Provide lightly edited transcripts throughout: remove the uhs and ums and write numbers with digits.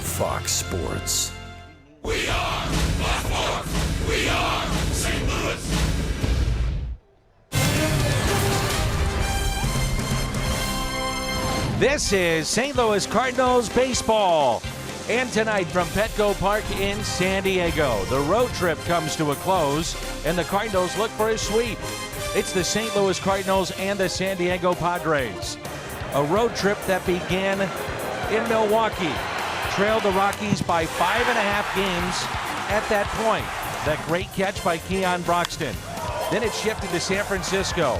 Fox Sports. We are Baltimore. We are St. Louis. This is St. Louis Cardinals baseball. And tonight from Petco Park in San Diego, the road trip comes to a close, and the Cardinals look for a sweep. It's the St. Louis Cardinals and the San Diego Padres. A road trip that began in Milwaukee, trailed the Rockies by 5.5 games at that point. That great catch by Keon Broxton. Then it shifted to San Francisco.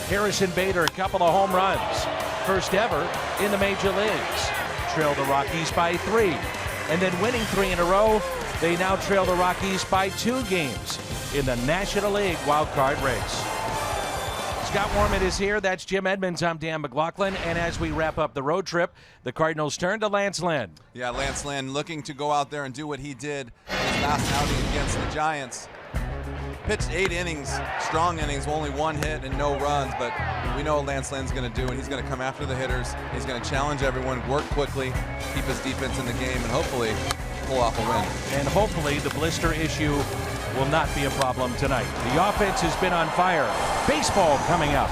Harrison Bader, a couple of home runs. First ever in the major leagues. Trailed the Rockies by 3. And then winning 3 in a row, they now trail the Rockies by 2 games in the National League wild card race. Scott Warman is here. That's Jim Edmonds. I'm Dan McLaughlin. And as we wrap up the road trip, the Cardinals turn to Lance Lynn. Yeah, Lance Lynn looking to go out there and do what he did in his last outing against the Giants. Pitched 8 innings, strong innings, only 1 hit and no runs, but we know what Lance Lynn's going to do, and he's going to come after the hitters. He's going to challenge everyone, work quickly, keep his defense in the game, and hopefully pull off a win. And hopefully the blister issue will not be a problem tonight. The offense has been on fire. Baseball coming up.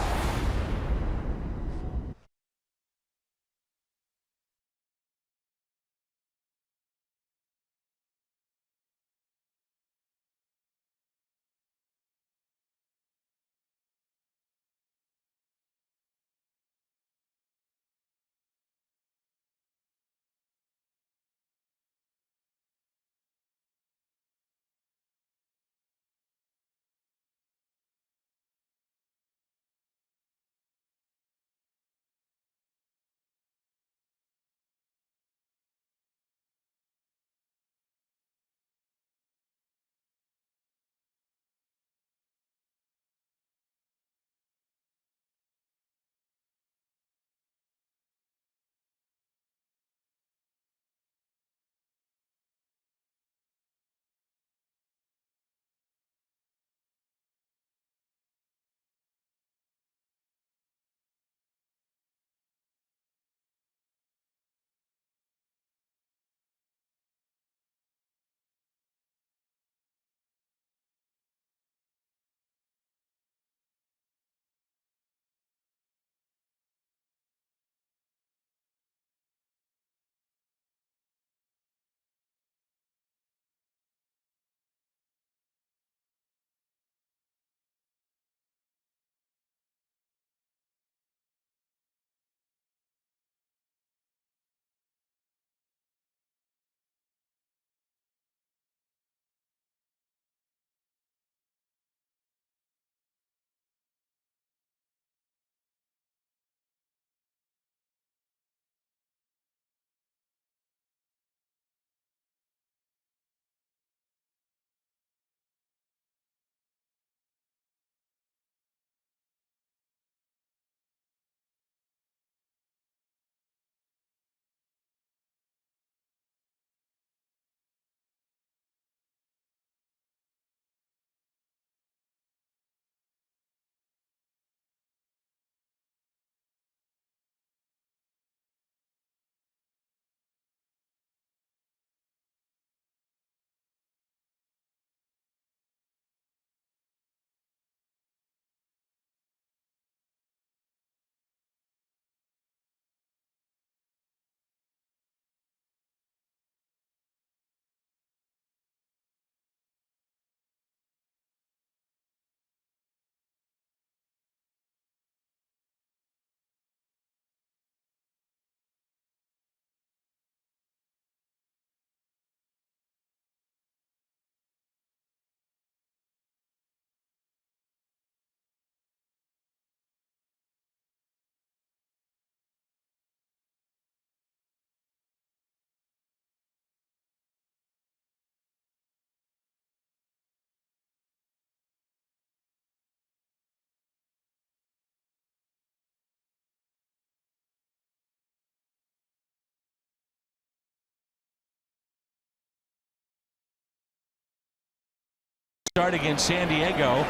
Start against San Diego,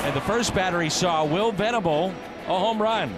and the first batter he saw, Will Venable, a home run.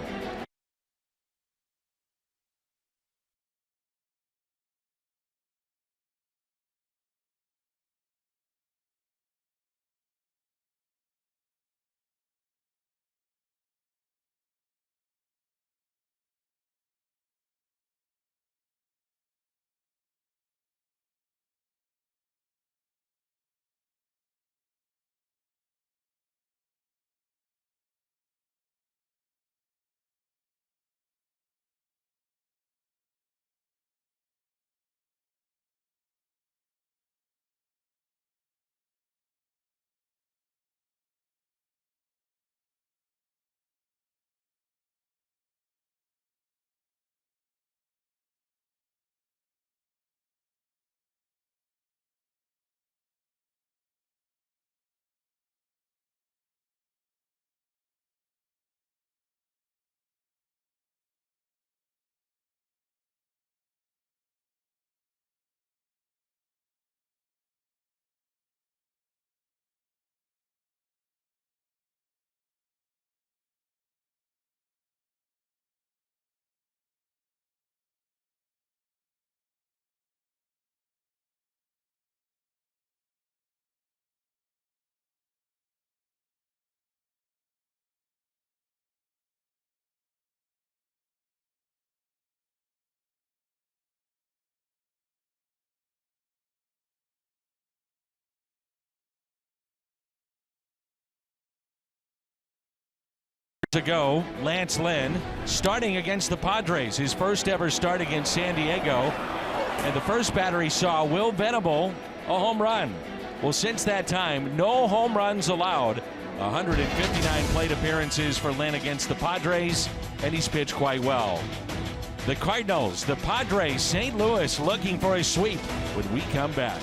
ago, Lance Lynn starting against the Padres, his first ever start against San Diego, and the first batter he saw, Will Venable, a home run. Well, since that time, no home runs allowed. 159 plate appearances for Lynn against the Padres, and he's pitched quite well. The Cardinals, the Padres, St. Louis looking for a sweep when we come back.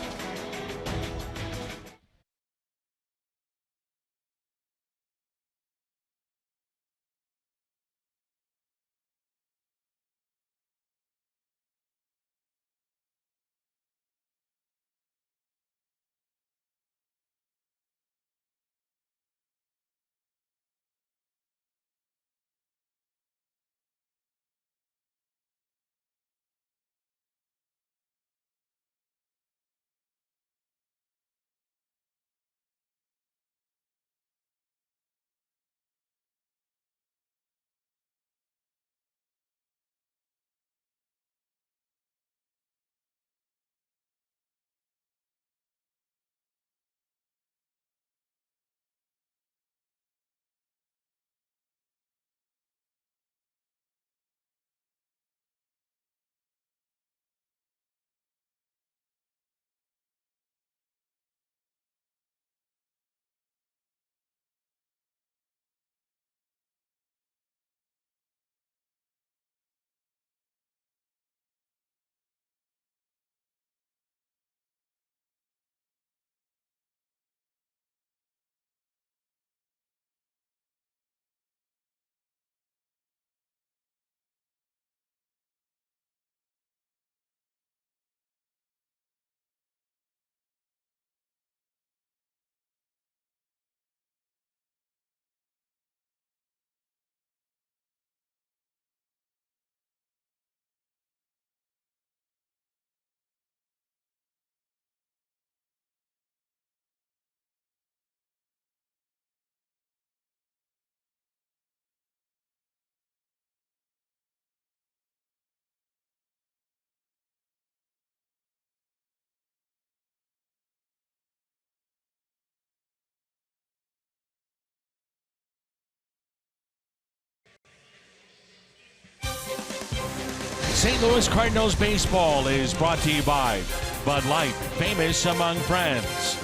St. Louis Cardinals baseball is brought to you by Bud Light, famous among friends.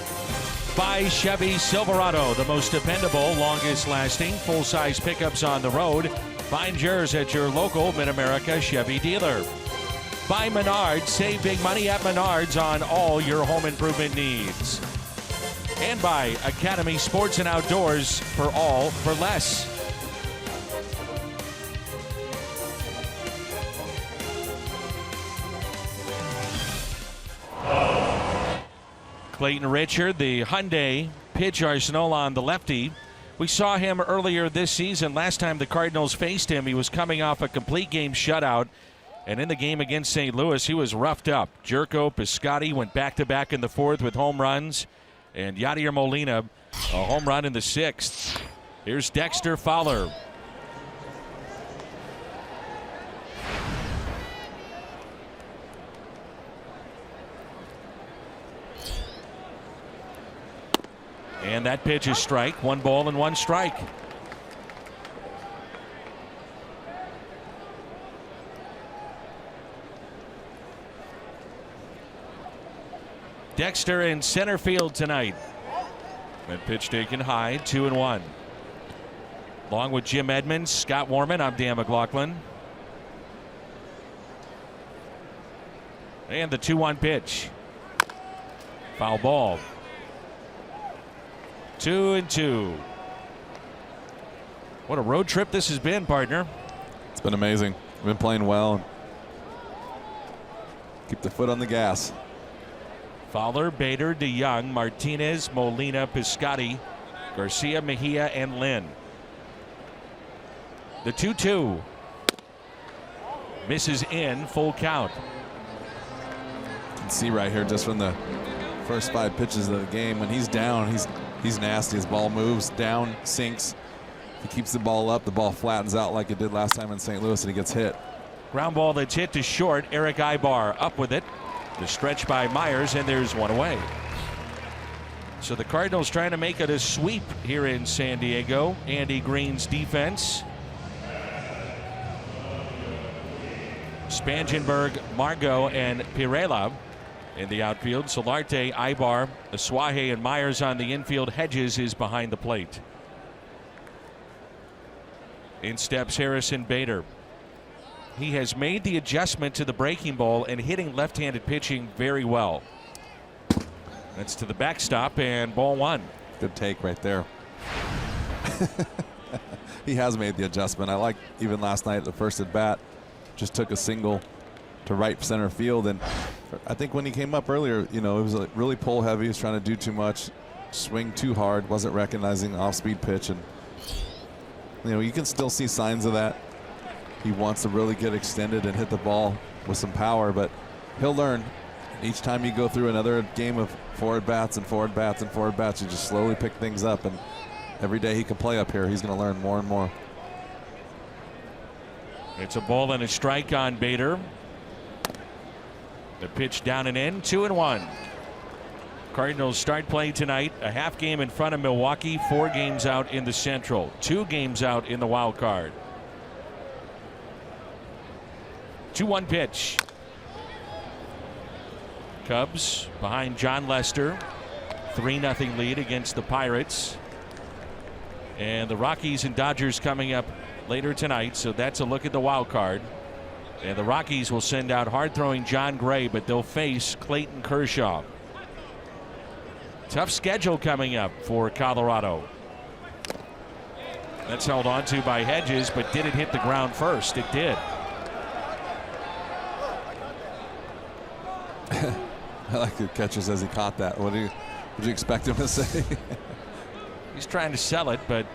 By Chevy Silverado, the most dependable, longest-lasting, full-size pickups on the road. Find yours at your local Mid-America Chevy dealer. By Menards, save big money at Menards on all your home improvement needs. And by Academy Sports and Outdoors, for all for less. Clayton Richard, the Hyundai pitch arsenal on the lefty. We saw him earlier this season. Last time the Cardinals faced him, he was coming off a complete game shutout. And in the game against St. Louis, he was roughed up. Jerko, Piscotty went back-to-back in the fourth with home runs. And Yadier Molina, a home run in the sixth. Here's Dexter Fowler. And that pitch is strike. 1 ball and 1 strike. Dexter in center field tonight. That pitch taken high, 2-1. Along with Jim Edmonds, Scott Warman, I'm Dan McLaughlin. And the 2-1 pitch. Foul ball. 2-2. What a road trip this has been, partner. It's been amazing. We've been playing well. Keep the foot on the gas. Fowler, Bader, DeYoung, Martinez, Molina, Piscotty, Garcia, Mejia, and Lynn. The 2-2. Misses in, full count. You can see right here just from the first 5 pitches of the game, when he's down, he's nasty. His ball moves down, sinks. If he keeps the ball up, the ball flattens out like it did last time in St. Louis, and he gets hit. Ground ball that's hit to short. Eric Ibar up with it. The stretch by Myers, and there's one away. So the Cardinals trying to make it a sweep here in San Diego. Andy Green's defense. Spangenberg, Margot, and Pirela in the outfield. Solarte, Ibar, Asuaje, and Myers on the infield. Hedges is behind the plate. In steps Harrison Bader. He has made the adjustment to the breaking ball and hitting left-handed pitching very well. That's to the backstop and ball one. Good take right there. He has made the adjustment. I like even last night the first at bat. Just took a single to right center field, and I think when he came up earlier, you know, it was like really pull heavy. He was trying to do too much, swing too hard, wasn't recognizing off-speed pitch, and you know, you can still see signs of that. He wants to really get extended and hit the ball with some power, but he'll learn. Each time you go through another game of 4 at-bats and 4 at-bats and 4 at-bats, you just slowly pick things up, and every day he can play up here, he's going to learn more and more. It's a ball and a strike on Bader. The pitch down and in, 2-1. Cardinals start play tonight, a half game in front of Milwaukee, 4 games out in the Central, 2 games out in the wild card. 2-1 pitch. Cubs behind John Lester, 3-0 lead against the Pirates. And the Rockies and Dodgers coming up later tonight, so that's a look at the wild card. And the Rockies will send out hard-throwing John Gray, but they'll face Clayton Kershaw. Tough schedule coming up for Colorado. That's held on to by Hedges, but did it hit the ground first? It did. I like the catcher says he caught that. What would you expect him to say? He's trying to sell it, but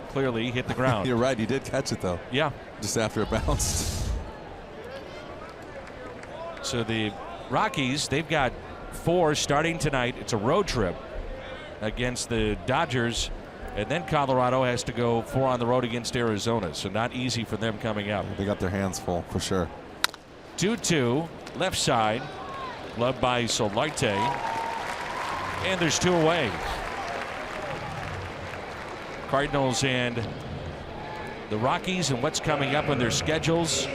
clearly hit the ground. You're right. He did catch it, though. Yeah. Just after it bounced. So the Rockies, they've got 4 starting tonight. It's a road trip against the Dodgers. And then Colorado has to go 4 on the road against Arizona. So not easy for them coming up. They got their hands full, for sure. 2-2, left side, gloved by Solarte, and there's 2 away. Cardinals and the Rockies and what's coming up on their schedules.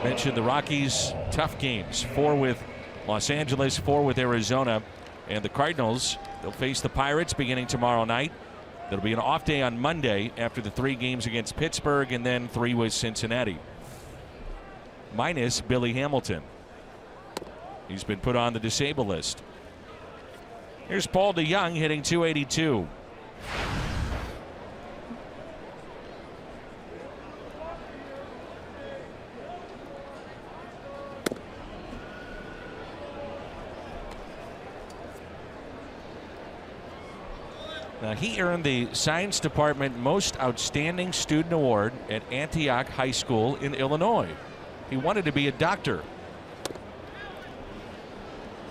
Mentioned the Rockies, tough games, 4 with Los Angeles, 4 with Arizona, and the Cardinals, they'll face the Pirates beginning tomorrow night. There'll be an off day on Monday after the 3 games against Pittsburgh, and then 3 with Cincinnati. Minus Billy Hamilton. He's been put on the disabled list. Here's Paul DeYoung hitting .282. Now, he earned the Science Department Most Outstanding Student Award at Antioch High School in Illinois. He wanted to be a doctor.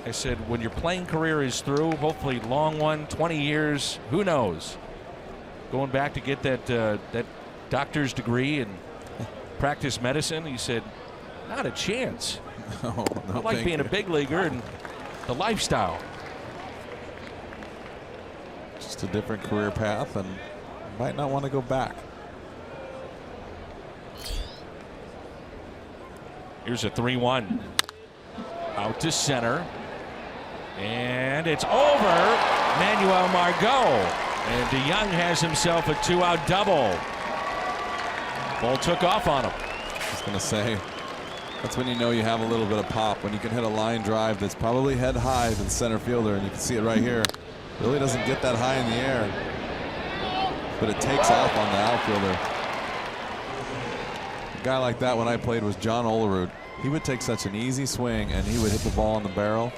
I said, when your playing career is through, hopefully long one, 20 years, who knows? Going back to get that doctor's degree and practice medicine, he said, not a chance. No, I like being a big leaguer and the lifestyle. Just a different career path, and might not want to go back. Here's a 3-1. Out to center. And it's over. Manuel Margot. And DeYoung has himself a 2-out double. Ball took off on him. I was going to say, that's when you know you have a little bit of pop. When you can hit a line drive that's probably head high to the center fielder, and you can see it right here. Really doesn't get that high in the air, but it takes off on the outfielder. A guy like that when I played was John Olerud. He would take such an easy swing and he would hit the ball on the barrel.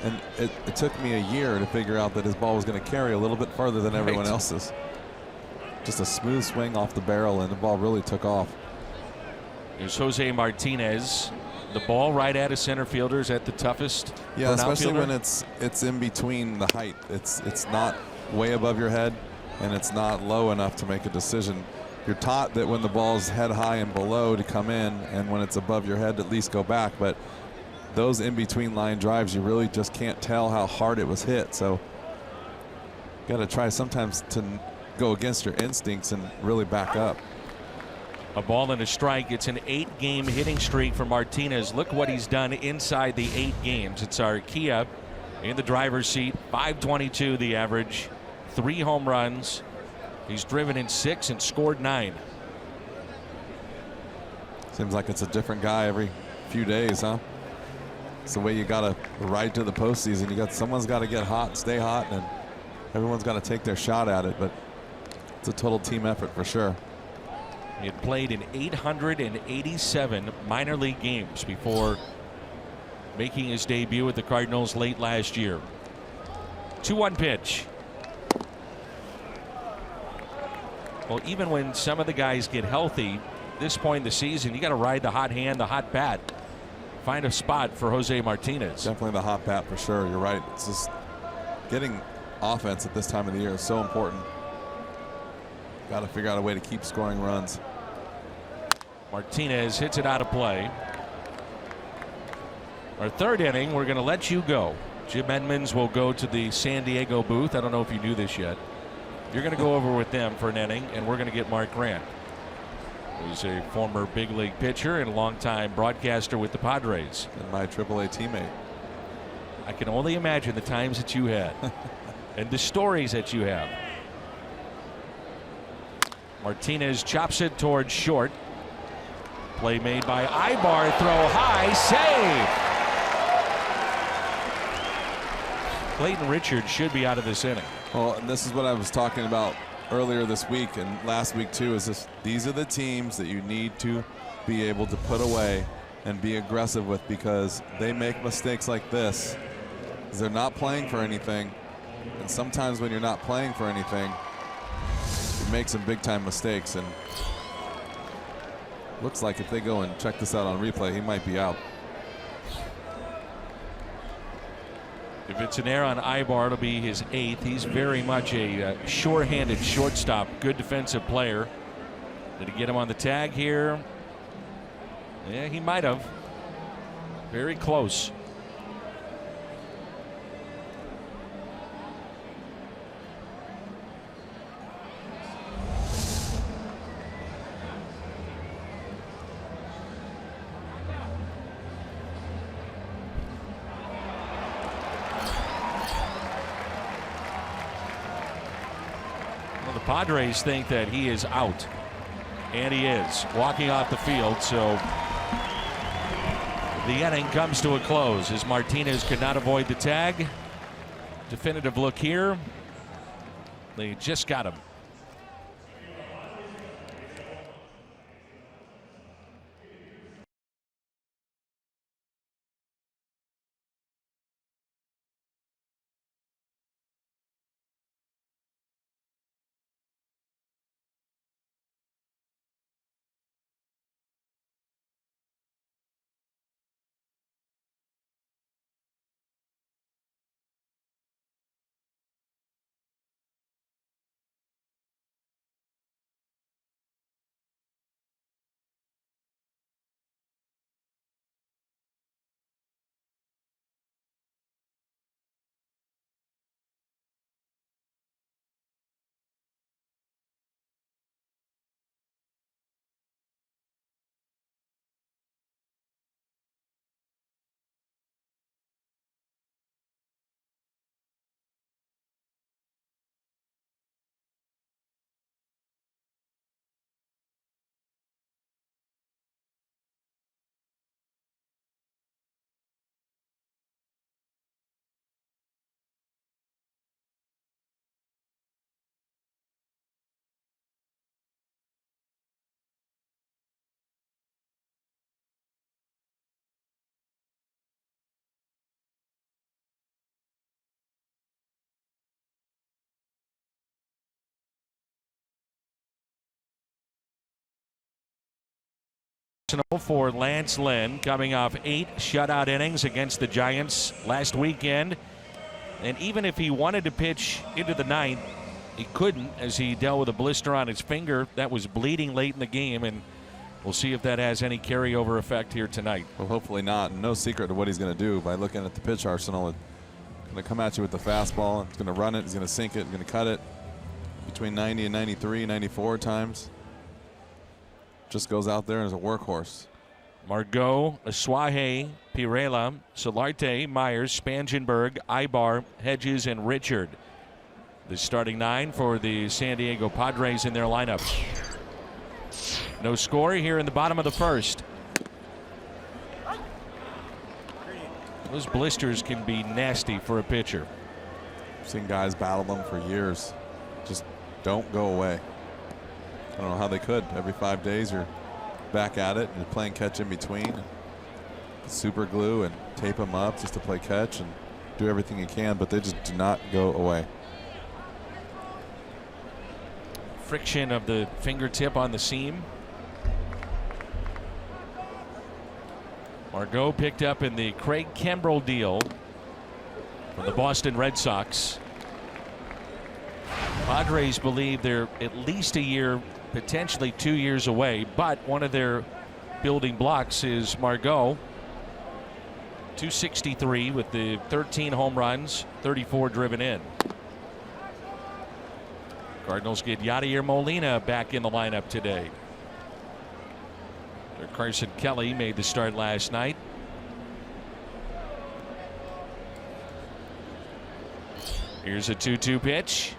And it took me a year to figure out that his ball was going to carry a little bit further than everyone else's. Just a smooth swing off the barrel, and the ball really took off. Here's Jose Martinez. The ball right at a center fielder is at the toughest. Yeah, especially when it's in between the height. It's not way above your head, and it's not low enough to make a decision. You're taught that when the ball's head high and below to come in, and when it's above your head at least go back. But those in-between line drives, you really just can't tell how hard it was hit. So got to try sometimes to go against your instincts and really back up. A ball and a strike. It's an 8-game hitting streak for Martinez. Look what he's done inside the 8 games. It's Arcia in the driver's seat. 522 the average. 3 home runs. He's driven in 6 and scored 9. Seems like it's a different guy every few days, huh? It's the way you got to ride to the postseason. Someone's got to get hot, stay hot, and everyone's got to take their shot at it. But it's a total team effort for sure. He had played in 887 minor league games before making his debut with the Cardinals late last year. 2-1 pitch. Well, even when some of the guys get healthy this point in the season, you got to ride the hot hand, the hot bat. Find a spot for Jose Martinez. Definitely the hot bat for sure. You're right. It's just getting offense at this time of the year is so important. Got to figure out a way to keep scoring runs. Martinez hits it out of play. Our 3rd inning, we're going to let you go. Jim Edmonds will go to the San Diego booth. I don't know if you knew this yet. You're going to go over with them for an inning, and we're going to get Mark Grant, who's a former big league pitcher and longtime broadcaster with the Padres. And my AAA teammate. I can only imagine the times that you had and the stories that you have. Martinez chops it towards short. Play made by Ibar. Throw high. Save. Clayton Richards should be out of this inning. Well, and this is what I was talking about earlier this week and last week too. These are the teams that you need to be able to put away and be aggressive with, because they make mistakes like this. They're not playing for anything, and sometimes when you're not playing for anything, you make some big time mistakes. And looks like if they go and check this out on replay, he might be out. If it's an error on Ibar, it'll be his 8th. He's very much a sure-handed shortstop, good defensive player. Did he get him on the tag here? Yeah, he might have. Very close. The Padres think that he is out, and he is walking off the field. So the inning comes to a close as Martinez could not avoid the tag. Definitive look here. They just got him. For Lance Lynn, coming off 8 shutout innings against the Giants last weekend. And even if he wanted to pitch into the 9th, he couldn't, as he dealt with a blister on his finger that was bleeding late in the game and We'll see if that has any carryover effect here tonight. Well, hopefully not. No secret to what he's going to do by looking at the pitch arsenal. It's going to come at you with the fastball. He's going to run it. He's going to sink it. He's going to cut it between 90 and 93, 94 times. Just goes out there as a workhorse. Margot, Asuaje, Pirela, Solarte, Myers, Spangenberg, Ibar, Hedges, and Richard. The starting 9 for the San Diego Padres in their lineup. No score here in the bottom of the first. Those blisters can be nasty for a pitcher. I've seen guys battle them for years. Just don't go away. I don't know how they could. Every 5 days you're back at it and you're playing catch in between. Super glue and tape them up just to play catch and do everything you can, but they just do not go away. Friction of the fingertip on the seam. Margot picked up in the Craig Kimbrell deal from the Boston Red Sox. Padres believe they're at least a year, potentially 2 years away, but one of their building blocks is Margot. 263 with the 13 home runs, 34 driven in. Cardinals get Yadier Molina back in the lineup today. Carson Kelly made the start last night. Here's a 2-2 pitch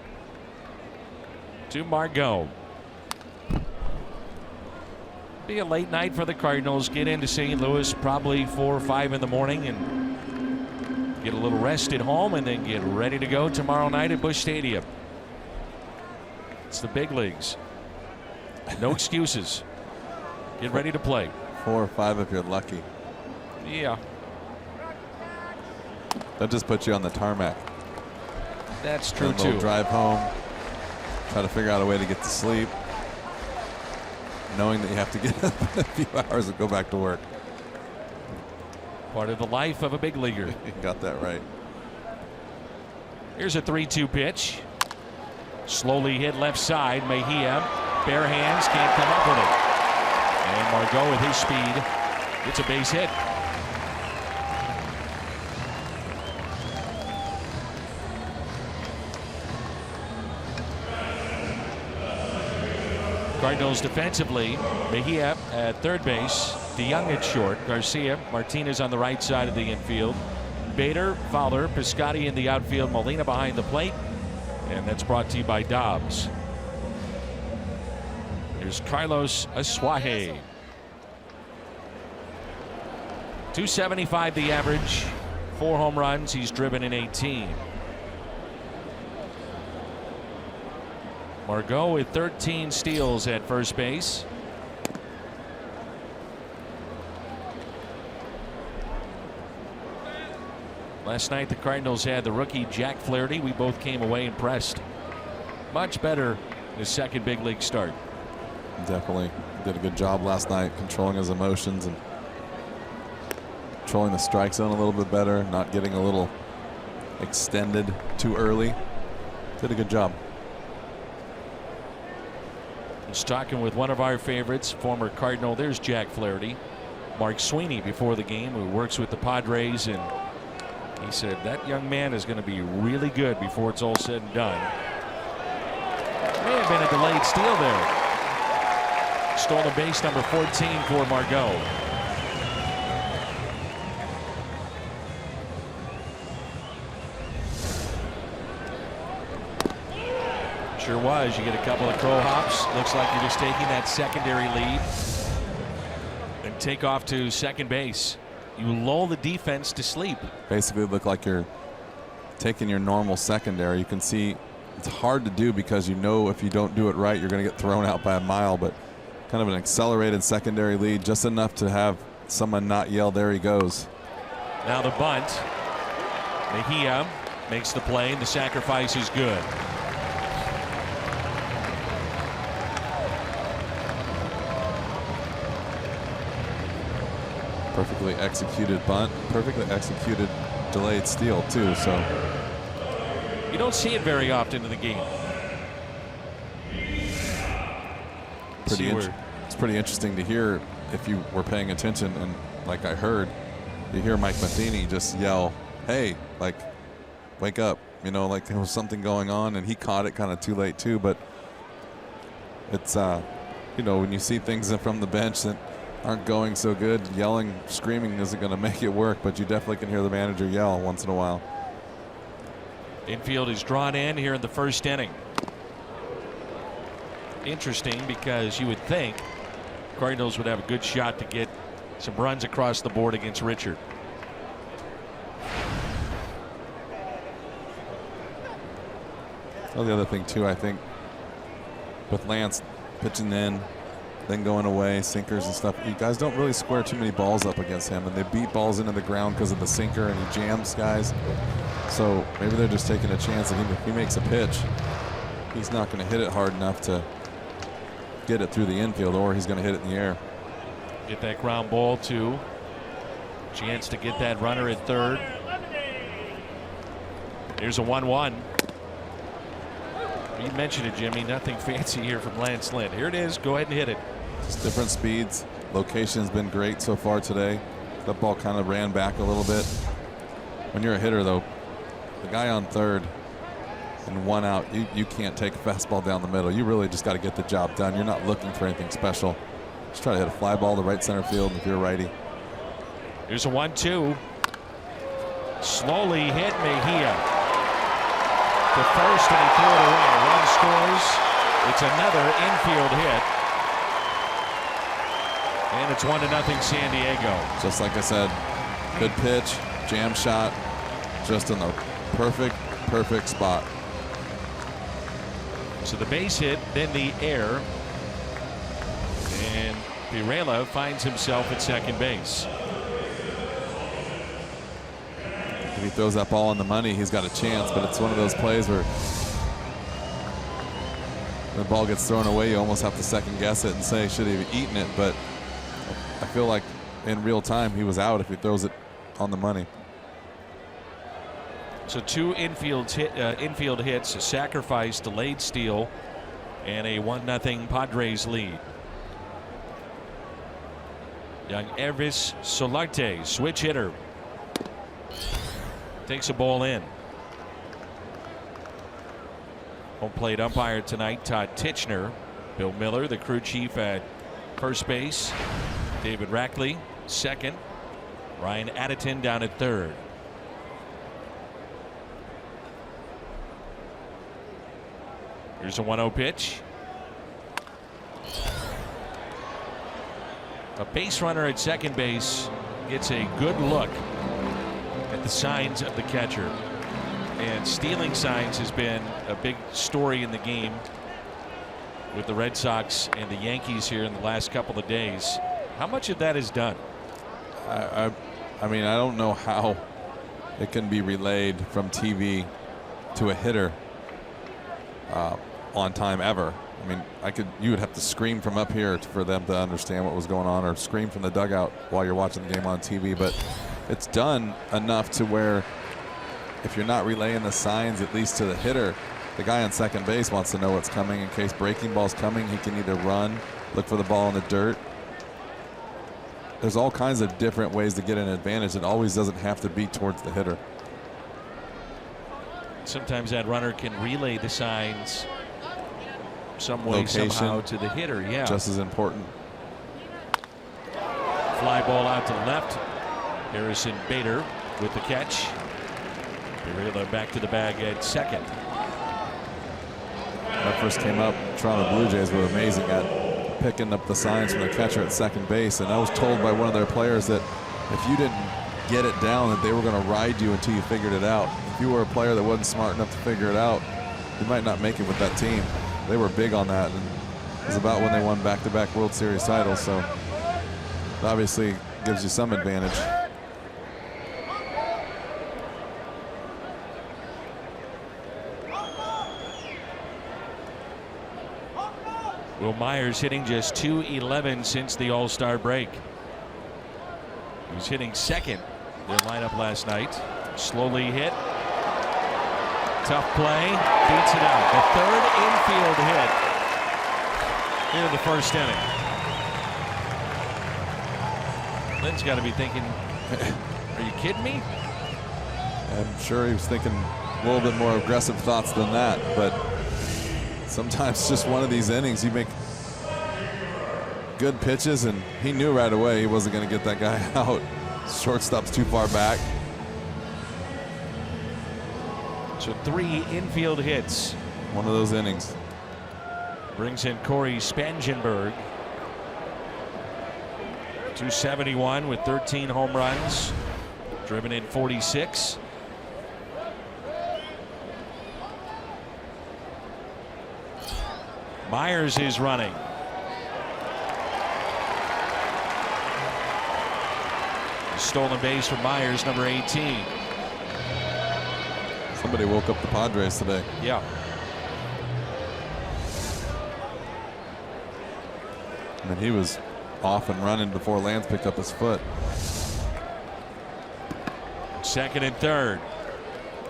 to Margot. Be a late night for the Cardinals. Get into St. Louis probably 4 or 5 in the morning and get a little rest at home and then get ready to go tomorrow night at Busch Stadium. It's the big leagues. No excuses. Get ready to play. 4 or 5 if you're lucky. Yeah. That just puts you on the tarmac. That's true too. too. Drive home. Try to figure out a way to get to sleep. Knowing that you have to get up in a few hours and go back to work. Part of the life of a big leaguer. You got that right. Here's a 3-2 pitch. Slowly hit left side. Mejia. Bare hands. Can't come up with it. And Margot with his speed gets a base hit. Cardinals defensively, Mejia at third base, DeYoung at short, Garcia, Martinez on the right side of the infield, Bader, Fowler, Piscotty in the outfield, Molina behind the plate, and that's brought to you by Dobbs. Here's Carlos Asuaje. 275 the average, 4 home runs. He's driven in 18. Margot with 13 steals at first base. Last night the Cardinals had the rookie Jack Flaherty. We both came away impressed. Much better his second big league start. Definitely did a good job last night controlling his emotions and controlling the strike zone a little bit better, not getting a little extended too early. Did a good job. I was talking with one of our favorites, former Cardinal. There's Jack Flaherty, Mark Sweeney, before the game, who works with the Padres, and he said that young man is going to be really good before it's all said and done. May have been a delayed steal there. Stolen base number 14 for Margot. Sure was. You get a couple of crow hops. Looks like you're just taking that secondary lead and take off to second base. You lull the defense to sleep. Basically look like you're taking your normal secondary. You can see it's hard to do because you know if you don't do it right, you're going to get thrown out by a mile, but kind of an accelerated secondary lead, just enough to have someone not yell, "There he goes." Now the bunt. Mejia makes the play, and the sacrifice is good. Perfectly executed bunt, perfectly executed delayed steal too. So you don't see it very often in the game. Pretty it's pretty interesting to hear if you were paying attention, and like I heard, you hear Mike Matheny just yell, "Hey, like, wake up!" You know, like there was something going on, and he caught it kind of too late too. But it's you know, when you see things from the bench that aren't going so good, yelling, screaming isn't going to make it work. But you definitely can hear the manager yell once in a while. Infield is drawn in here in the first inning. Interesting, because you would think Cardinals would have a good shot to get some runs across the board against Richard. Well, the other thing too, I think, with Lance pitching in, then going away, sinkers and stuff, you guys don't really square too many balls up against him, and they beat balls into the ground because of the sinker, and he jams guys. So maybe they're just taking a chance that if he makes a pitch, he's not going to hit it hard enough to get it through the infield, or he's going to hit it in the air. Get that ground ball too. Chance to get that runner at third. Here's a 1-1. You mentioned it, Jimmy. Nothing fancy here from Lance Lynn. Here it is. Go ahead and hit it. Just different speeds. Location's been great so far today. That ball kind of ran back a little bit. When you're a hitter, though, the guy on third and one out, you can't take a fastball down the middle. You really just got to get the job done. You're not looking for anything special. Just try to hit a fly ball to right center field if you're a righty. Here's a 1-2. Slowly hit Mejia to first, and he threw it away. Run scores. It's another infield hit. And it's 1-0 San Diego. Just like I said, good pitch, jam shot, just in the perfect spot. So the base hit, then the air. And Pirela finds himself at second base. If he throws that ball on the money, he's got a chance, but it's one of those plays where the ball gets thrown away, you almost have to second guess it and say, should he have eaten it? But I feel like in real time he was out if he throws it on the money. So two infield hits, a sacrifice, delayed steal, and a 1-0 Padres lead. Young Elvis Solarte, switch hitter, takes a ball in. Home plate umpire tonight, Todd Titchener. Bill Miller, the crew chief at first base. David Rackley, second. Ryan Addington down at third. Here's a 1-0 pitch. A base runner at second base gets a good look at the signs of the catcher. And stealing signs has been a big story in the game with the Red Sox and the Yankees here in the last couple of days. How much of that is done? I mean, I don't know how it can be relayed from TV to a hitter on time ever. I mean, you would have to scream from up here for them to understand what was going on, or scream from the dugout while you're watching the game on TV. But it's done enough to where if you're not relaying the signs, at least to the hitter, the guy on second base wants to know what's coming. In case breaking ball's coming, he can either run, look for the ball in the dirt. There's all kinds of different ways to get an advantage. It always doesn't have to be towards the hitter. Sometimes that runner can relay the signs some way, Location, somehow to the hitter. Yeah, just as important. Fly ball out to left. Harrison Bader with the catch. Pirela back to the bag at second. When I first came up, Toronto Blue Jays were amazing at picking up the signs from the catcher at second base, and I was told by one of their players that if you didn't get it down, that they were going to ride you until you figured it out. If you were a player that wasn't smart enough to figure it out, you might not make it with that team. They were big on that, and it was about when they won back-to-back World Series titles, so it obviously gives you some advantage. Will Myers hitting just .211 since the All-Star break. He was hitting second in their lineup last night. Slowly hit. Tough play. Beats it out. The third infield hit here in the first inning. Lynn's got to be thinking, are you kidding me? I'm sure he was thinking a little bit more aggressive thoughts than that, but sometimes just one of these innings you make good pitches, and he knew right away he wasn't going to get that guy out. Shortstop's too far back. So 3 infield hits. One of those innings. Brings in Corey Spangenberg. 271 with 13 home runs. Driven in 46. Myers is running. Stolen base from Myers, number 18. Somebody woke up the Padres today. Yeah. I mean, he was off and running before Lance picked up his foot. Second and third.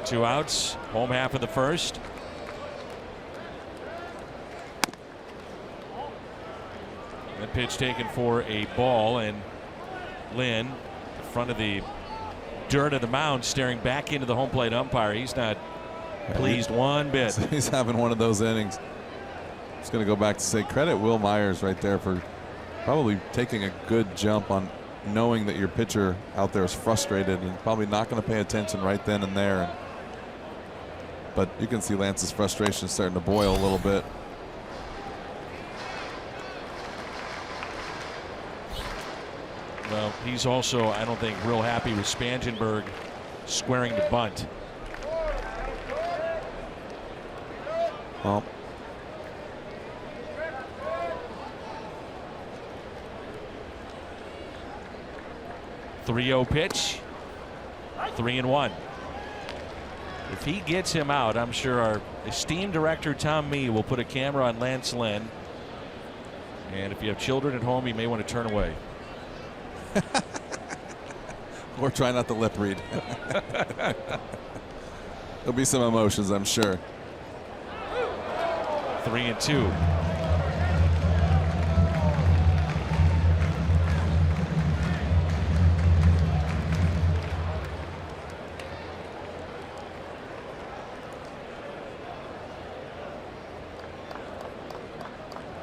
2 outs. Home half of the first. That pitch taken for a ball, and Lynn, in front of the dirt of the mound, staring back into the home plate umpire. He's not pleased one bit. He's having one of those innings. Just going to go back to say credit Will Myers right there for probably taking a good jump on knowing that your pitcher out there is frustrated and probably not going to pay attention right then and there. But you can see Lance's frustration starting to boil a little bit. Well, he's also, I don't think, real happy with Spangenberg squaring the bunt. Well, 3-0 pitch. 3-1. If he gets him out, I'm sure our esteemed director Tom Mee will put a camera on Lance Lynn. And if you have children at home, you may want to turn away. or try not to lip read. There'll be some emotions, I'm sure. 3-2.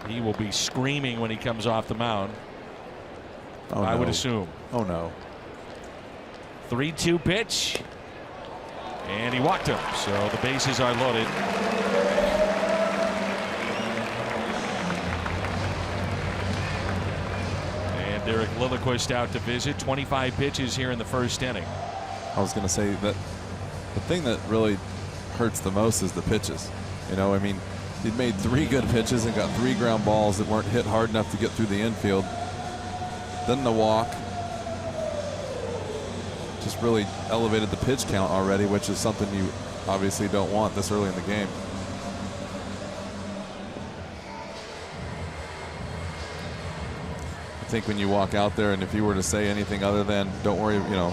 He will be screaming when he comes off the mound. Oh, I no. would assume. Oh no. 3-2 pitch. And he walked him. So the bases are loaded. And Derek Lilliquist out to visit. 25 pitches here in the first inning. I was going to say that the thing that really hurts the most is the pitches. You know, I mean, he'd made 3 good pitches and got 3 ground balls that weren't hit hard enough to get through the infield. Then the walk just really elevated the pitch count already, which is something you obviously don't want this early in the game. I think when you walk out there, and if you were to say anything other than don't worry, you know,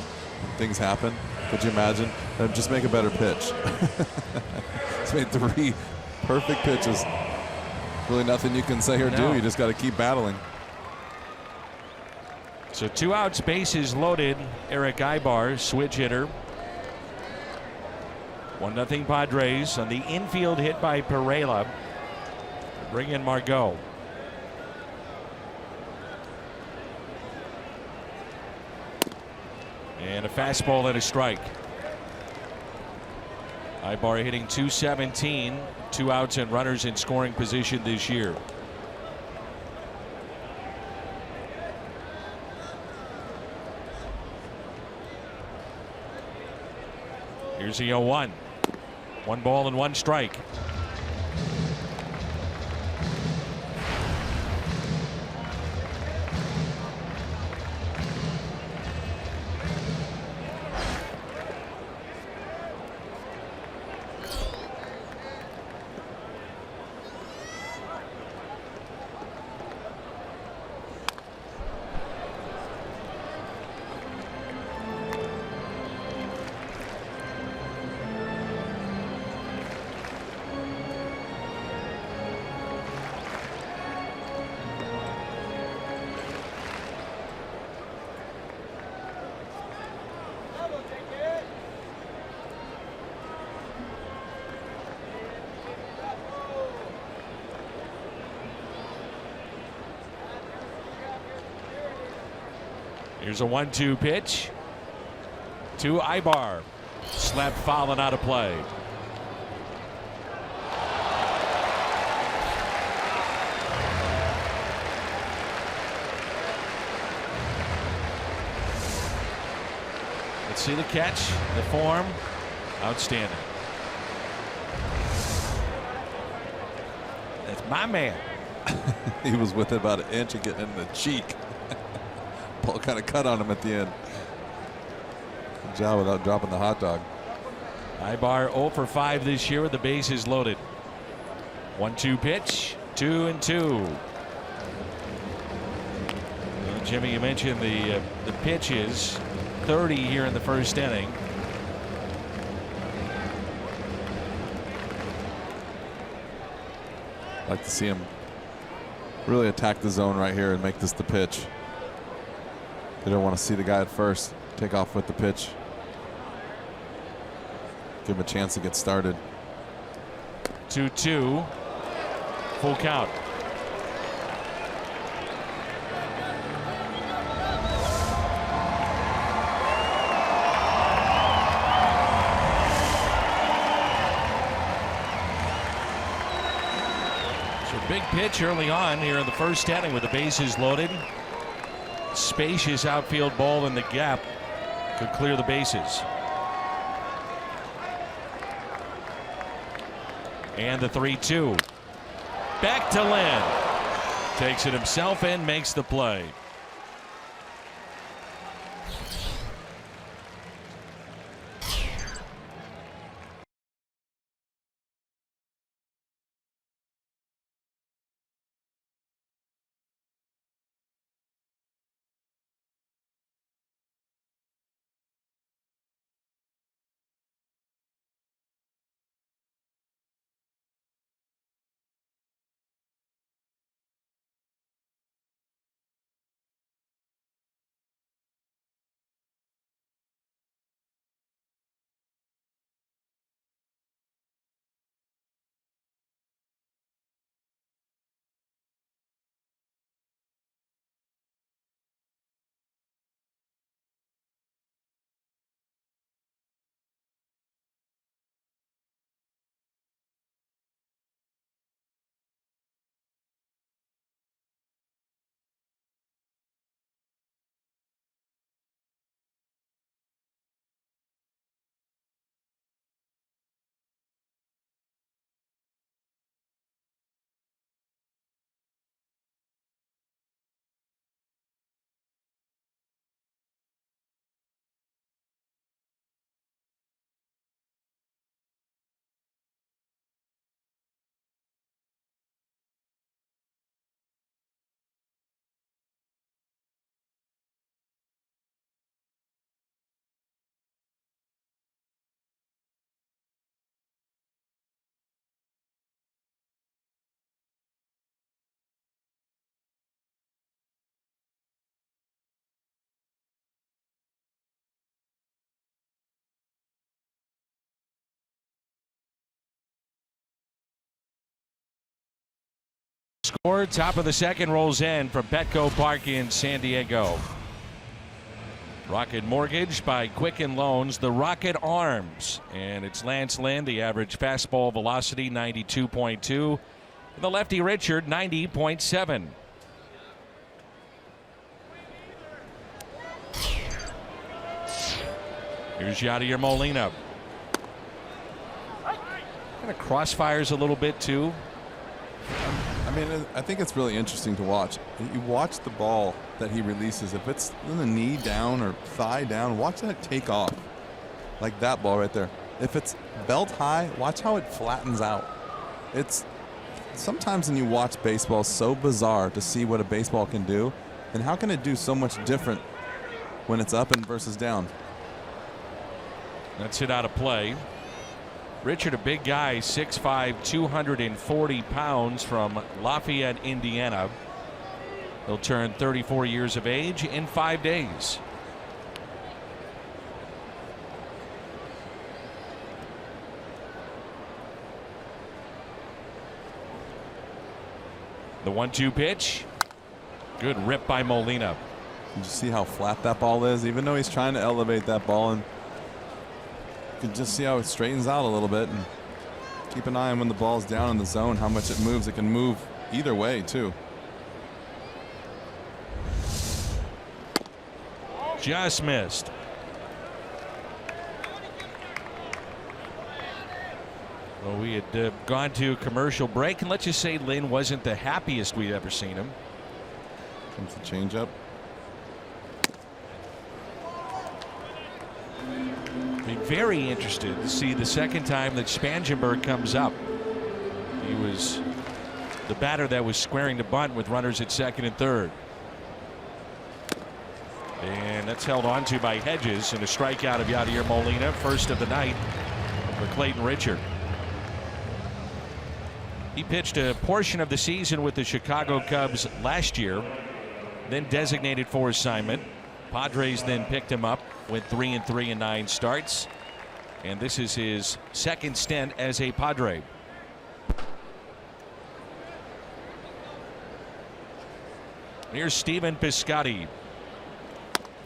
things happen, could you imagine? Just make a better pitch. He's made 3 perfect pitches. Really nothing you can say or do. You just got to keep battling. So 2 outs, bases loaded. Eric Ibar, switch hitter. 1-0 Padres on the infield hit by Pereira. Bring in Margot. And a fastball and a strike. Ibar hitting .217, 2 outs and runners in scoring position this year. Here's the 0-1. 1 ball and 1 strike. Here's a 1-2 pitch to Ibar. Slept foul and out of play. Let's see the catch, the form. Outstanding. That's my man. He was with about an inch of getting in the cheek. Ball kind of cut on him at the end. Good job without dropping the hot dog. Ibar 0 for 5 this year with the bases loaded. 1-2 pitch, 2-2. Well, Jimmy, you mentioned the pitches. 30 here in the first inning. I'd like to see him really attack the zone right here and make this the pitch. They don't want to see the guy at first take off with the pitch. Give him a chance to get started. 2-2. Full count. Big pitch early on here in the first inning with the bases loaded. Spacious outfield ball in the gap could clear the bases. And the 3-2. Back to Lynn. Takes it himself and makes the play. Score, top of the second rolls in from Petco Park in San Diego. Rocket Mortgage by Quicken Loans, the Rocket Arms. And it's Lance Lynn, the average fastball velocity 92.2. And the lefty Richard 90.7. Here's Yadier Molina. Kind of crossfires a little bit too. I mean, I think it's really interesting to watch. You watch the ball that he releases. If it's in the knee down or thigh down, watch that take off. Like that ball right there. If it's belt high, watch how it flattens out. It's sometimes when you watch baseball, so bizarre to see what a baseball can do. And how can it do so much different when it's up and versus down? That's hit out of play. Richard, a big guy, 6'5", 240 pounds from Lafayette, Indiana. He'll turn 34 years of age in 5 days. The 1-2 pitch. Good rip by Molina. Did you see how flat that ball is? Even though he's trying to elevate that ball, and you can just see how it straightens out a little bit. And keep an eye on when the ball's down in the zone, how much it moves. It can move either way too. Just missed. Well, we had gone to commercial break, and let's just say Lynn wasn't the happiest we'd ever seen him. Comes the changeup. Be very interested to see the second time that Spangenberg comes up. He was the batter that was squaring the bunt with runners at second and third. And that's held on to by Hedges, and a strikeout of Yadier Molina, first of the night for Clayton Richard. He pitched a portion of the season with the Chicago Cubs last year, then designated for assignment. Padres then picked him up, went 3-3 in 9 starts, and this is his second stint as a Padre. Here's Stephen Piscotty.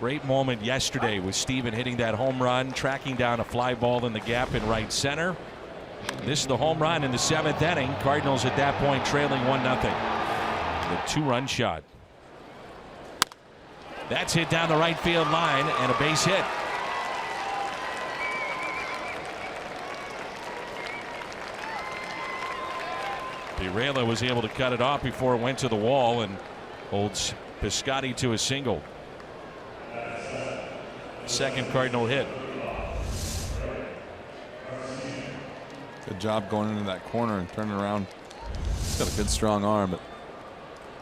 Great moment yesterday with Stephen hitting that home run, tracking down a fly ball in the gap in right center. This is the home run in the 7th inning. Cardinals at that point trailing 1-0. The 2-run shot. That's hit down the right field line and a base hit. Pirela was able to cut it off before it went to the wall and holds Piscotty to a single. Second Cardinal hit. Good job going into that corner and turning around. He's got a good strong arm, but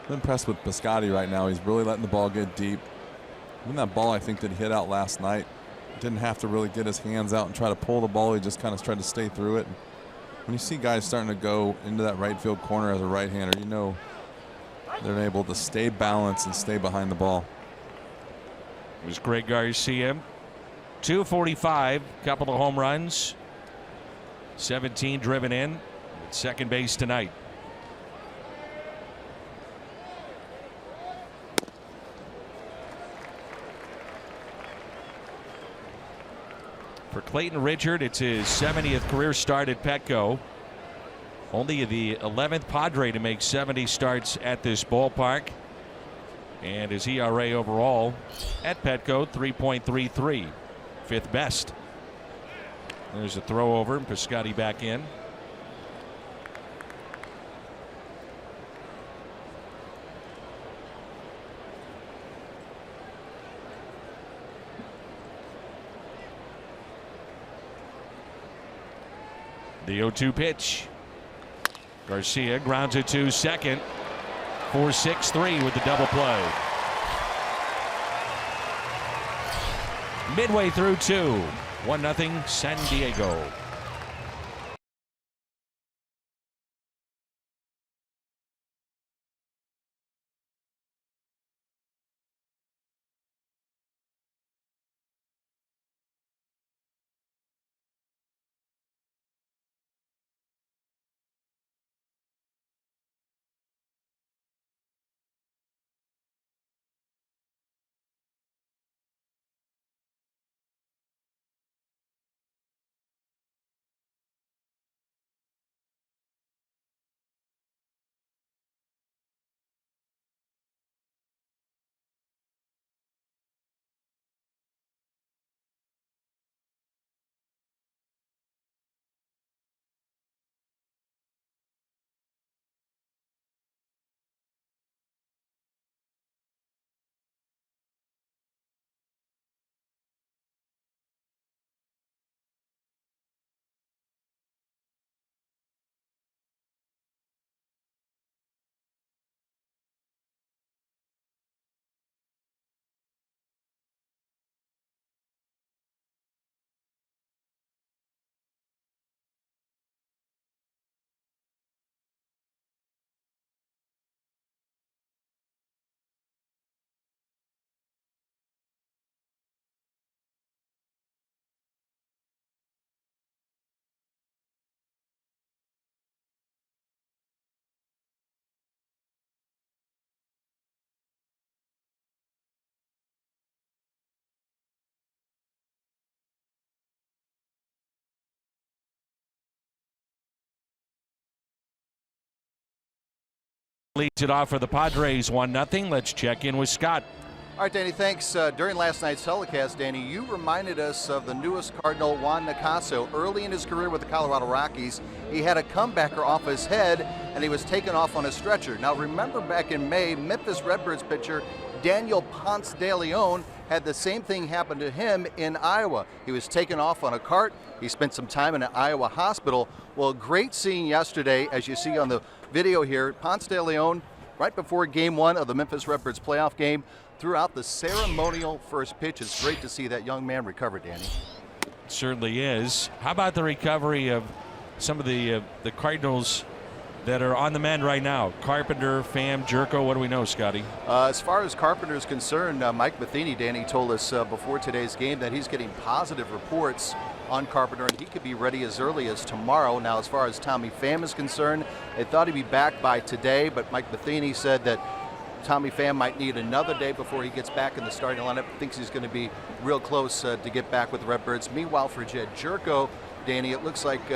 I'm impressed with Piscotty right now. He's really letting the ball get deep. Even that ball I think that he hit out last night, didn't have to really get his hands out and try to pull the ball. He just kind of tried to stay through it. And when you see guys starting to go into that right field corner as a right-hander, you know they're able to stay balanced and stay behind the ball. It was Greg Garcia. 245, couple of home runs. 17 driven in at second base tonight. For Clayton Richard, it's his 70th career start at Petco. Only the 11th Padre to make 70 starts at this ballpark. And his ERA overall at Petco, 3.33, 5th best. There's a throw over, and Piscotty back in. The 0-2 pitch. Garcia grounds it to second. 4-6-3 with the double play. Midway through 2. 1-0 San Diego. leads it off for the Padres 1-0. Let's check in with Scott. All right, Danny, thanks. During last night's telecast, Danny, you reminded us of the newest Cardinal, Juan Nicasio. Early in his career with the Colorado Rockies, he had a comebacker off his head, and he was taken off on a stretcher. Now, remember back in May, Memphis Redbirds pitcher Daniel Ponce de Leon had the same thing happen to him in Iowa. He was taken off on a cart. He spent some time in an Iowa hospital. Well, great scene yesterday, as you see on the video here. Ponce de Leon, right before Game 1 of the Memphis Redbirds playoff game, threw out the ceremonial first pitch. It's great to see that young man recover, Danny. It certainly is. How about the recovery of some of the Cardinals that are on the mend right now? Carpenter, Pham, Jerko, what do we know, Scotty? As far as Carpenter is concerned, Mike Matheny, Danny, told us before today's game that he's getting positive reports on Carpenter, and he could be ready as early as tomorrow. Now, as far as Tommy Pham is concerned, they thought he'd be back by today, but Mike Matheny said that Tommy Pham might need another day before he gets back in the starting lineup. Thinks he's going to be real close to get back with the Redbirds. Meanwhile, for Jed Jerko, Danny, it looks like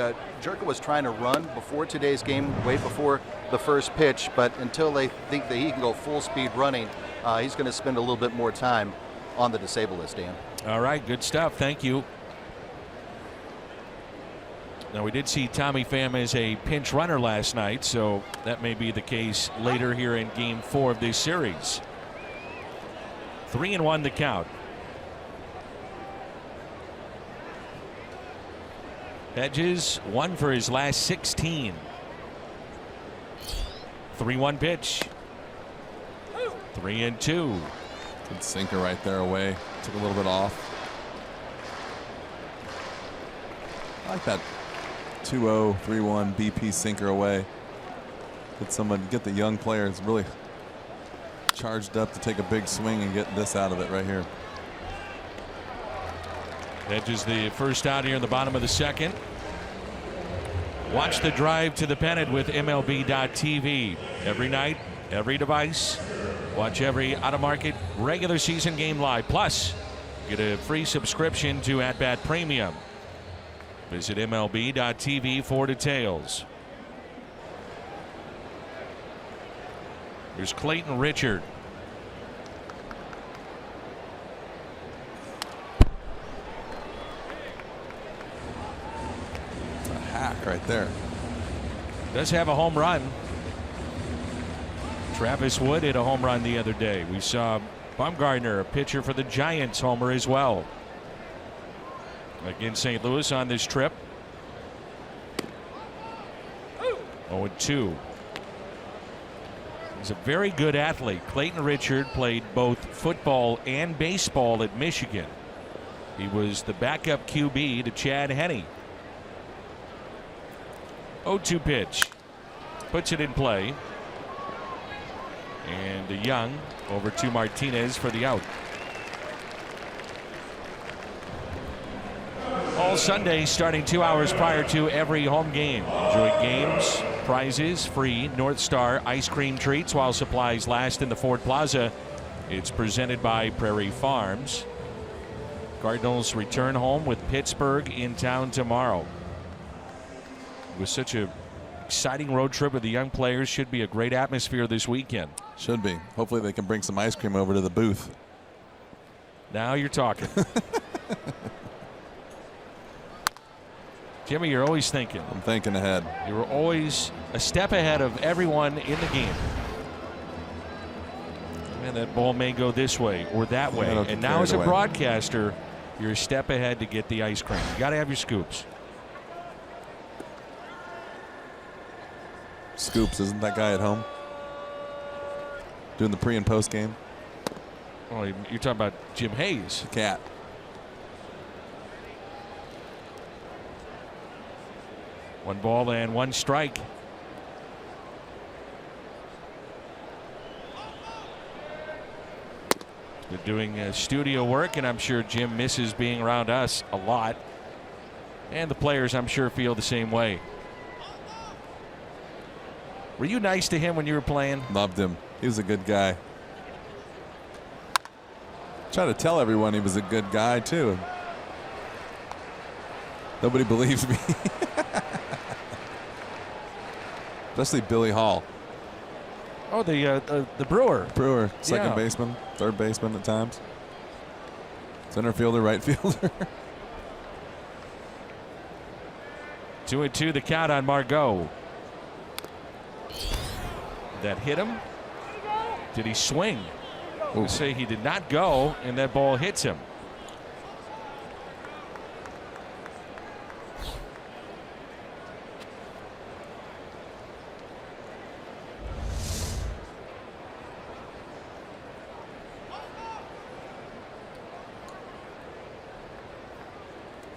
Jerko was trying to run before today's game, way before the first pitch, but until they think that he can go full speed running, he's going to spend a little bit more time on the disabled list, Dan. All right, good stuff. Thank you. Now, we did see Tommy Pham as a pinch runner last night, so that may be the case later here in Game 4 of this series. 3-1 the count. Hedges 1 for his last 16. 3-1 pitch. 3-2. Good sinker right there away. Took a little bit off. I like that 2-0, 3-1 BP sinker away. Get the young players really charged up to take a big swing and get this out of it right here. Hedges the first out here in the bottom of the second. Watch the drive to the pennant with MLB.TV. Every night, every device. Watch every out-of-market regular season game live. Plus, get a free subscription to At Bat Premium. Visit MLB.TV for details. Here's Clayton Richard. A hack right there. Does have a home run. Travis Wood hit a home run the other day. We saw Bumgarner, a pitcher for the Giants, homer as well. Against St. Louis on this trip. 0-2. He's a very good athlete. Clayton Richard played both football and baseball at Michigan. He was the backup QB to Chad Henne. 0-2 pitch. Puts it in play. And Young over to Martinez for the out. All Sunday starting 2 hours prior to every home game. Enjoy games, prizes, free North Star ice cream treats while supplies last in the Ford Plaza. It's presented by Prairie Farms. Cardinals return home with Pittsburgh in town tomorrow. It was such an exciting road trip with the young players. Should be a great atmosphere this weekend. Should be. Hopefully they can bring some ice cream over to the booth. Now you're talking. Jimmy, you're always thinking. I'm thinking ahead. You're always a step ahead of everyone in the game. And that ball may go this way or that way. And now as a broadcaster, you're a step ahead to get the ice cream. You got to have your scoops. Scoops, isn't that guy at home? Doing the pre and post game? Oh, you're talking about Jim Hayes. Cat. One ball and one strike. Been doing studio work, and I'm sure Jim misses being around us a lot. And the players, I'm sure, feel the same way. Were you nice to him when you were playing? Loved him. He was a good guy. Trying to tell everyone he was a good guy, too. Nobody believes me. Especially Billy Hall. Oh, the Brewer. Brewer, second Yeah. baseman, third baseman at times. Center fielder, right fielder. 2-2 the count on Margot. That hit him. Did he swing? We say he did not go, and that ball hits him.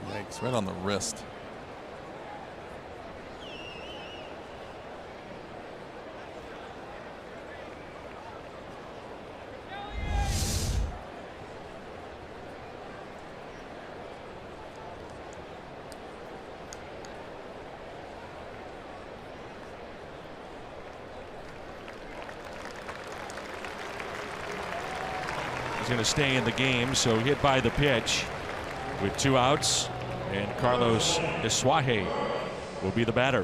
Yikes, right on the wrist. Going to stay in the game, so hit by the pitch with 2 outs, and Carlos Isuaje will be the batter.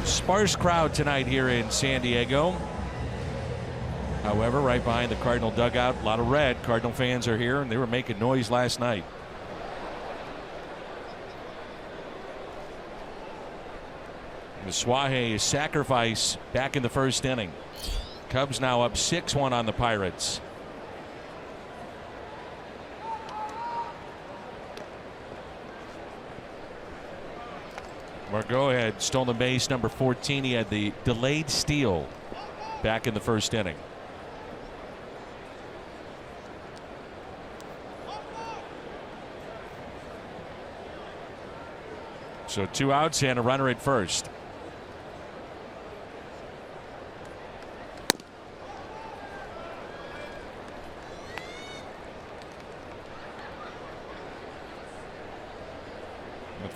Sparse crowd tonight here in San Diego. However, right behind the Cardinal dugout, a lot of red. Cardinal fans are here, and they were making noise last night. Isuaje's sacrifice back in the first inning. Cubs now up 6-1 on the Pirates. Margot had stolen base number 14. He had the delayed steal back in the first inning. So 2 outs and a runner at first.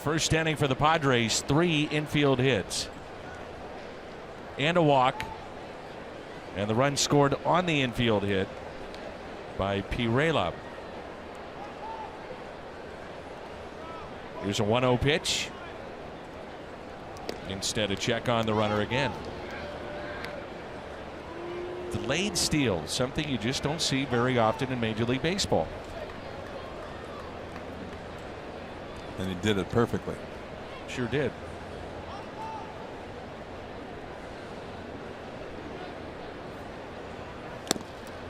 First inning for the Padres, 3 infield hits and a walk, and the run scored on the infield hit by Pirela. Here's a 1-0 pitch. Instead, a check on the runner again. Delayed steal, something you just don't see very often in Major League Baseball. And he did it perfectly. Sure did.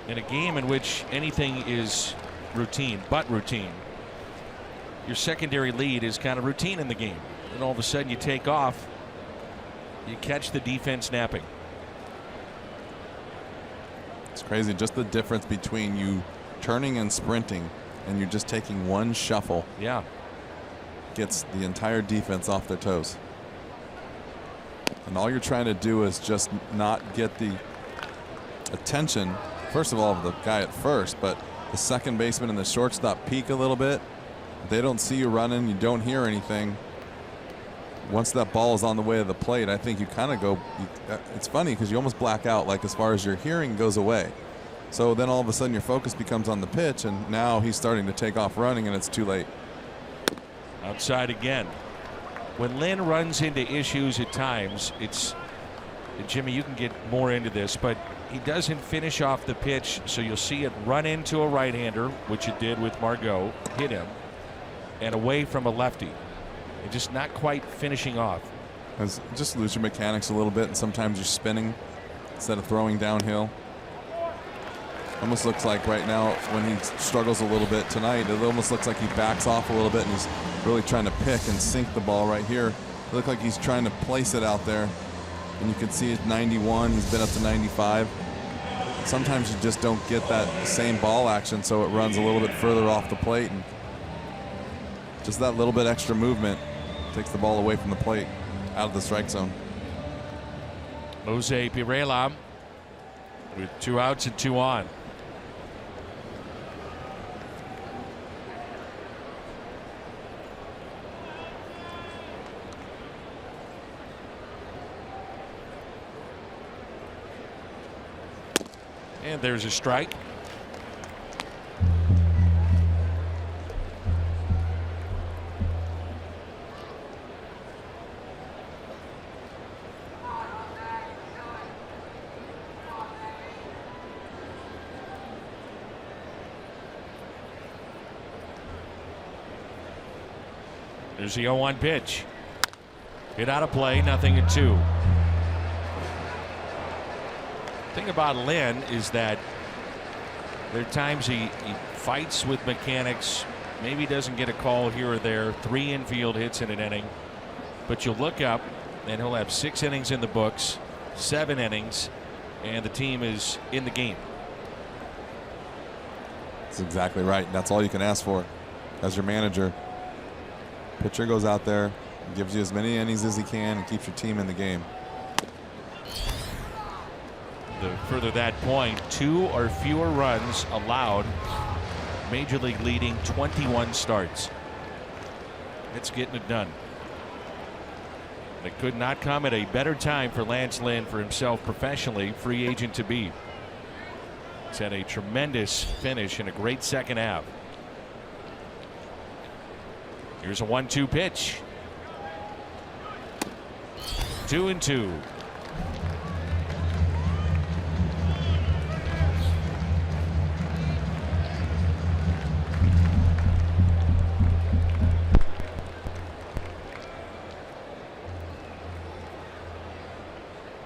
In a game in which anything is routine but routine, your secondary lead is kind of routine in the game. And all of a sudden you take off, you catch the defense napping. It's crazy, just the difference between you turning and sprinting and you're just taking one shuffle. Yeah. Gets the entire defense off their toes. And all you're trying to do is just not get the attention, first of all, of the guy at first, but the second baseman and the shortstop peek a little bit. They don't see you running, you don't hear anything. Once that ball is on the way to the plate, I think you kind of go, it's funny because you almost black out, like as far as your hearing goes away. So then all of a sudden your focus becomes on the pitch, and now he's starting to take off running and it's too late. Outside again. When Lynn runs into issues at times, it's, Jimmy, you can get more into this, but he doesn't finish off the pitch, so you'll see it run into a right-hander, which it did with Margot, hit him, and away from a lefty. And just not quite finishing off. Just lose your mechanics a little bit, and sometimes you're spinning instead of throwing downhill. Almost looks like right now when he struggles a little bit tonight, it almost looks like he backs off a little bit and he's really trying to pick and sink the ball right here. It looks like he's trying to place it out there, and you can see it's 91. He's been up to 95. Sometimes you just don't get that same ball action, so it runs a little bit further off the plate, and just that little bit extra movement takes the ball away from the plate, out of the strike zone. Jose Pirela with 2 outs and 2 on. And there's a strike. There's the 0-1 pitch. Hit out of play, 0-2. The thing about Lynn is that there are times he fights with mechanics, maybe doesn't get a call here or there, 3 infield hits in an inning, but you'll look up and he'll have 6 innings in the books, 7 innings, and the team is in the game. That's exactly right. That's all you can ask for as your manager. Pitcher goes out there, gives you as many innings as he can, and keeps your team in the game. The further that point, 2 or fewer runs allowed, Major League leading 21 starts. It's getting it done. It could not come at a better time for Lance Lynn for himself professionally, free agent to be. He's had a tremendous finish and a great second half. Here's a 1-2 pitch. 2-2.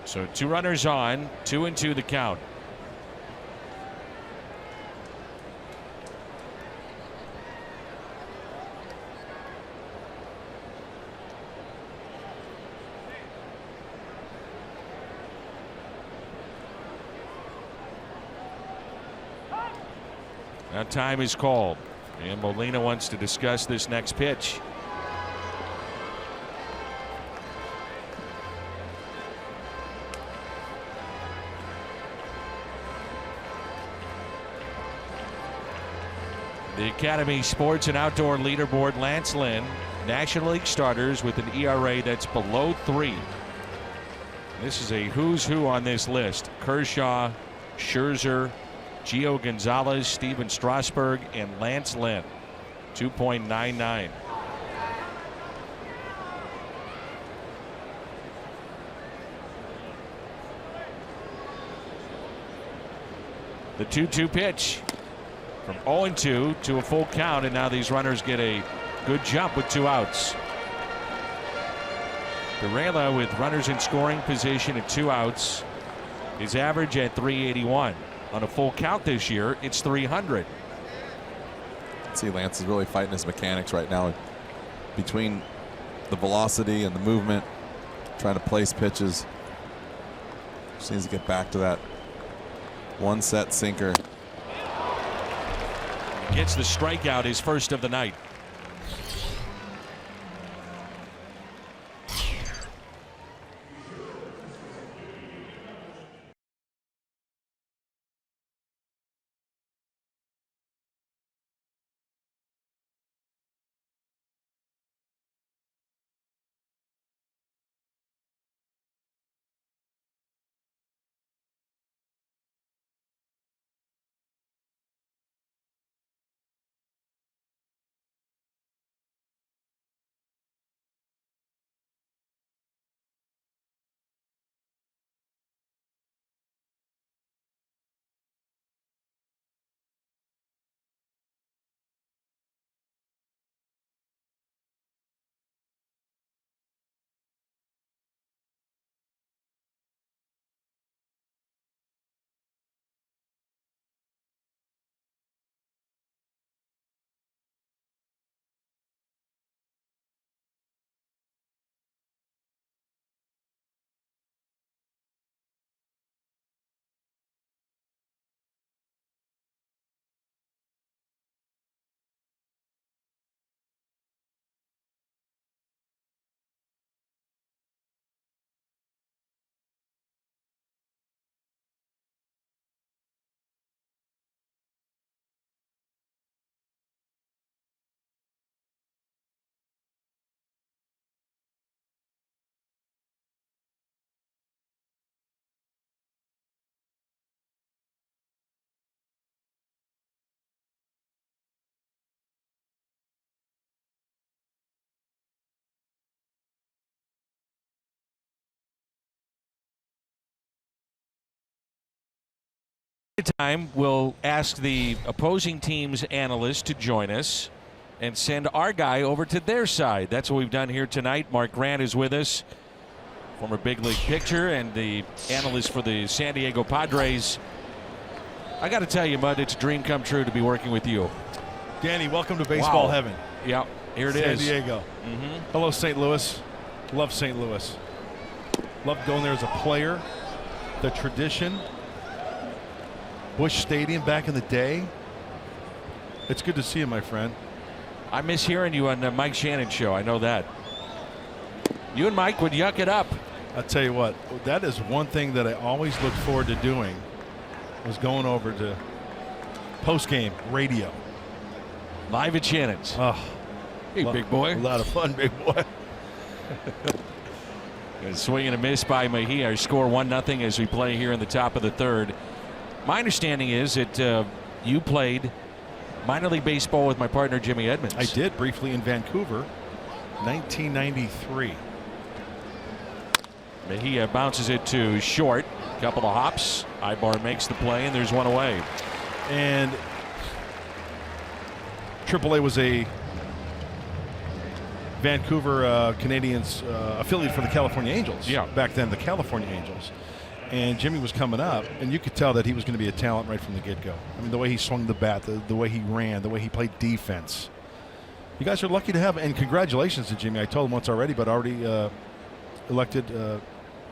So 2 runners on, 2-2 the count. Now time is called, and Molina wants to discuss this next pitch. The Academy Sports and Outdoor Leaderboard, Lance Lynn, National League starters with an ERA that's below 3. This is a who's who on this list. Kershaw, Scherzer, Gio Gonzalez, Steven Strasburg, and Lance Lynn. 2.99. The 2-2 pitch. From 0-2 to a full count, and now these runners get a good jump with 2 outs. Varela with runners in scoring position and 2 outs. His average at 381. On a full count this year, it's 300. See, Lance is really fighting his mechanics right now. Between the velocity and the movement, trying to place pitches. Just needs to get back to that one set sinker. Gets the strikeout, his first of the night. Time we'll ask the opposing team's analyst to join us, and send our guy over to their side. That's what we've done here tonight. Mark Grant is with us, former big league pitcher and the analyst for the San Diego Padres. I got to tell you, Bud, it's a dream come true to be working with you. Danny, welcome to baseball heaven. Yeah, here it is. San Diego. Hello, St. Louis. Love St. Louis. Love going there as a player. The tradition. Busch Stadium back in the day. It's good to see you, my friend. I miss hearing you on the Mike Shannon show. I know that. You and Mike would yuck it up. I'll tell you what, that is one thing that I always looked forward to doing, was going over to post-game radio. Live at Shannon's. Oh, hey, big boy. A lot of fun, big boy. Swing and a miss by Mejia. Our score 1-0 as we play here in the top of the third. My understanding is that you played minor league baseball with my partner Jimmy Edmonds. I did briefly in Vancouver, 1993. Mejia bounces it to short. Couple of hops. Ibar makes the play, and there's one away. And AAA was a Vancouver Canadians affiliate for the California Angels. Yeah. Back then, the California Angels. And Jimmy was coming up, and you could tell that he was going to be a talent right from the get-go. I mean, the way he swung the bat, the way he ran, the way he played defense. You guys are lucky to have, and congratulations to Jimmy. I told him once already, but already elected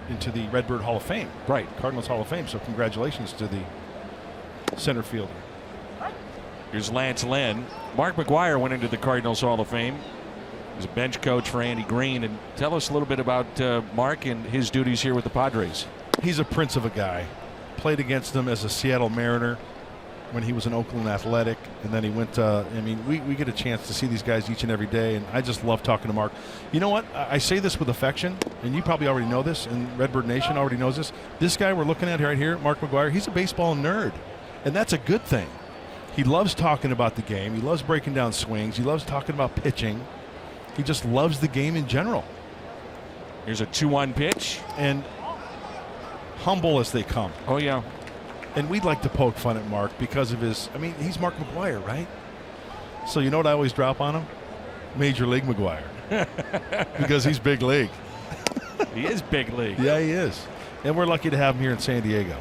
into the Redbird Hall of Fame. Right. Cardinals Hall of Fame. So congratulations to the center fielder. Here's Lance Lynn. Mark McGwire went into the Cardinals Hall of Fame. He was a bench coach for Andy Green. And tell us a little bit about Mark and his duties here with the Padres. He's a prince of a guy. Played against him as a Seattle Mariner when he was an Oakland Athletic, and then he went I mean, we get a chance to see these guys each and every day, and I just love talking to Mark. You know what? I say this with affection, and you probably already know this, and Redbird Nation already knows this. This guy we're looking at right here, Mark McGwire, he's a baseball nerd, and that's a good thing. He loves talking about the game. He loves breaking down swings. He loves talking about pitching. He just loves the game in general. Here's a 2-1 pitch. And humble as they come. Oh, yeah. And we'd like to poke fun at Mark because of his, I mean, he's Mark McGwire, right? So you know what I always drop on him? Major League McGwire. Because he's big league. He is big league. Yeah, he is. And we're lucky to have him here in San Diego.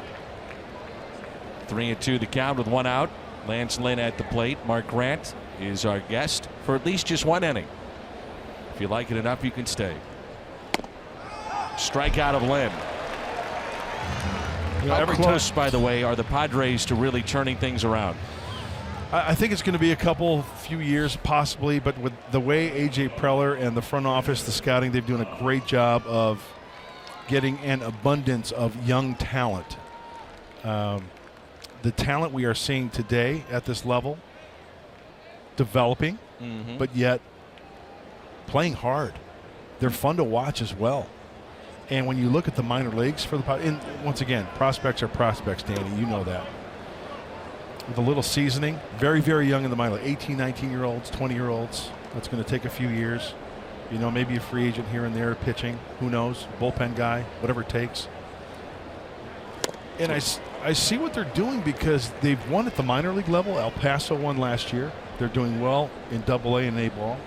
3-2 the count with one out. Lance Lynn at the plate. Mark Grant is our guest for at least just one inning. If you like it enough, you can stay. Strikeout of Lynn. You know, How close, by the way, are the Padres to really turning things around? I think it's going to be a few years possibly, but with the way A.J. Preller and the front office, the scouting, they've done a great job of getting an abundance of young talent. The talent we are seeing today at this level, developing, but yet playing hard. They're fun to watch as well. And when you look at the minor leagues for the, and once again, prospects are prospects, Danny. You know that. With a little seasoning, very, very young in the minor league, 18, 19-year-olds, 20-year-olds. That's going to take a few years. You know, maybe a free agent here and there, pitching. Who knows? Bullpen guy, whatever it takes. And I see what they're doing because they've won at the minor league level. El Paso won last year. They're doing well in AA and A ball.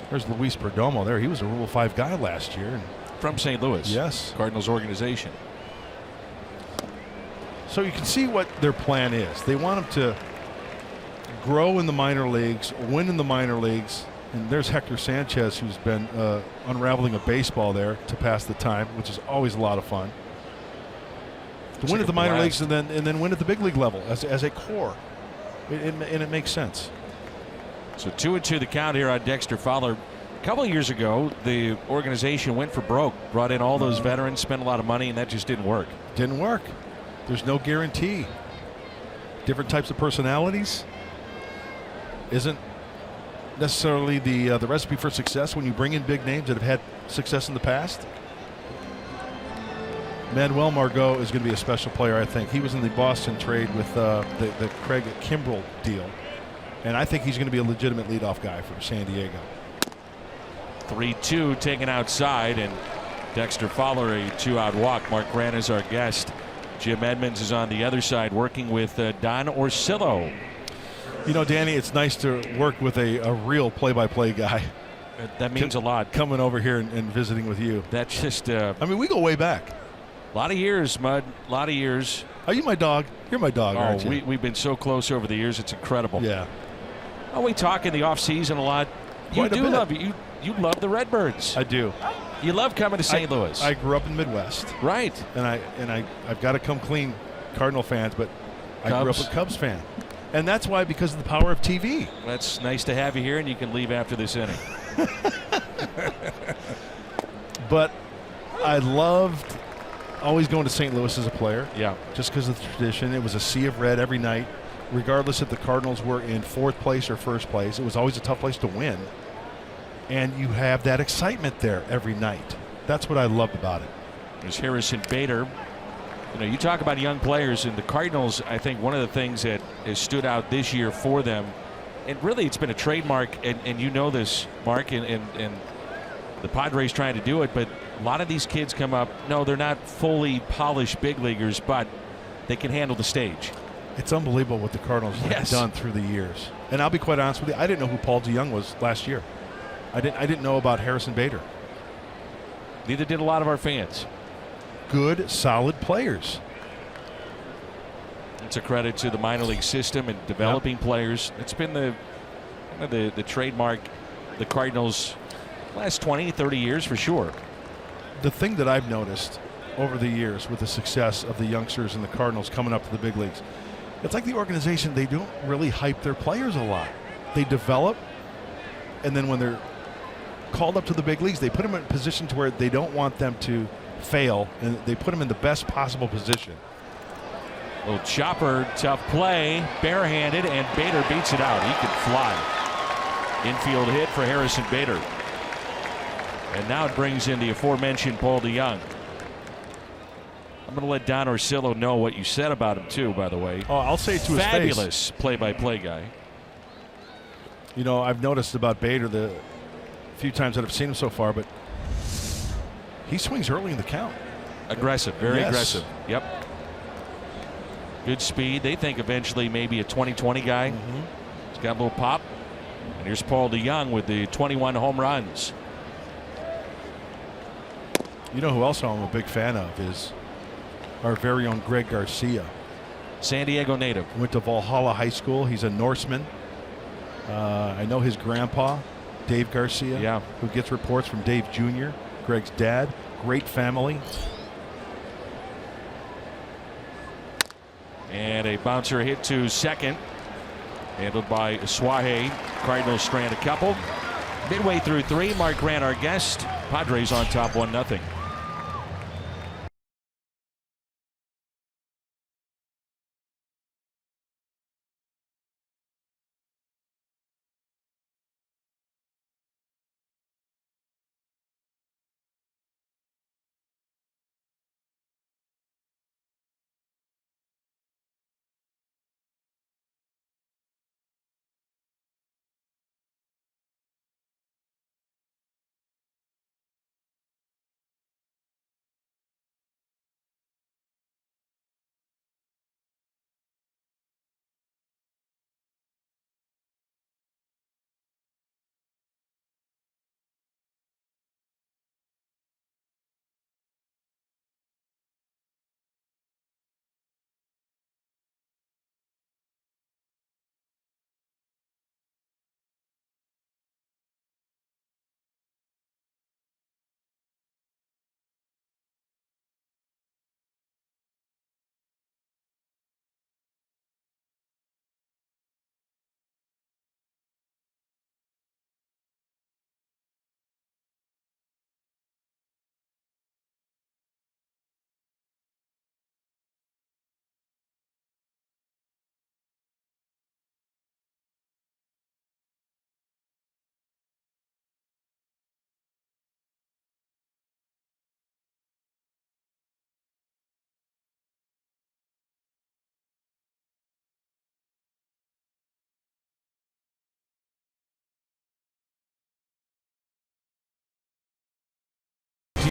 There's Luis Perdomo there. He was a Rule 5 guy last year. From St. Louis. Yes. Cardinals organization. So you can see what their plan is. They want them to grow in the minor leagues, win in the minor leagues. And there's Hector Sanchez, who's been unraveling a baseball there to pass the time, which is always a lot of fun. To win at the minor leagues and then win at the big league level as a core. And it makes sense. So 2-2 the count here on Dexter Fowler. A couple of years ago, the organization went for broke, brought in all those veterans, spent a lot of money, and that just didn't work. Didn't work. There's no guarantee. Different types of personalities isn't necessarily the recipe for success when you bring in big names that have had success in the past. Manuel Margot is going to be a special player, I think. He was in the Boston trade with the Craig Kimbrell deal, and I think he's going to be a legitimate leadoff guy for San Diego. 3-2 taken outside, and Dexter Fowler a 2-out walk. Mark Grant is our guest. Jim Edmonds is on the other side working with Don Orsillo. You know, Danny, it's nice to work with a real play-by-play guy. That means a lot. Coming over here and visiting with you. That's just. I mean, we go way back. A lot of years, Mud. A lot of years. Are you my dog? You're my dog, aren't you? We've been so close over the years. It's incredible. Yeah. Oh, we talk in the off season a lot. Quite a bit. You love the Redbirds. I do. You love coming to St. Louis. I grew up in the Midwest. Right. And I've got to come clean, Cardinal fans, but I grew up a Cubs fan. And that's why, because of the power of TV. That's nice to have you here, and you can leave after this inning. But I loved always going to St. Louis as a player. Yeah. Just because of the tradition. It was a sea of red every night. Regardless if the Cardinals were in fourth place or first place, it was always a tough place to win. And you have that excitement there every night. That's what I loved about it. There's Harrison Bader. You know, you talk about young players, and the Cardinals, I think one of the things that has stood out this year for them, and really it's been a trademark, and you know this, Mark, and the Padres trying to do it, but a lot of these kids come up, no, they're not fully polished big leaguers, but they can handle the stage. It's unbelievable what the Cardinals have done through the years. And I'll be quite honest with you, I didn't know who Paul DeYoung was last year. I didn't know about Harrison Bader. Neither did a lot of our fans. Good, solid players. It's a credit to the minor league system and developing players. It's been the trademark, the Cardinals, last 20, 30 years for sure. The thing that I've noticed over the years with the success of the youngsters and the Cardinals coming up to the big leagues, it's like the organization, they don't really hype their players a lot. They develop, and then when they're called up to the big leagues, they put them in a position to where they don't want them to fail, and they put them in the best possible position. Little chopper, tough play, barehanded, and Bader beats it out. He can fly. Infield hit for Harrison Bader. And now it brings in the aforementioned Paul DeYoung. I'm going to let Don Orsillo know what you said about him, too, by the way. Oh, I'll say it to his face. Fabulous play-by-play guy. You know, I've noticed about Bader the few times that I've seen him so far, but he swings early in the count. Aggressive, very aggressive. Yep. Good speed. They think eventually maybe a 20-20 guy. He's got a little pop. And here's Paul DeYoung with the 21 home runs. You know who else I'm a big fan of is our very own Greg Garcia. San Diego native. Went to Valhalla High School. He's a Norseman. I know his grandpa, Dave Garcia, who gets reports from Dave Jr., Greg's dad. Great family. And a bouncer hit to second. Handled by Suaje. Cardinals strand a couple. Midway through three, Mark Grant, our guest. Padres on top 1-0.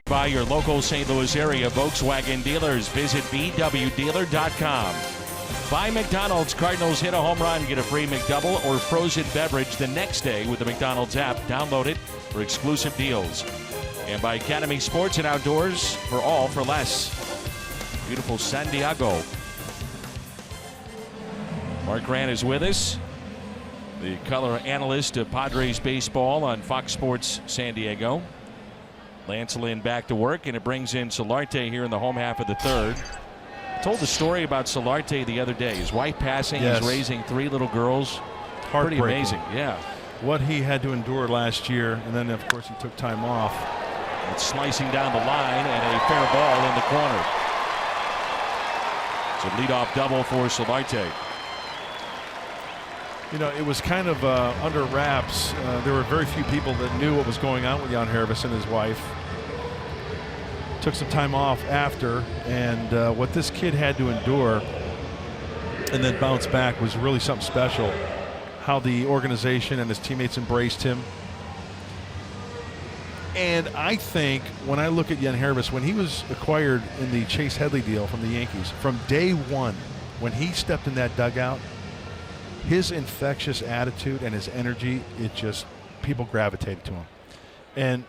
By your local St. Louis area Volkswagen dealers. Visit VWDealer.com. Buy McDonald's. Cardinals hit a home run, get a free McDouble or frozen beverage the next day with the McDonald's app. Download it for exclusive deals. And by Academy Sports and Outdoors, for all for less. Beautiful San Diego. Mark Grant is with us, the color analyst of Padres baseball on Fox Sports San Diego. Lance Lynn back to work, and it brings in Solarte here in the home half of the third. I told the story about Solarte the other day. His wife passing, yes. He's raising 3 little girls. Pretty amazing, yeah. What he had to endure last year, and then of course he took time off. It's slicing down the line and a fair ball in the corner. It's a leadoff double for Solarte. You know, it was kind of under wraps. There were very few people that knew what was going on with Jan Hervis and his wife. Took some time off after, and what this kid had to endure and then bounce back was really something special. How the organization and his teammates embraced him. And I think when I look at Jan Hervis, when he was acquired in the Chase Headley deal from the Yankees, from day one, when he stepped in that dugout, his infectious attitude and his energy, it just, people gravitated to him. And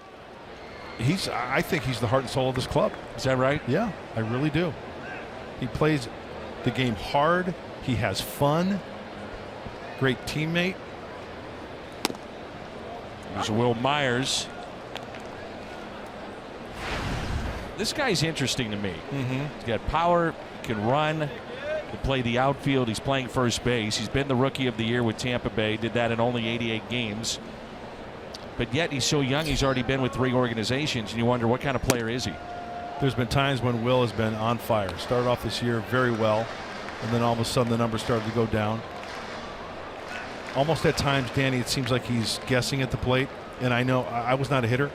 I think he's the heart and soul of this club. Is that right? Yeah, I really do. He plays the game hard. He has fun. Great teammate. There's Will Myers. This guy's interesting to me. He's got power, can run, can play the outfield. He's playing first base. He's been the Rookie of the Year with Tampa Bay. Did that in only 88 games. But yet he's so young. He's already been with 3 organizations, and you wonder what kind of player is he? There's been times when Will has been on fire. Started off this year very well, and then all of a sudden the numbers started to go down. Almost at times, Danny, it seems like he's guessing at the plate. And I know I was not a hitter,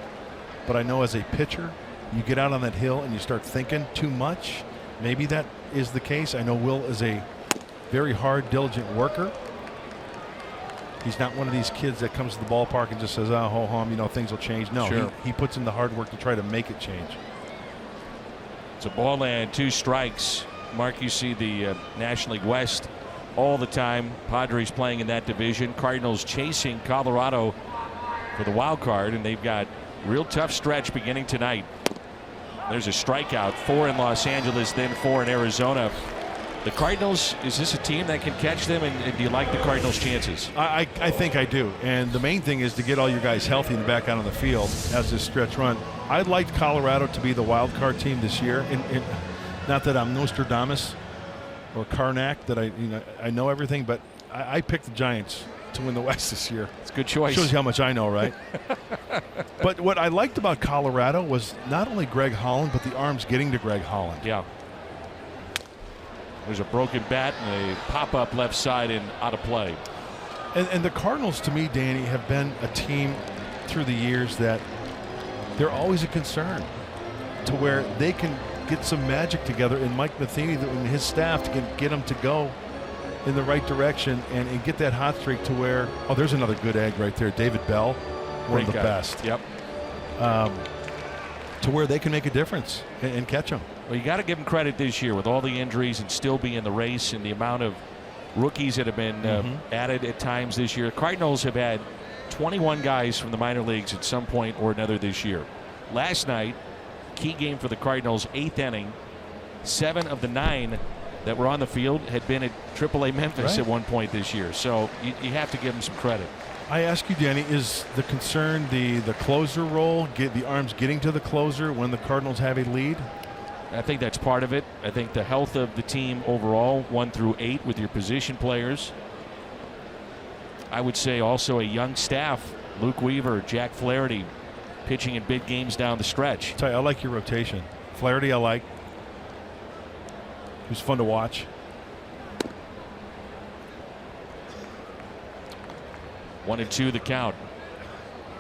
but I know as a pitcher, you get out on that hill and you start thinking too much. Maybe that is the case. I know Will is a very hard, diligent worker. He's not one of these kids that comes to the ballpark and just says, oh, ho hum, you know, things will change. No, sure. he puts in the hard work to try to make it change. It's a ball and 2 strikes. Mark, you see the National League West all the time. Padres playing in that division. Cardinals chasing Colorado for the wild card, and they've got real tough stretch beginning tonight. There's a strikeout, 4 in Los Angeles, then 4 in Arizona. The Cardinals, is this a team that can catch them, and do you like the Cardinals' chances? I think I do, and the main thing is to get all you guys healthy and back out on the field as this stretch run. I'd like Colorado to be the wild card team this year, and not that I'm Nostradamus or Karnak, that I know everything, but I picked the Giants to win the West this year. It's a good choice. Shows you how much I know, right? But what I liked about Colorado was not only Greg Holland, but the arms getting to Greg Holland. Yeah. There's a broken bat and a pop-up left side and out of play. And the Cardinals, to me, Danny, have been a team through the years that they're always a concern, to where they can get some magic together in Mike Matheny and his staff to get them to go in the right direction and get that hot streak to where, oh, there's another good egg right there. David Bell, one of the best. Yep. To where they can make a difference and catch them. Well, you got to give them credit this year with all the injuries and still be in the race and the amount of rookies that have been added at times this year. Cardinals have had 21 guys from the minor leagues at some point or another this year. Last night, key game for the Cardinals, 8th inning. 7 of the 9 that were on the field had been at AAA Memphis at one point this year. So you have to give them some credit. I ask you, Danny, is the concern the closer role, the arms getting to the closer when the Cardinals have a lead? I think that's part of it. I think the health of the team overall, 1 through 8 with your position players. I would say also a young staff, Luke Weaver, Jack Flaherty, pitching in big games down the stretch. I like your rotation. Flaherty, I like. He was fun to watch. 1-2 the count.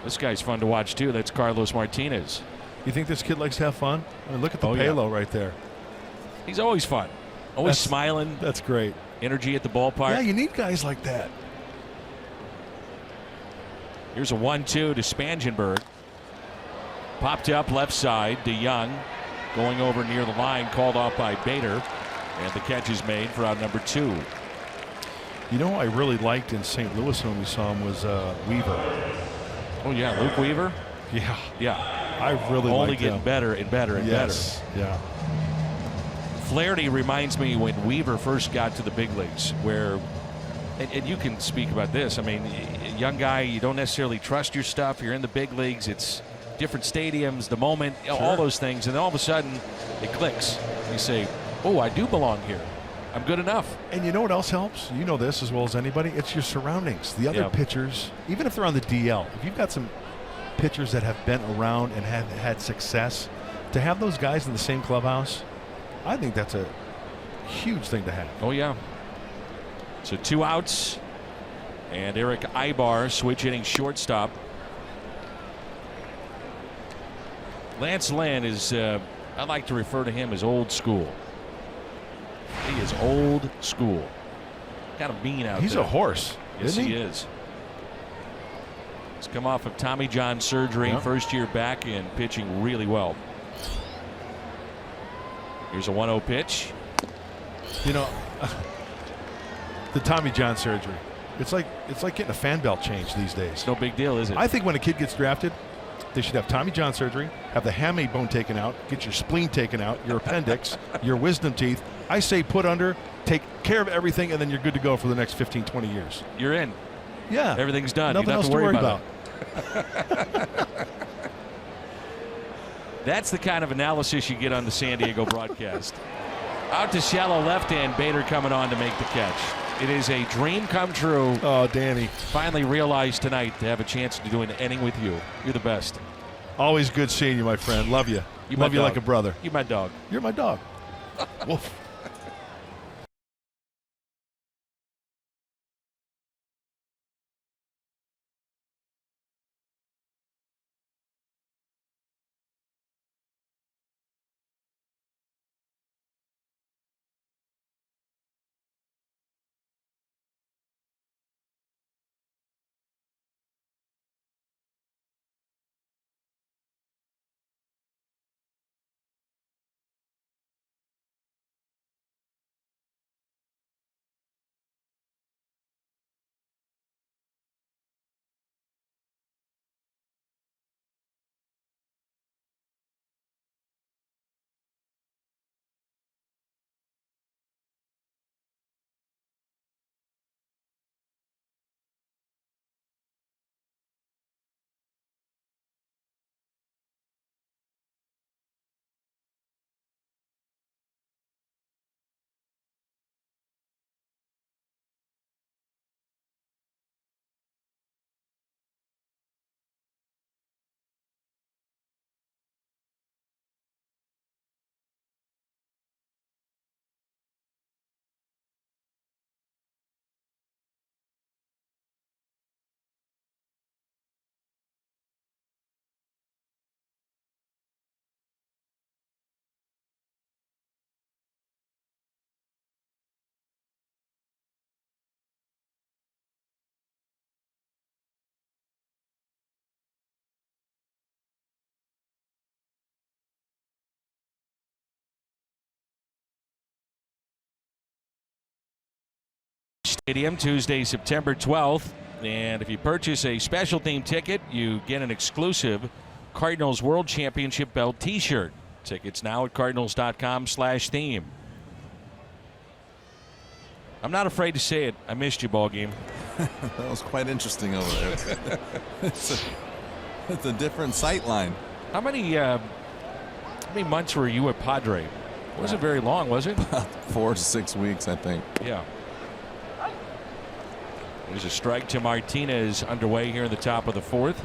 This guy's fun to watch too. That's Carlos Martinez. You think this kid likes to have fun? I mean, look at the payload right there. He's always fun. Always smiling. That's great. Energy at the ballpark. Yeah, you need guys like that. Here's a 1-2 to Spangenberg. Popped up left side. DeYoung going over near the line, called off by Bader. And the catch is made for out number 2. You know who I really liked in St. Louis when we saw him was Weaver. Oh, yeah, Luke Weaver? Yeah. Yeah. I really Only liked getting him. better and better and Yes. better. Yeah. Flaherty reminds me when Weaver first got to the big leagues, where, and you can speak about this, I mean, a young guy, you don't necessarily trust your stuff. You're in the big leagues. It's different stadiums, the moment, all those things. And then all of a sudden, it clicks. You say, oh, I do belong here. I'm good enough. And you know what else helps? You know this as well as anybody. It's your surroundings. The other pitchers, even if they're on the DL, if you've got some pitchers that have been around and have had success, to have those guys in the same clubhouse, I think that's a huge thing to have. Oh, yeah. So 2 outs. And Eric Ibar switch hitting shortstop. Lance Lynn is, I like to refer to him as old school. He is old school. Got a bean out there. He's a horse. Yes, isn't he is. He's come off of Tommy John surgery, first year back and pitching really well. Here's a 1-0 pitch. You know, the Tommy John surgery. It's like getting a fan belt changed these days. No big deal, is it? I think when a kid gets drafted, they should have Tommy John surgery, have the hamate bone taken out, get your spleen taken out, your appendix, your wisdom teeth. I say put under, take care of everything, and then you're good to go for the next 15, 20 years. You're in. Yeah. Everything's done. Nothing You don't else have to worry about it. That's the kind of analysis you get on the San Diego broadcast. Out to shallow left hand, Bader coming on to make the catch. It is a dream come true. Oh, Danny. Finally realized tonight to have a chance to do an inning with you. You're the best. Always good seeing you, my friend. Love you. Love you like a brother. You're my dog. You're my dog. Woof. Stadium Tuesday, September 12th. And if you purchase a special theme ticket, you get an exclusive Cardinals World Championship Belt t-shirt. Tickets now at cardinals.com/theme. I'm not afraid to say it. I missed you, ball game. That was quite interesting over there. It's a different sight line. How many months were you at Padre? It wasn't very long, was it? About 4 to 6 weeks, I think. Yeah. There's a strike to Martinez underway here in the top of the 4th.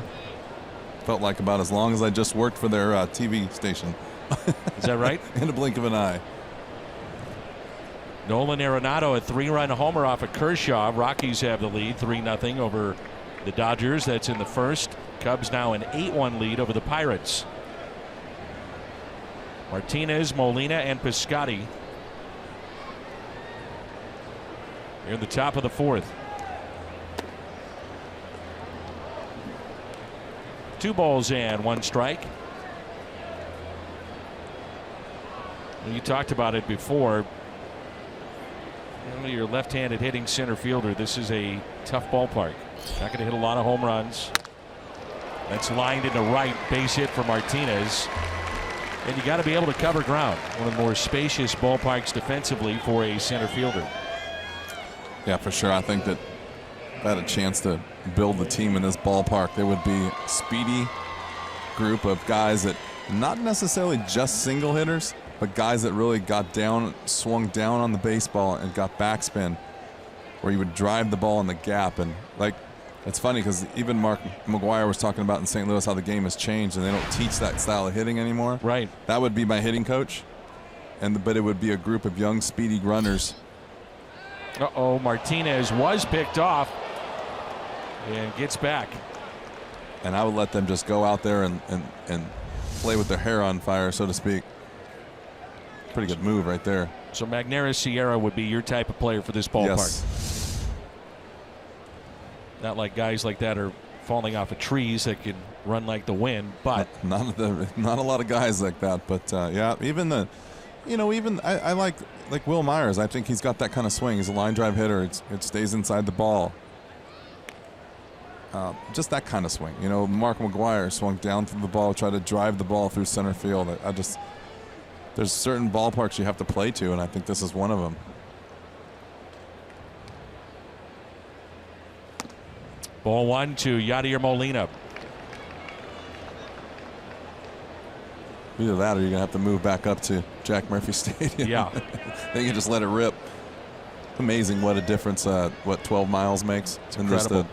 Felt like about as long as I just worked for their TV station. Is that right? In a blink of an eye. Nolan Arenado, a 3-run homer off of Kershaw. Rockies have the lead 3-0 over the Dodgers. That's in the first. Cubs now an 8-1 lead over the Pirates. Martinez, Molina, and Piscotty here in the top of the 4th. 2 balls and 1 strike. You talked about it before. Well, you're a left-handed hitting center fielder. This is a tough ballpark. Not going to hit a lot of home runs. That's lined into right. Base hit for Martinez. And you got to be able to cover ground. One of the more spacious ballparks defensively for a center fielder. Yeah, for sure. I think that if I had a chance to build the team in this ballpark, there would be a speedy group of guys that not necessarily just single hitters, but guys that really got down, swung down on the baseball and got backspin, where you would drive the ball in the gap. And like, it's funny because even Mark McGwire was talking about in St. Louis how the game has changed and they don't teach that style of hitting anymore. Right. That would be my hitting coach, but it would be a group of young, speedy runners. Uh-oh, Martinez was picked off and gets back. And I would let them just go out there and play with their hair on fire, so to speak. Pretty good move right there. So Magneuris Sierra would be your type of player for this ballpark. Yes. Not like guys like that are falling off of trees that can run like the wind, but not a lot of guys like that. But yeah, even I like Will Myers. I think he's got that kind of swing. He's a line drive hitter. It stays inside the ball. Just that kind of swing. Mark McGwire swung down through the ball, tried to drive the ball through center field. There's certain ballparks you have to play to, and I think this is one of them. Ball one to Yadier Molina. Either that or you're going to have to move back up to Jack Murphy Stadium. Yeah. Then you just let it rip. Amazing what a difference 12 miles makes. It's in incredible.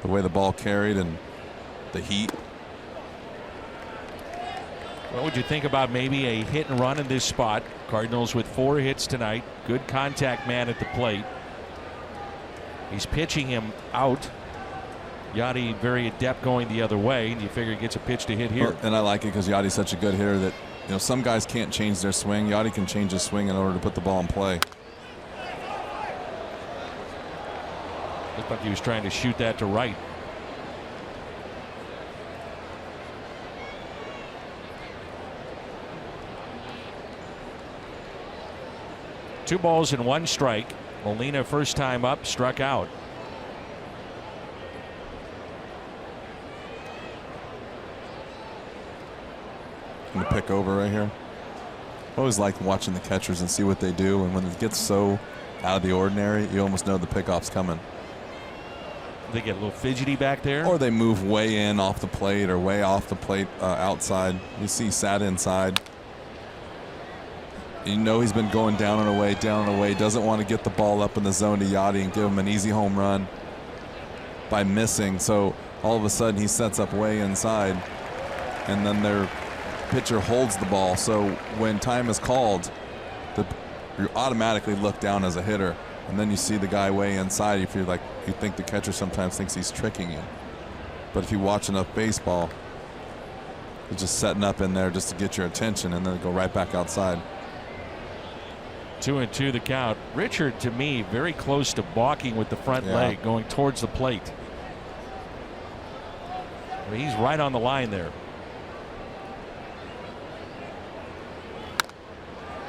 The way the ball carried and the heat. What would you think about maybe a hit and run in this spot? Cardinals with 4 hits tonight. Good contact man at the plate. He's pitching him out. Yadi very adept going the other way, and you figure he gets a pitch to hit here. And I like it because Yadi's such a good hitter that some guys can't change their swing. Yadi can change his swing in order to put the ball in play. Looked like he was trying to shoot that to right. Two balls and 1 strike. Molina first time up, struck out. And to pick over right here. I always like watching the catchers and see what they do, and when it gets so out of the ordinary, you almost know the pickoff's coming. They get a little fidgety back there. Or they move way in off the plate or way off the plate outside. You see sat inside. He's been going down and away, doesn't want to get the ball up in the zone to Yadi and give him an easy home run by missing. So all of a sudden he sets up way inside, and then their pitcher holds the ball. So when time is called, you automatically look down as a hitter, and then you see the guy way inside. You think the catcher sometimes thinks he's tricking you. But if you watch enough baseball, he's just setting up in there just to get your attention, and then go right back outside. 2-2 the count. Richard, to me, very close to balking with the front leg going towards the plate. He's right on the line there.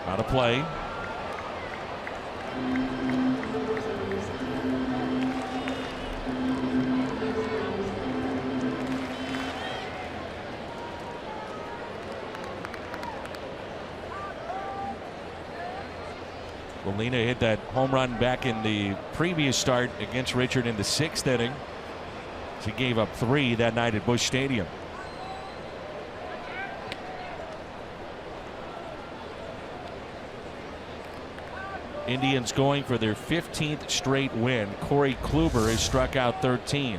Out of play. Molina hit that home run back in the previous start against Richard in the 6th inning. He gave up 3 that night at Busch Stadium. Indians going for their 15th straight win. Corey Kluber has struck out 13.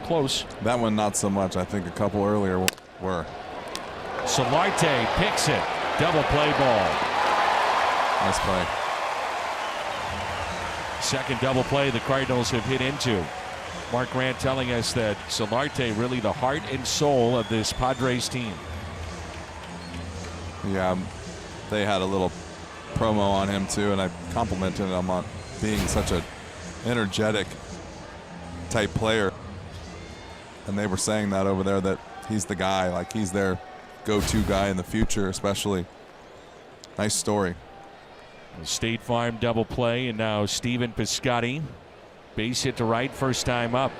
Close. That one not so much. I think a couple earlier were. Solarte picks it. Double play ball. Nice play. Second double play the Cardinals have hit into. Mark Grant telling us that Solarte really the heart and soul of this Padres team. Yeah, they had a little promo on him too, and I complimented him on being such a energetic type player. And they were saying that over there, that he's the guy. Like, he's their go-to guy in the future, especially. Nice story. State Farm double play, and now Steven Piscotty. Base hit to right, first time up.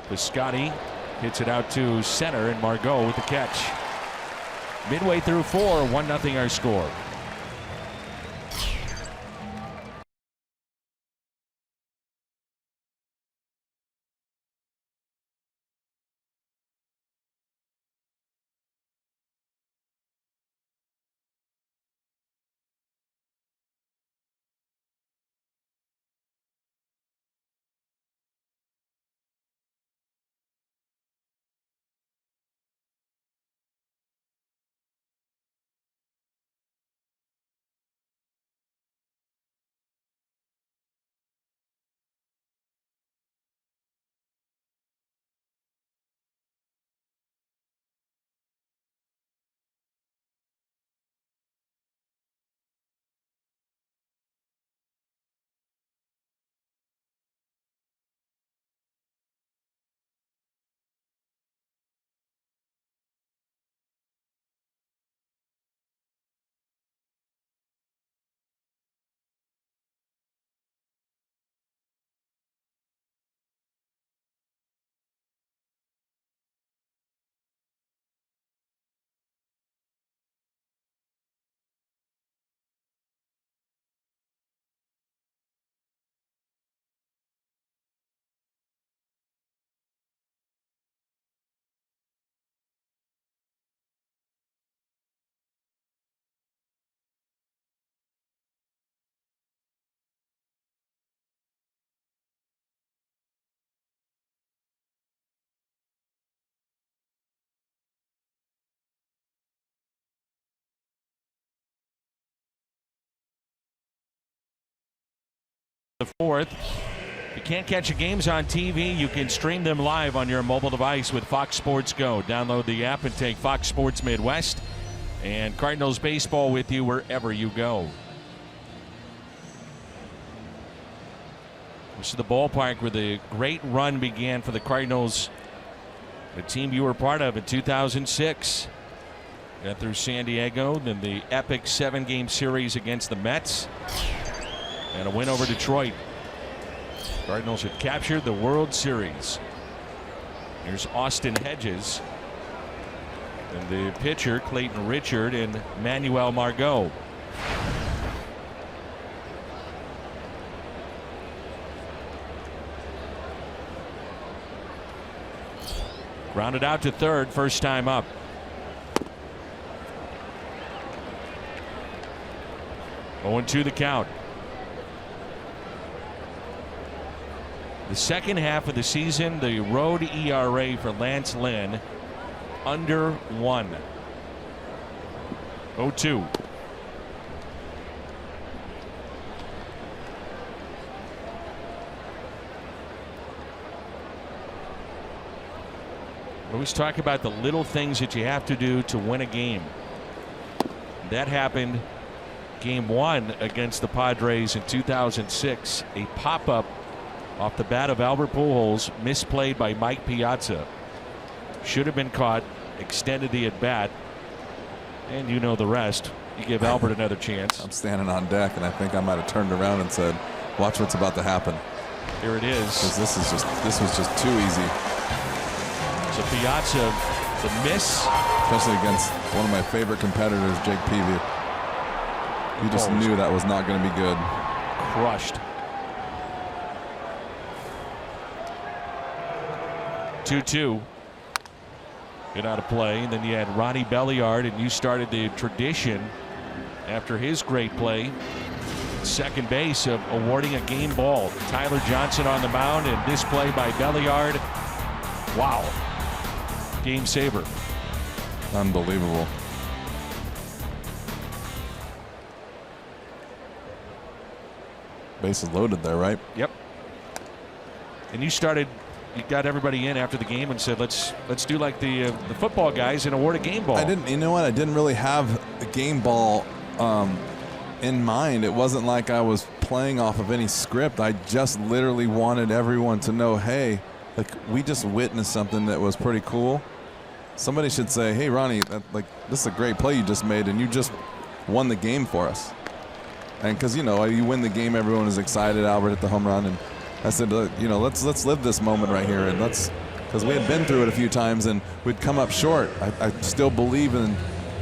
Piscotty hits it out to center, and Margot with the catch. Midway through 4, 1-0 our score. The 4th. If you can't catch your games on TV, you can stream them live on your mobile device with Fox Sports Go. Download the app and take Fox Sports Midwest and Cardinals baseball with you wherever you go. This is the ballpark where the great run began for the Cardinals, the team you were part of in 2006. Got through San Diego, then the epic 7-game series against the Mets, and a win over Detroit. Cardinals had captured the World Series. Here's Austin Hedges, and the pitcher Clayton Richard and Manuel Margot. Grounded out to third, first time up. Oh, 2 the count. The second half of the season, the road ERA for Lance Lynn under 1. 0-2. We always talk about the little things that you have to do to win a game. That happened game 1 against the Padres in 2006. A pop-up off the bat of Albert Pujols, misplayed by Mike Piazza. Should have been caught, extended the at-bat, and you know the rest. You give Albert another chance. I'm standing on deck, and I think I might have turned around and said, watch what's about to happen. Here it is. This was just too easy. So Piazza, the miss. Especially against one of my favorite competitors, Jake Peavy. You just knew that was not going to be good. Crushed. 2-2. Get out of play. And then you had Ronnie Belliard, and you started the tradition after his great play, second base, of awarding a game ball. Tyler Johnson on the mound, and this play by Belliard. Wow. Game saver. Unbelievable. Bases loaded there, right? Yep. And you got everybody in after the game and said, let's do like the football guys and award a game ball. You know what? I didn't really have the game ball in mind. It wasn't like I was playing off of any script. I just literally wanted everyone to know, hey, like, we just witnessed something that was pretty cool, somebody should say, hey, Ronnie, this is a great play you just made, and you just won the game for us. And because, you win the game, everyone is excited. Albert hit the home run. And I said, let's live this moment right here. And because we had been through it a few times and we'd come up short. I still believe in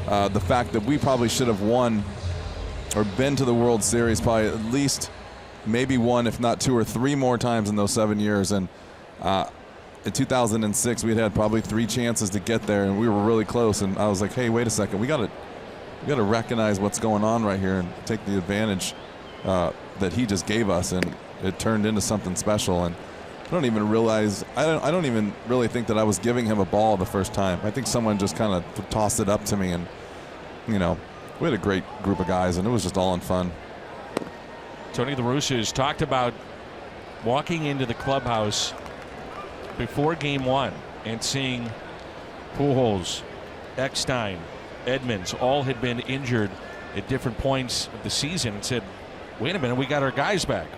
the fact that we probably should have won or been to the World Series probably at least maybe one, if not 2 or 3 more times in those 7 years. And in 2006, we had probably 3 chances to get there, and we were really close. And I was like, hey, wait a second. We got to recognize what's going on right here and take the advantage that he just gave us. And it turned into something special. And I don't even realize, I don't even really think that I was giving him a ball the first time. I think someone just kind of tossed it up to me. And, we had a great group of guys, and it was just all in fun. Tony La Russa has talked about walking into the clubhouse before Game 1 and seeing Pujols, Eckstein, Edmonds all had been injured at different points of the season, and said, wait a minute, we got our guys back.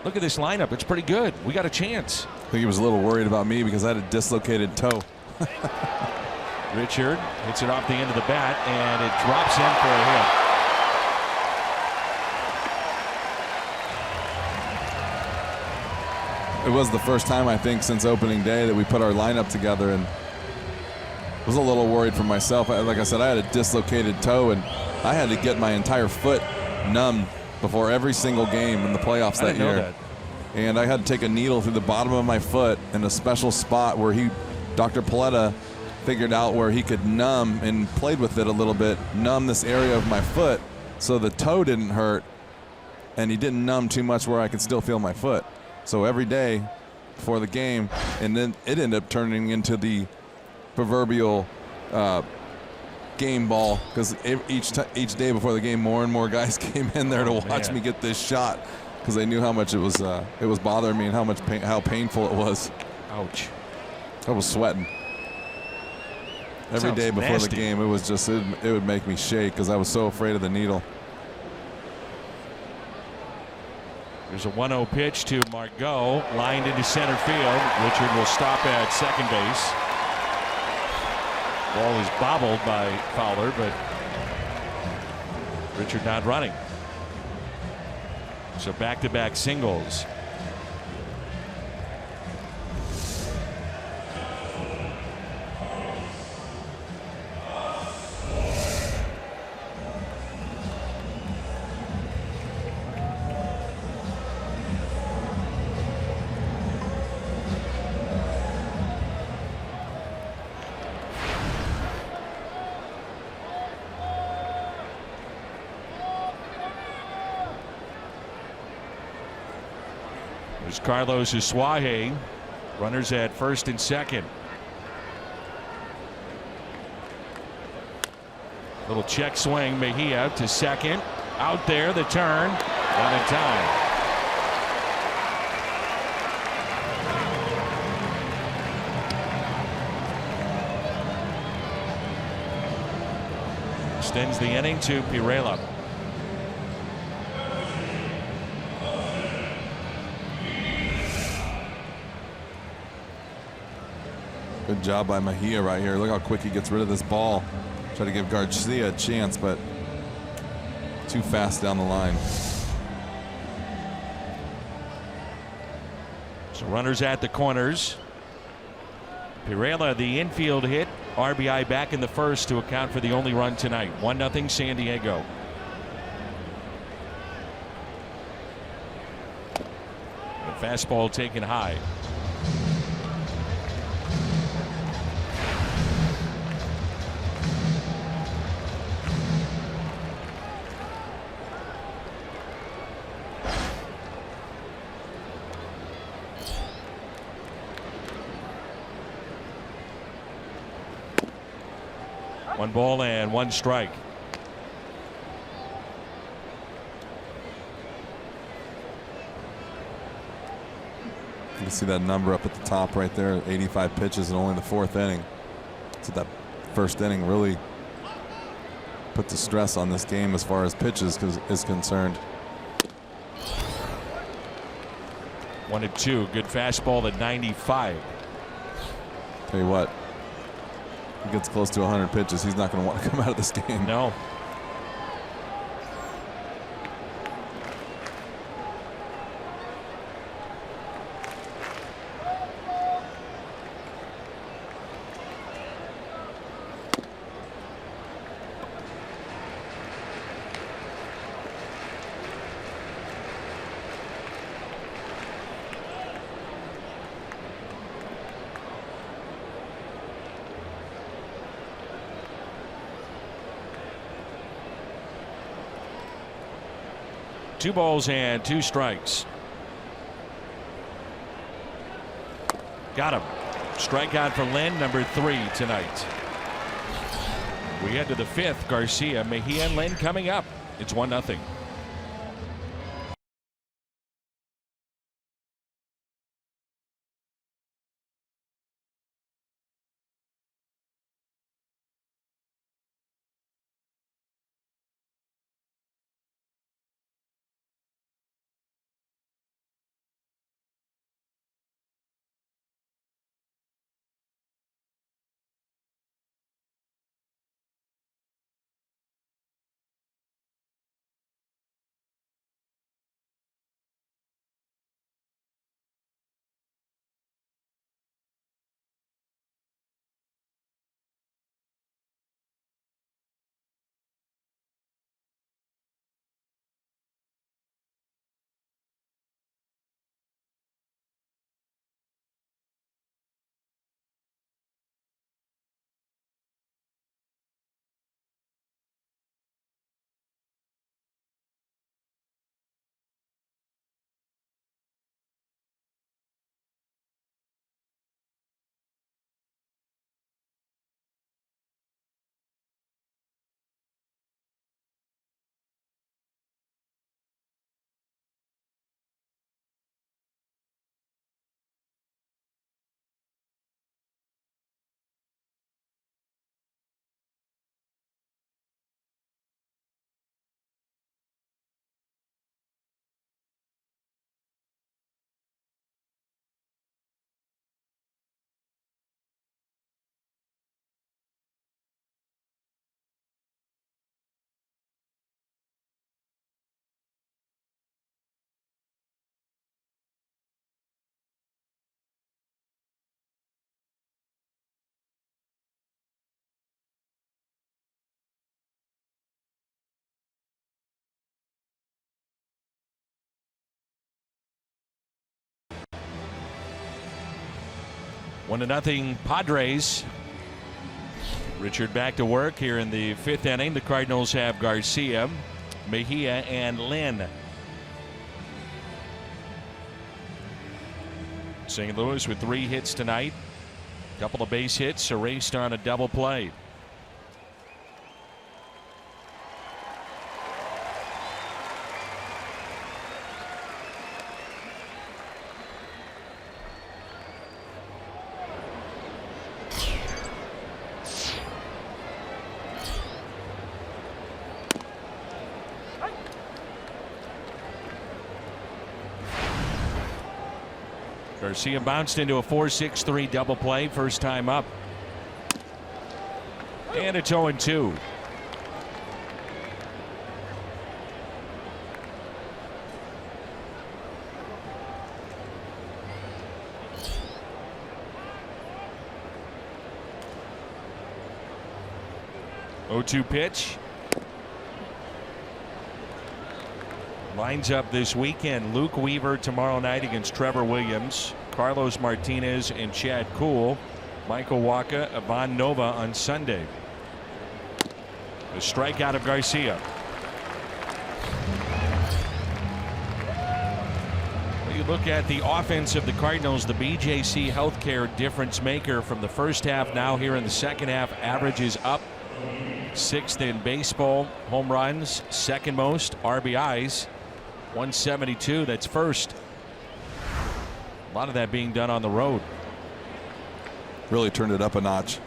Look at this lineup. It's pretty good. We got a chance. I think he was a little worried about me because I had a dislocated toe. Richard hits it off the end of the bat, and it drops in for a hit. It was the first time, I think, since opening day that we put our lineup together, and I was a little worried for myself. Like I said, I had a dislocated toe, and I had to get my entire foot numb before every single game in the playoffs that year. And I had to take a needle through the bottom of my foot in a special spot where Dr. Paletta figured out where he could numb, and played with it a little bit, numb this area of my foot so the toe didn't hurt, and he didn't numb too much where I could still feel my foot. So every day before the game, and then it ended up turning into the proverbial game ball, because each day before the game, more and more guys came in there to watch me get this shot, because they knew how much it was bothering me and how painful it was. Ouch! I was sweating every day before the game. It was just it would make me shake because I was so afraid of the needle. There's a 1-0 pitch to Margot, lined into center field. Richard will stop at second base. Ball is bobbled by Fowler, but Richard not running. So back-to-back singles. There's Carlos Asuaje, runners at first and second. Little check swing, Mejia to second. Out there, the turn, one in time. Extends the inning to Pirela. Good job by Mejia right here. Look how quick he gets rid of this ball. Try to give Garcia a chance, but too fast down the line. So runners at the corners. Pirela, the infield hit. RBI back in the first to account for the only run tonight. 1-0 San Diego. The fastball taken high. One ball and one strike. You can see that number up at the top right there, 85 pitches in only the 4th inning. So that first inning really put the stress on this game as far as pitches is concerned. 1-2. Good fastball at 95. Tell you what, he gets close to 100 pitches, he's not going to want to come out of this game. No. Two balls and two strikes. Got him. Strikeout for Lynn, number 3 tonight. We head to the 5th. Garcia, Mejia, and Lynn coming up. It's 1-0. One to nothing Padres. Richard back to work here in the 5th inning. The Cardinals have Garcia, Mejia, and Lynn. St. Louis with 3 hits tonight. A couple of base hits erased on a double play. Garcia bounced into a 4-6-3 double play first time up. And it's 0-2. Pitch. Lines up this weekend. Luke Weaver tomorrow night against Trevor Williams. Carlos Martinez and Chad Kuhl. Michael Wacha, Ivan Nova on Sunday. The strikeout of Garcia. You look at the offense of the Cardinals, the BJC Healthcare difference maker from the first half. Now here in the second half, averages up. 6th in baseball. Home runs, 2nd most. RBIs, 172. That's first. A lot of that being done on the road. Really turned it up a notch.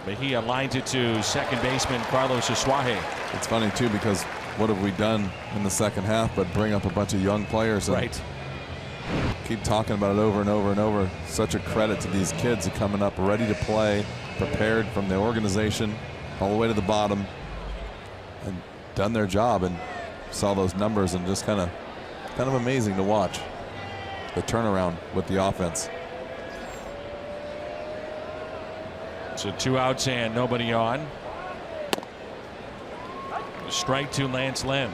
Mejia lines it to second baseman Carlos Asuaje. It's funny too, because what have we done in the second half but bring up a bunch of young players? Right. keep talking about it over and over and over. Such a credit to these kids who are coming up ready to play, prepared from the organization all the way to the bottom, and done their job, and saw those numbers, and just kind of amazing to watch the turnaround with the offense. So 2 outs and nobody on. Strike to Lance Lynn.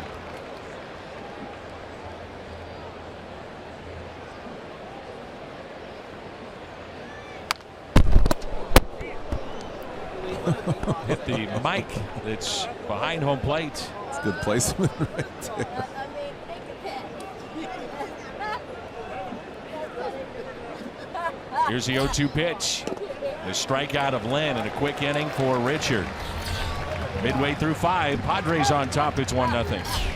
Hit the mic that's behind home plate. It's good placement right there. Here's the 0-2 pitch. The strikeout of Lynn and a quick inning for Richard. Midway through 5, Padres on top. It's 1-0.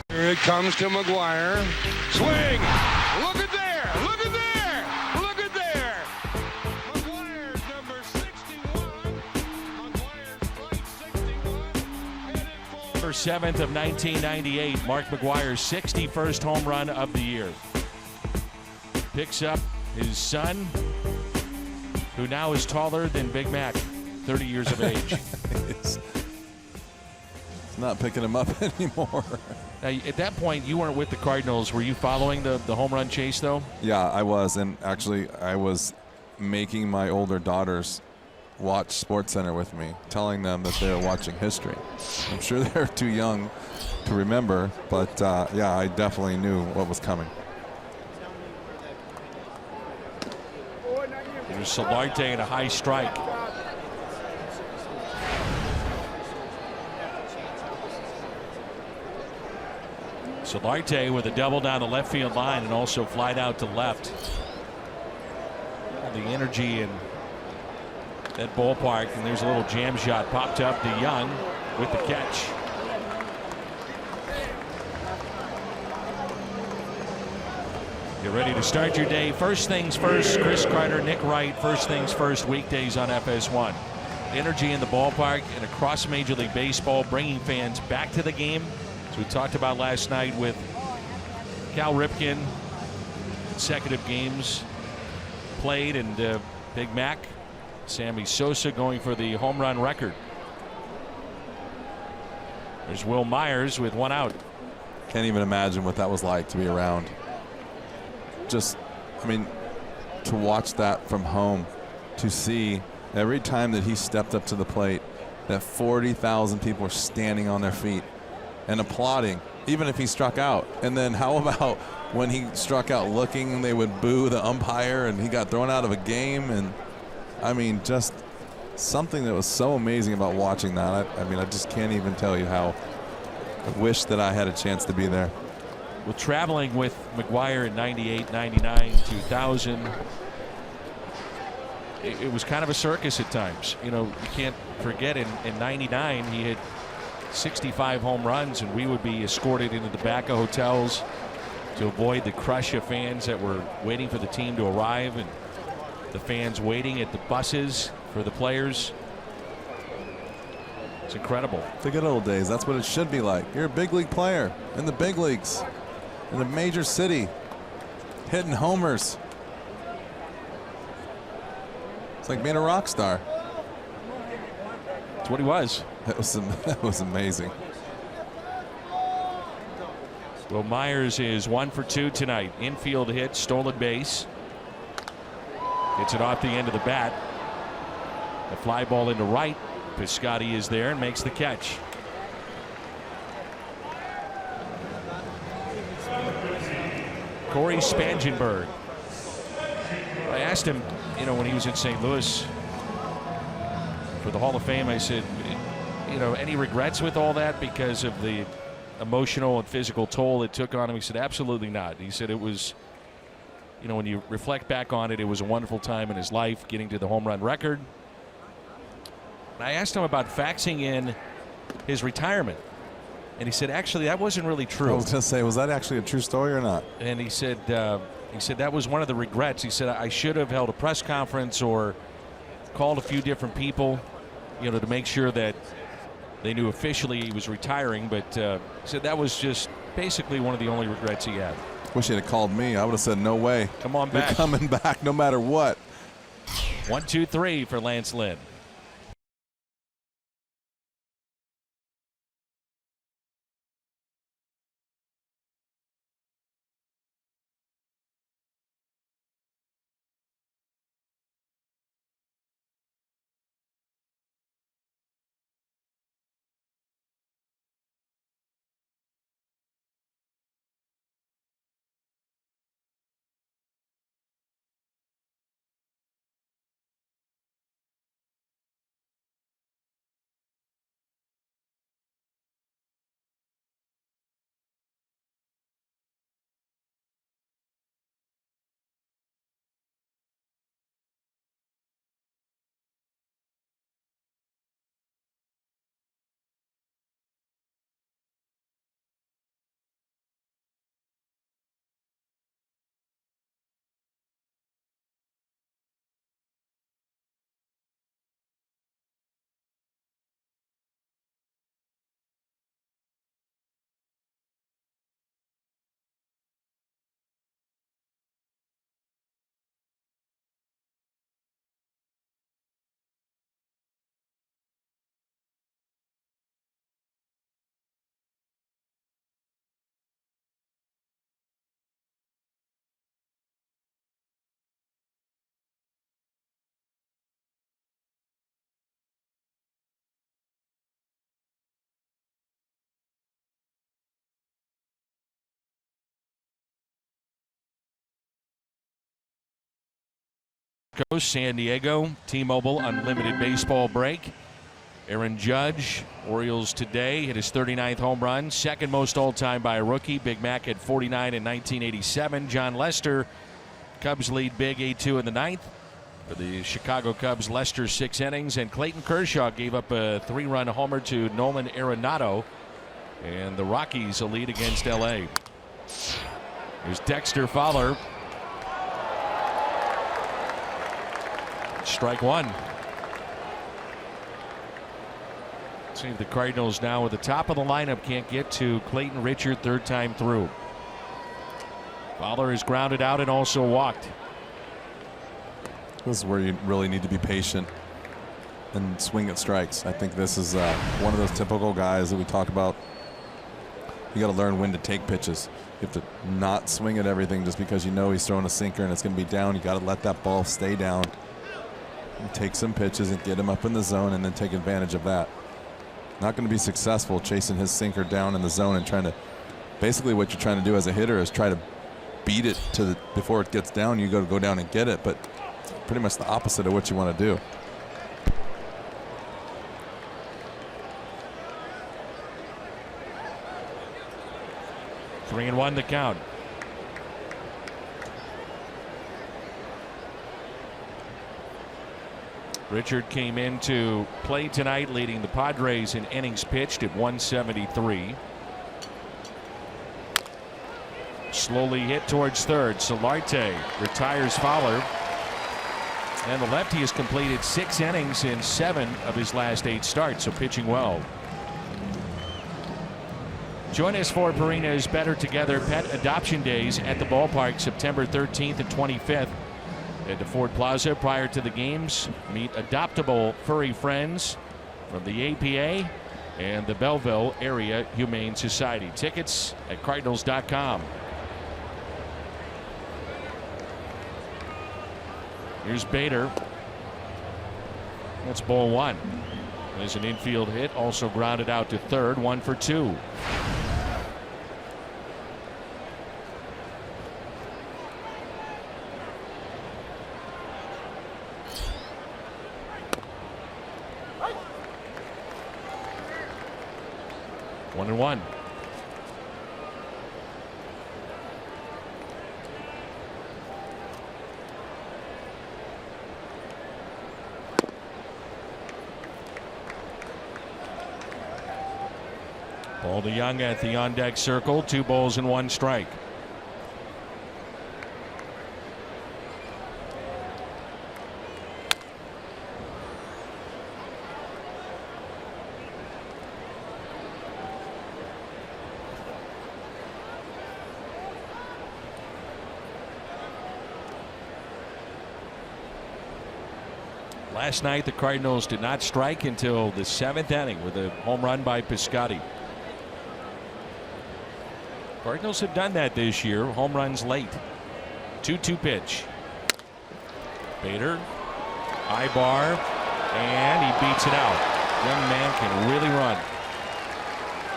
Here it comes to McGuire. Swing! Look at there! Look at there! Look at there! McGuire's number 61. McGuire's flight 61. Headed for 7th of 1998. Mark McGuire's 61st home run of the year. Picks up his son, who now is taller than Big Mac, 30 years of age. It's not picking him up anymore. Now, at that point, you weren't with the Cardinals. Were you following the home run chase, though? Yeah, I was. And actually, I was making my older daughters watch SportsCenter with me, telling them that they were watching history. I'm sure they're too young to remember, but yeah, I definitely knew what was coming. There's Solarte and a high strike. Solarte with a double down the left field line and also flied out to left. And the energy in that ballpark, and there's a little jam shot popped up to Young with the catch. You're ready to start your day. First things first, Chris Carter, Nick Wright, first things first, weekdays on FS1. Energy in the ballpark and across Major League Baseball, bringing fans back to the game. As we talked about last night with Cal Ripken, consecutive games played, and Big Mac, Sammy Sosa going for the home run record. There's Will Myers with 1 out. Can't even imagine what that was like to be around. Just, I mean, to watch that from home, to see every time that he stepped up to the plate, that 40,000 people were standing on their feet and applauding, even if he struck out. And then how about when he struck out looking, they would boo the umpire and he got thrown out of a game. And I mean, just something that was so amazing about watching that. I mean, I just can't even tell you how I wish that I had a chance to be there. Well, traveling with McGwire in 98, 99, 2000, it was kind of a circus at times. You know, you can't forget in 99 he had 65 home runs, and we would be escorted into the back of hotels to avoid the crush of fans that were waiting for the team to arrive, and the fans waiting at the buses for the players. It's incredible. The good old days. That's what it should be like. You're a big league player in the big leagues, in a major city, hitting homers. It's like being a rock star. That's what he was. That was amazing. Well, Myers is 1 for 2 tonight. Infield hit, stolen base. Gets it off the end of the bat. A fly ball into right. Piscotty is there and makes the catch. Corey Spangenberg. I asked him, you know, when he was in St. Louis for the Hall of Fame, I said, you know, any regrets with all that because of the emotional and physical toll it took on him? He said, absolutely not. He said it was, you know, when you reflect back on it, it was a wonderful time in his life, getting to the home run record. And I asked him about faxing in his retirement, and he said, actually, that wasn't really true. I was going to say, was that actually a true story or not? And he said that was one of the regrets. He said, I should have held a press conference or called a few different people, you know, to make sure that they knew officially he was retiring. But he said that was just basically one of the only regrets he had. Wish he'd have called me. I would have said, no way. Come on back. You're coming back no matter what. 1, 2, 3 for Lance Lynn. Goes San Diego, T-Mobile Unlimited Baseball break. Aaron Judge, Orioles today, hit his 39th home run, second most all-time by a rookie. Big Mac had 49 in 1987. John Lester, Cubs lead big 8-2 in the ninth. For the Chicago Cubs, Lester 6 innings, and Clayton Kershaw gave up a 3-run homer to Nolan Arenado, and the Rockies a lead against LA. Here's Dexter Fowler. Strike one. See if the Cardinals now at the top of the lineup can't get to Clayton Richard third time through. Fowler is grounded out and also walked. This is where you really need to be patient and swing at strikes. I think this is one of those typical guys that we talk about. You got to learn when to take pitches. You have to not swing at everything just because you know he's throwing a sinker and it's going to be down. You got to let that ball stay down and take some pitches and get him up in the zone and then take advantage of that. Not going to be successful chasing his sinker down in the zone and trying to, basically what you're trying to do as a hitter is try to beat it to the, before it gets down. You got to go down and get it, but pretty much the opposite of what you want to do. 3-1 the count. Richard came into play tonight leading the Padres in innings pitched at 173. Slowly hit towards third. Solarte retires Fowler. And the lefty has completed 6 innings in 7 of his last 8 starts, so pitching well. Join us for Purina's Better Together Pet Adoption Days at the ballpark September 13th and 25th. At the Ford Plaza prior to the games, meet adoptable furry friends from the APA and the Belleville Area Humane Society. Tickets at Cardinals.com. Here's Bader. That's ball 1. There's an infield hit, also grounded out to third, 1 for 2. One and one. Ball to Young at the on deck circle. 2 balls and 1 strike. Last night the Cardinals did not strike until the 7th inning with a home run by Piscotty. Cardinals have done that this year. Home runs late. 2-2 pitch. Bader. High bar. And he beats it out. Young man can really run.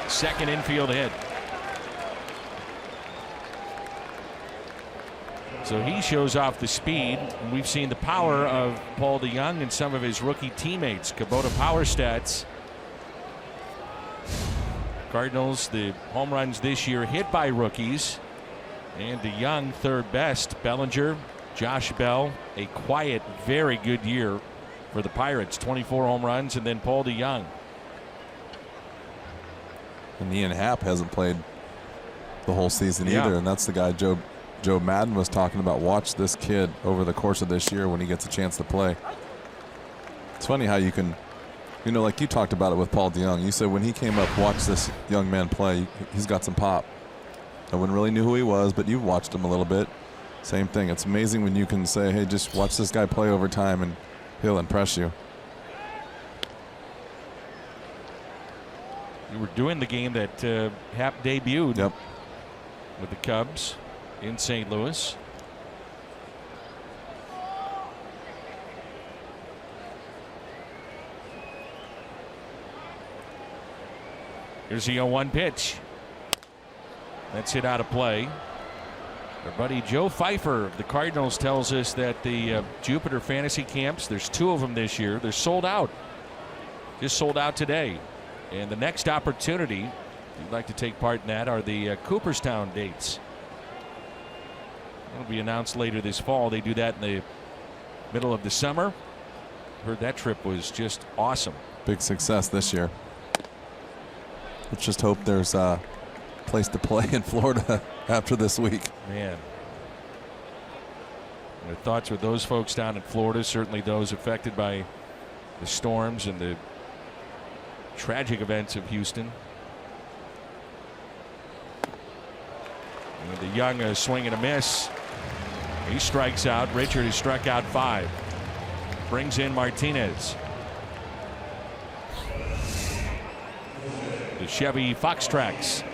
Second infield hit. So he shows off the speed. We've seen the power of Paul DeJong and some of his rookie teammates. Kubota power stats. Cardinals, the home runs this year hit by rookies. And DeJong third best. Bellinger, Josh Bell, a quiet, very good year for the Pirates. 24 home runs, and then Paul DeJong. And Ian Happ hasn't played the whole season either, and that's the guy Joe Madden was talking about. Watch this kid over the course of this year when he gets a chance to play. It's funny how you can, you know, like you talked about it with Paul DeJong. You said when he came up, watch this young man play. He's got some pop. No one really knew who he was, but you've watched him a little bit. Same thing. It's amazing when you can say, hey, just watch this guy play over time and he'll impress you. We were doing the game that Happ debuted with the Cubs in St. Louis. Here's the 0-1 pitch. That's hit out of play. Our buddy Joe Pfeiffer of the Cardinals tells us that the Jupiter fantasy camps, there's 2 of them this year, they're sold out. Just sold out today. And the next opportunity, if you'd like to take part in that, are the Cooperstown dates. It'll be announced later this fall. They do that in the middle of the summer. Heard that trip was just awesome. Big success this year. Let's just hope there's a place to play in Florida after this week. Man. My thoughts with those folks down in Florida, certainly those affected by the storms and the tragic events of Houston. And the Young swing and a miss. He strikes out. Richard has struck out 5. Brings in Martinez. The Chevy Fox Tracks.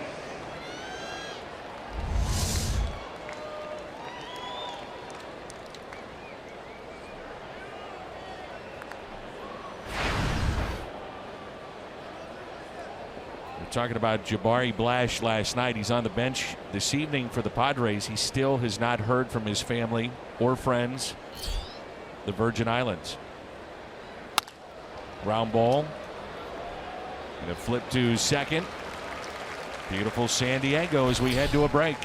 Talking about Jabari Blash last night. He's on the bench this evening for the Padres. He still has not heard from his family or friends, the Virgin Islands. Ground ball. And a flip to second. Beautiful San Diego as we head to a break.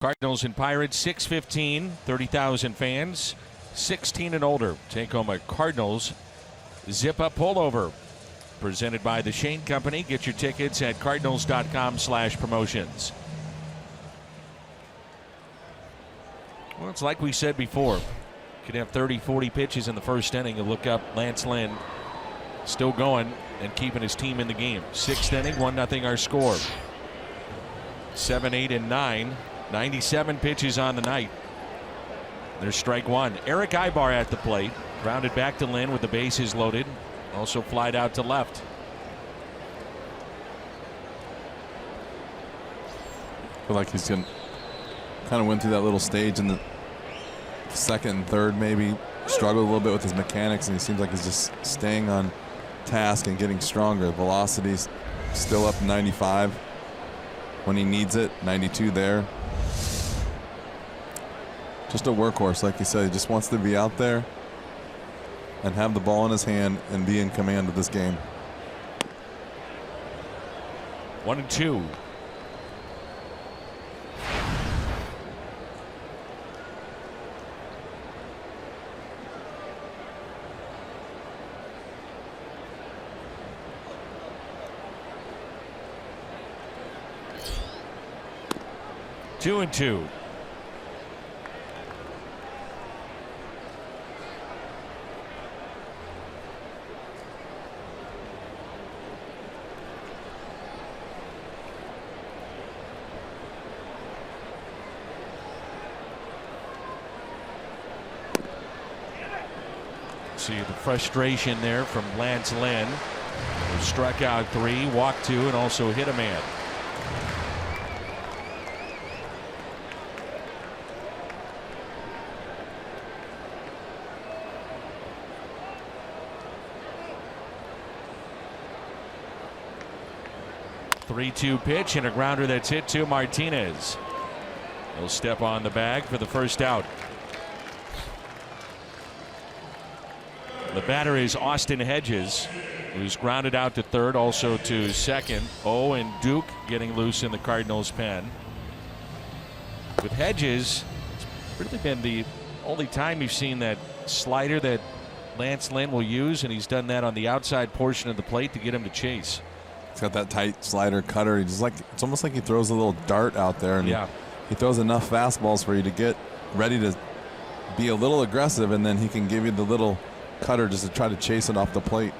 Cardinals and Pirates, 6:15, 30,000 fans, 16 and older. Take home a Cardinals zip-up pullover. Presented by the Shane Company. Get your tickets at cardinals.com/promotions. Well, it's like we said before. Could have 30, 40 pitches in the first inning and look up Lance Lynn still going and keeping his team in the game. Sixth inning, 1-0 our score. 7, 8, and 9. 97 pitches on the night. There's strike one. Eric Ibar at the plate. Grounded back to Lynn with the bases loaded. Also flied out to left. I feel like he's going kind of went through that little stage in the second and third, maybe struggled a little bit with his mechanics, and he seems like he's just staying on task and getting stronger. Velocity's still up 95 when he needs it, 92 there. Just a workhorse, like you said. He just wants to be out there and have the ball in his hand and be in command of this game. 1-2. Two and two. See the frustration there from Lance Lynn, who struck out 3, walked 2, and also hit a man. Three-two pitch and a grounder that's hit to Martinez. He'll step on the bag for the first out. The batter is Austin Hedges, who's grounded out to third, also to second. Oh, and Duke getting loose in the Cardinals' pen. With Hedges, it's really been the only time you've seen that slider that Lance Lynn will use, and he's done that on the outside portion of the plate to get him to chase. He's got that tight slider cutter. He just it's almost like he throws a little dart out there, and he throws enough fastballs for you to get ready to be a little aggressive, and then he can give you the little cutter just to try to chase it off the plate.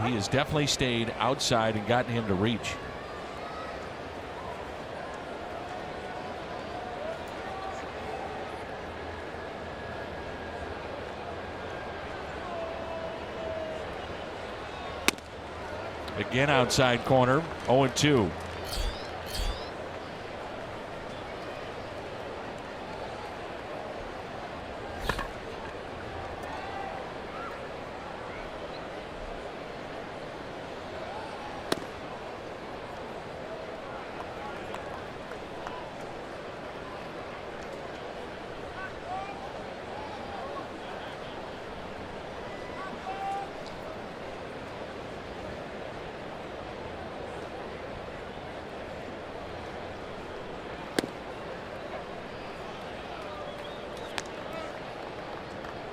He has definitely stayed outside and gotten him to reach. Again outside corner, 0-2.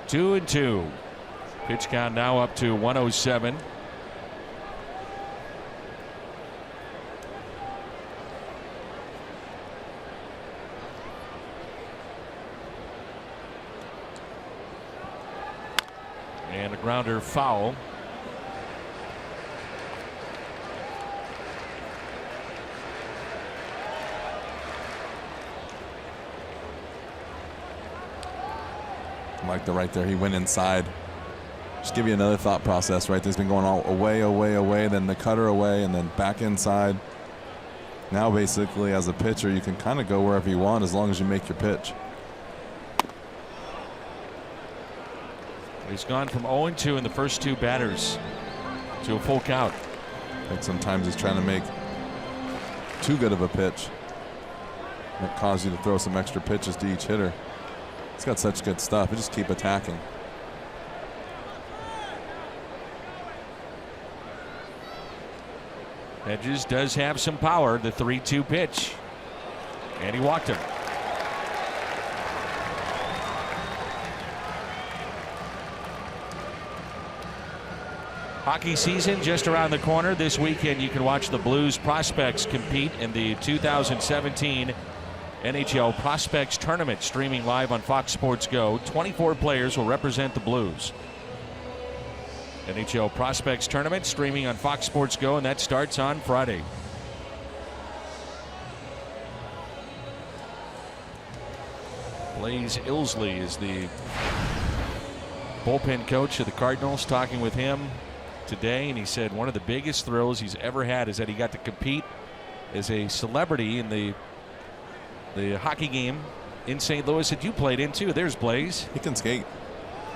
Two and two. Pitch count now up to 107. And a grounder foul. Like the right there, he went inside. Just give you another thought process, right? There's been going all away, then the cutter away, and then back inside. Now, basically, as a pitcher, you can kind of go wherever you want as long as you make your pitch. He's gone from 0-2 in the first two batters to a full count. Like sometimes he's trying to make too good of a pitch. That causes you to throw some extra pitches to each hitter. He's got such good stuff. You just keep attacking. Hedges does have some power. The 3-2 pitch. And he walked him. Hockey season just around the corner. This weekend you can watch the Blues prospects compete in the 2017 NHL Prospects Tournament, streaming live on Fox Sports Go. 24 players will represent the Blues. NHL Prospects Tournament streaming on Fox Sports Go, and that starts on Friday. Blaze Ilsley is the bullpen coach of the Cardinals, talking with him today, and he said one of the biggest thrills he's ever had is that he got to compete as a celebrity in the hockey game in St. Louis that you played in too. There's Blaze. He can skate.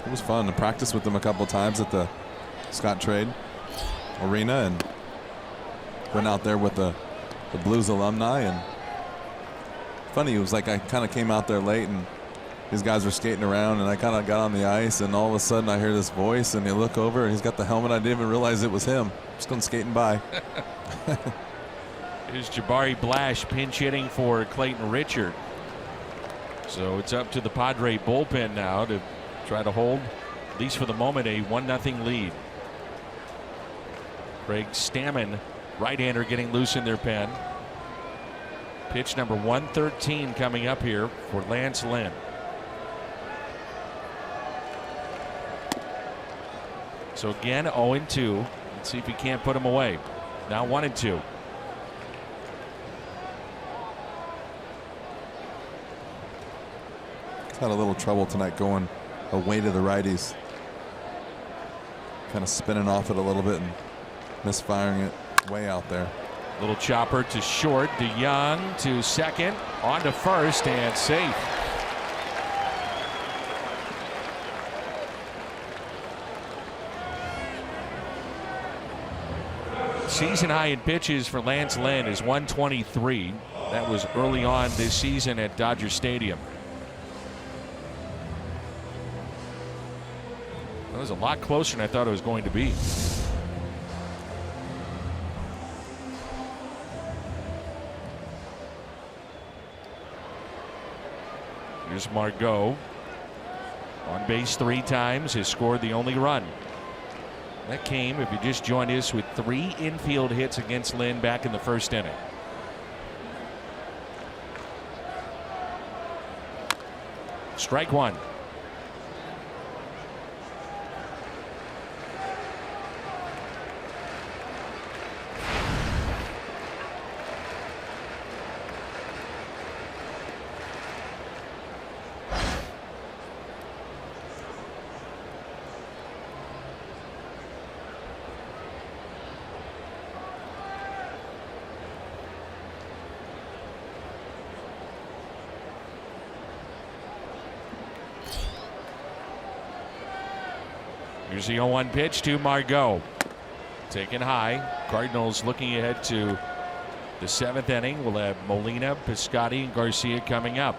It was fun to practice with him a couple times at the Scott Trade Arena, and went out there with the Blues alumni. And funny, it was like I kind of came out there late and these guys were skating around, and I kind of got on the ice, and all of a sudden I hear this voice, and they look over and he's got the helmet. I didn't even realize it was him. Just going skating by. Here's Jabari Blash pinch hitting for Clayton Richard. So it's up to the Padre bullpen now to try to hold, at least for the moment, a 1-0 lead. Craig Stammen, right-hander, getting loose in their pen. Pitch number 113 coming up here for Lance Lynn. So again, 0-2. Let's see if he can't put him away. Now 1-2. Had a little trouble tonight going away to the righties. Kind of spinning off it a little bit and misfiring it way out there. Little chopper to short. DeYoung to second. On to first and safe. Season high in pitches for Lance Lynn is 123. That was early on this season at Dodger Stadium. That was a lot closer than I thought it was going to be. Here's Margot. On base 3 times, has scored the only run. That came, if you just joined us, with 3 infield hits against Lynn back in the first inning. Strike 1. Here's the 0-1 pitch to Margot. Taken high. Cardinals looking ahead to the 7th inning. We'll have Molina, Piscotty, and Garcia coming up.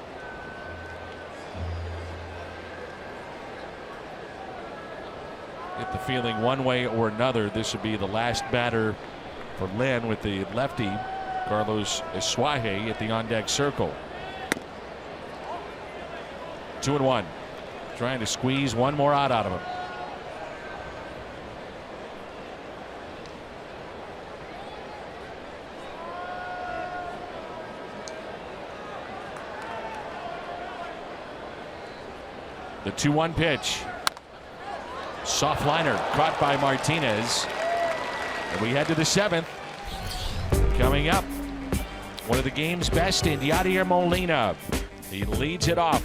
Get the feeling one way or another this would be the last batter for Lynn with the lefty Carlos Eswaje at the on-deck circle. 2-1. Trying to squeeze one more out of him. The 2-1 pitch. Soft liner caught by Martinez. And we head to the 7th. Coming up, one of the game's best in Yadier Molina. He leads it off.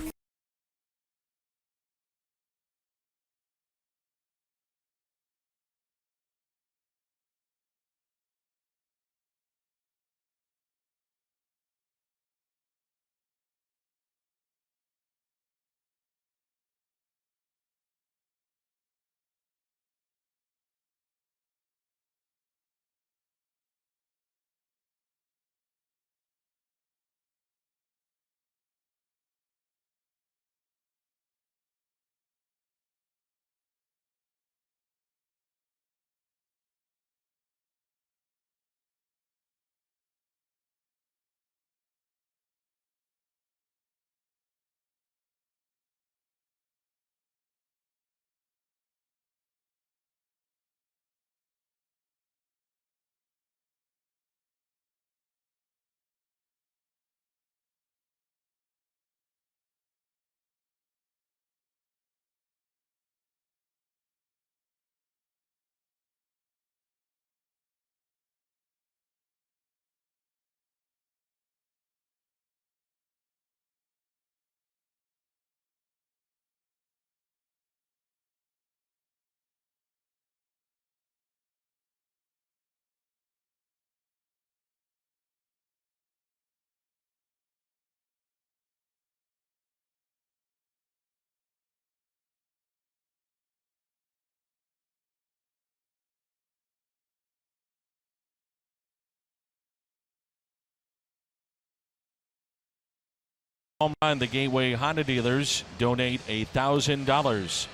The Gateway Honda dealers donate $1,000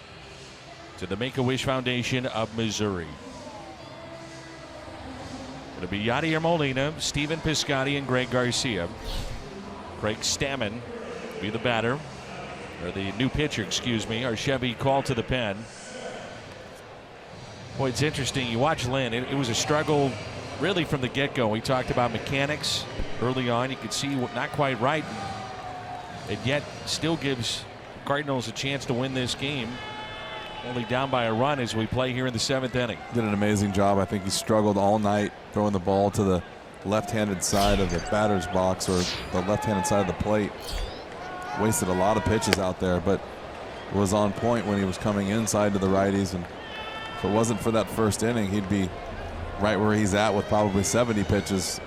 to the Make-A-Wish Foundation of Missouri. It'll be Yadier Molina, Stephen Piscotty, and Greg Garcia. Craig Stammen will be the batter, or the new pitcher, excuse me. Our Chevy called to the pen. Boy, it's interesting. You watch Lynn. It was a struggle really from the get-go. We talked about mechanics early on. You could see not quite right. And yet still gives Cardinals a chance to win this game. Only down by a run as we play here in the 7th inning. Did an amazing job. I think he struggled all night throwing the ball to the left-handed side of the batter's box, or the left-handed side of the plate. Wasted a lot of pitches out there, but was on point when he was coming inside to the righties. And if it wasn't for that first inning, he'd be right where he's at with probably 70 pitches,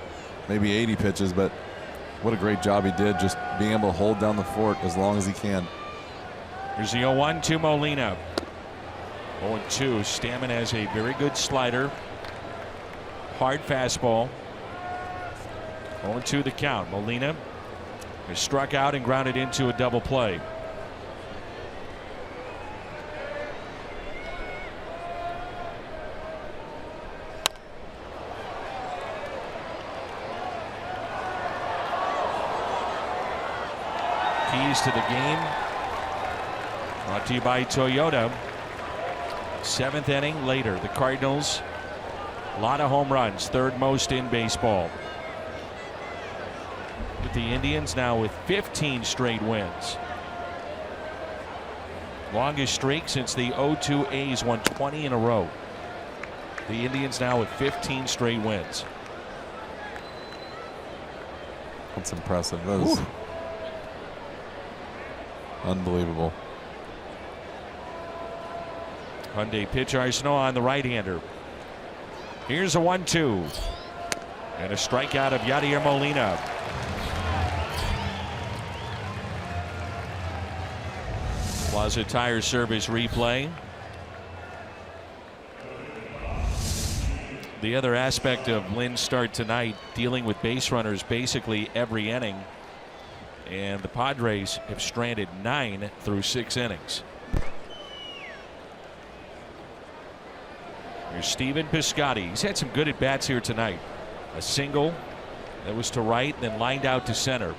maybe 80 pitches. But what a great job he did, just being able to hold down the fort as long as he can. Here's the 0-1 to Molina. 0-2. Stammen has a very good slider. Hard fastball. 0-2 the count. Molina is struck out and grounded into a double play. Keys to the game brought to you by Toyota. 7th inning later, the Cardinals, a lot of home runs, 3rd most in baseball. With the Indians now with 15 straight wins. Longest streak since the 0-2 A's won 20 in a row. The Indians now with 15 straight wins. That's impressive. That is unbelievable. Hyundai pitch arsenal on the right-hander. Here's a 1-2 and a strikeout of Yadier Molina. Plaza Tire Service replay. The other aspect of Lynn's start tonight, dealing with base runners basically every inning, and the Padres have stranded 9 through 6 innings. Here's Steven Piscotty. He's had some good at bats here tonight. A single that was to right, then lined out to center.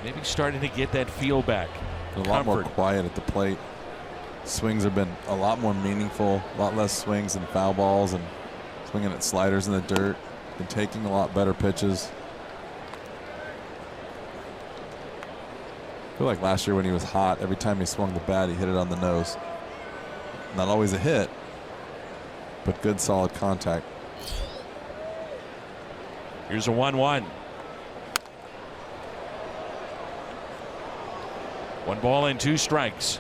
Maybe starting to get that feel back. A lot more quiet at the plate. Swings have been a lot more meaningful, a lot less swings and foul balls, and swinging at sliders in the dirt. Been taking a lot better pitches. I feel like last year when he was hot, every time he swung the bat, he hit it on the nose. Not always a hit, but good solid contact. Here's a 1-1. 1 ball and 2 strikes.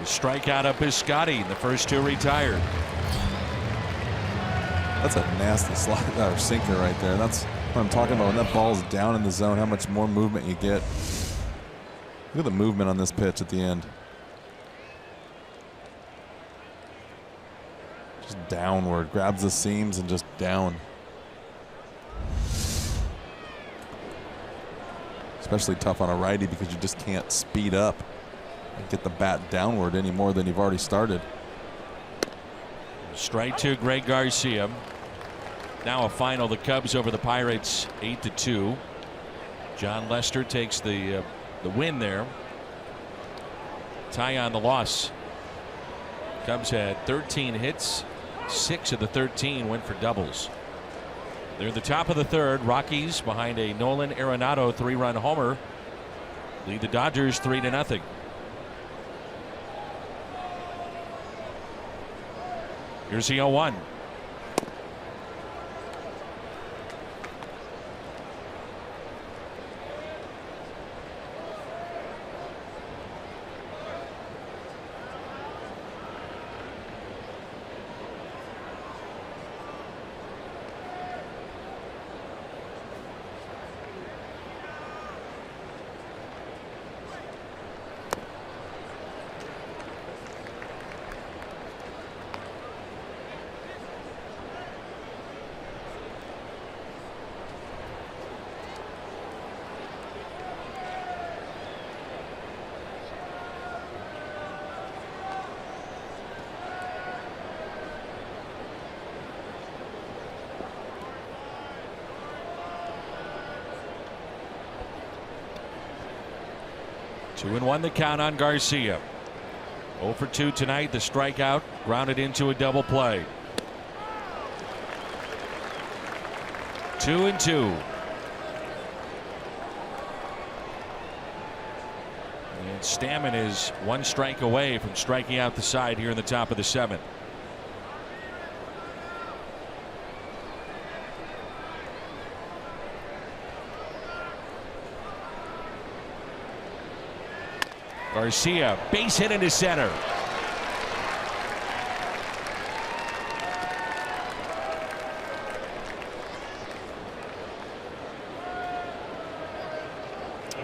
The strikeout of Piscotty. The first 2 retired. That's a nasty slide or sinker right there. That's what I'm talking about. When that ball's down in the zone, how much more movement you get. Look at the movement on this pitch at the end. Just downward. Grabs the seams and just down. Especially tough on a righty because you just can't speed up and get the bat downward any more than you've already started. Strike 2, Greg Garcia. Now a final, the Cubs over the Pirates 8-2. John Lester takes the win there. Tie on the loss. Cubs had 13 hits. 6 of the 13 went for doubles. They're at the top of the 3rd. Rockies behind a Nolan Arenado 3-run homer lead the Dodgers 3-0. Here's the 0-1. Two and 1 the count on Garcia. 0 for 2 tonight. The strikeout grounded into a double play. 2-2. And Stammen is 1 strike away from striking out the side here in the top of the 7th. Garcia, base hit into center.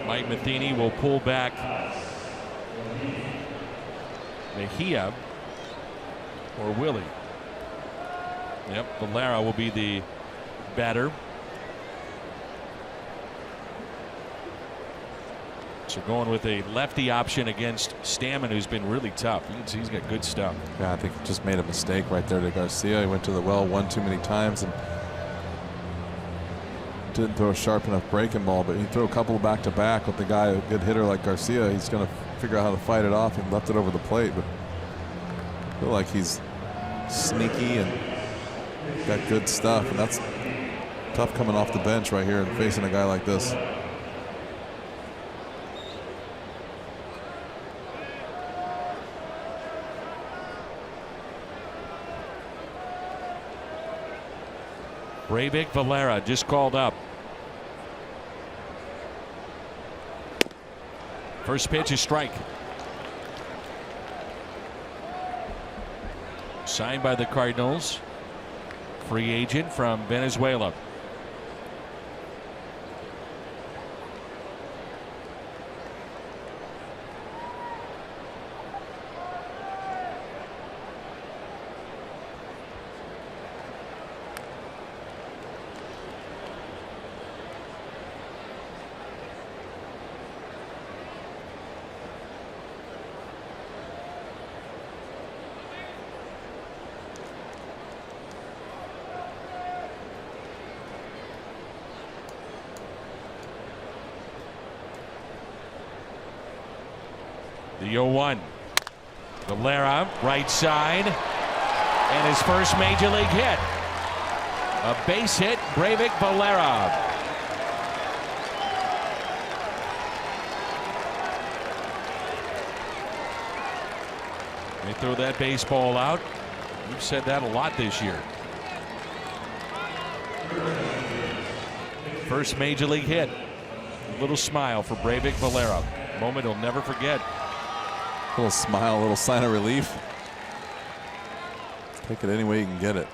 Mike Matheny will pull back Mejia, or Willie. Yep, Valera will be the batter. So going with a lefty option against Stammen, who's been really tough. You can see he's got good stuff. Yeah, I think he just made a mistake right there to Garcia. He went to the well one too many times and didn't throw a sharp enough breaking ball, but he threw a couple back to back with the guy, a good hitter like Garcia. He's going to figure out how to fight it off and left it over the plate. But I feel like he's sneaky and got good stuff, and that's tough coming off the bench right here and facing a guy like this. Breivik Valera just called up. First pitch is strike. Signed by the Cardinals. Free agent from Venezuela. The 0-1. Valera, right side, and his first major league hit. A base hit, Breivik Valera. They throw that baseball out. We've said that a lot this year. First major league hit. A little smile for Breivik Valera. Moment he'll never forget. Little smile, a little sign of relief. Take it any way you can get it.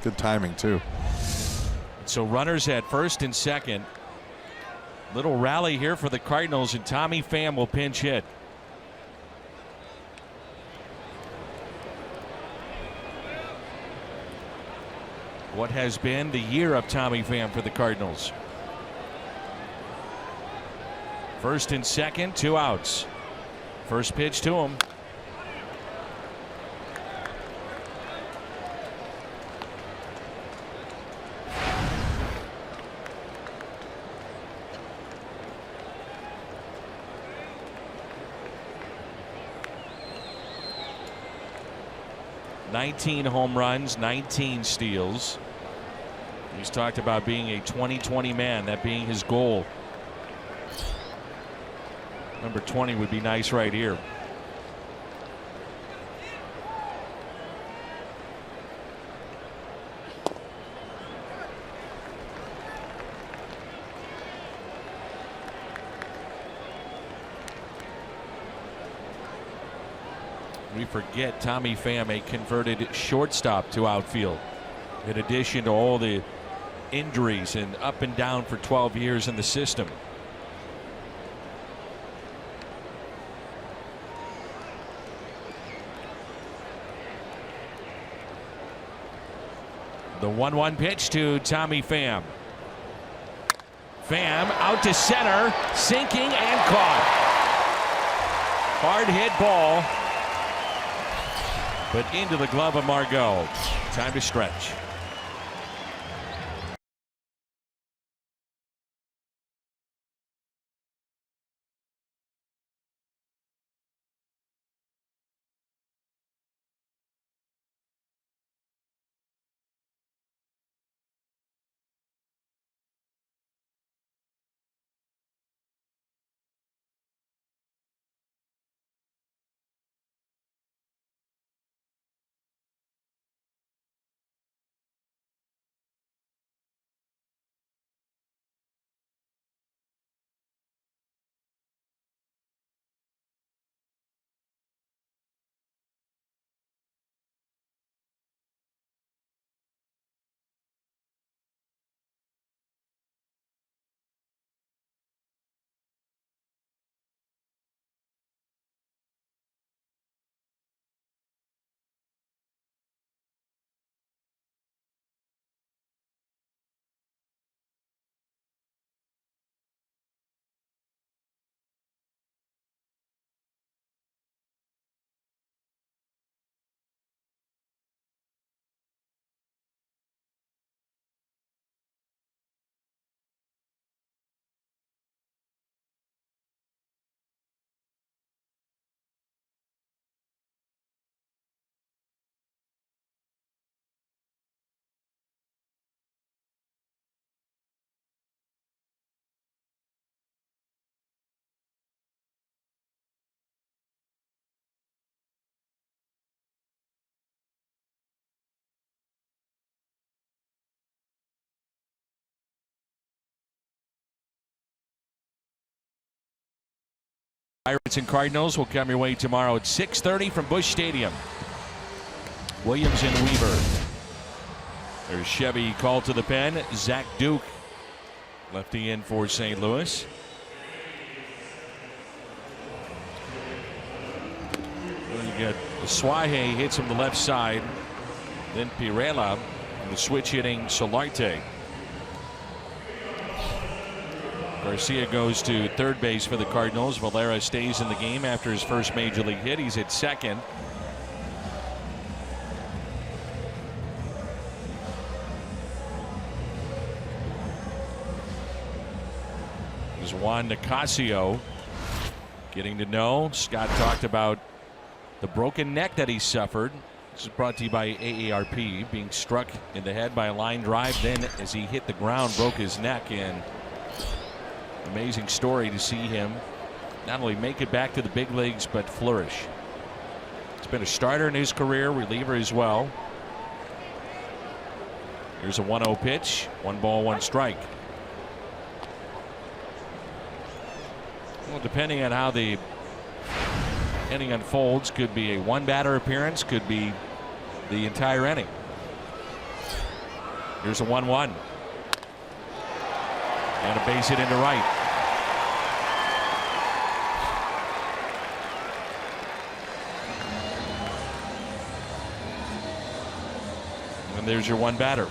Good timing, too. So runners at first and second. Little rally here for the Cardinals, and Tommy Pham will pinch hit. What has been the year of Tommy Pham for the Cardinals? First and second, 2 outs. First pitch to him. "19 home runs, 19 steals." He's talked about being a 20-20 man, that being his goal. Number 20 would be nice right here. We forget Tommy Pham, a converted shortstop to outfield, in addition to all the injuries and up and down for 12 years in the system. The 1-1 pitch to Tommy Pham. Pham out to center, sinking and caught. Hard hit ball, but into the glove of Margot. Time to stretch. Pirates and Cardinals will come your way tomorrow at 6:30 from Busch Stadium. Williams and Weaver. There's Chevy called to the pen. Zach Duke, lefty in for St. Louis. You get Suaje hits him the left side. Then Pirela, the switch hitting Solarte. Garcia goes to third base for the Cardinals. Valera stays in the game after his first major league hit. He's at second. There's Juan Nicasio getting to know. Scott talked about the broken neck that he suffered. This is brought to you by AARP. Being struck in the head by a line drive. Then as he hit the ground, broke his neck. And amazing story to see him not only make it back to the big leagues, but flourish. He's been a starter in his career, reliever as well. Here's a 1-0 pitch. 1 ball, 1 strike. Well, depending on how the inning unfolds, could be a 1-batter appearance, could be the entire inning. Here's a 1-1. And a base hit into right. And there's your 1-batter.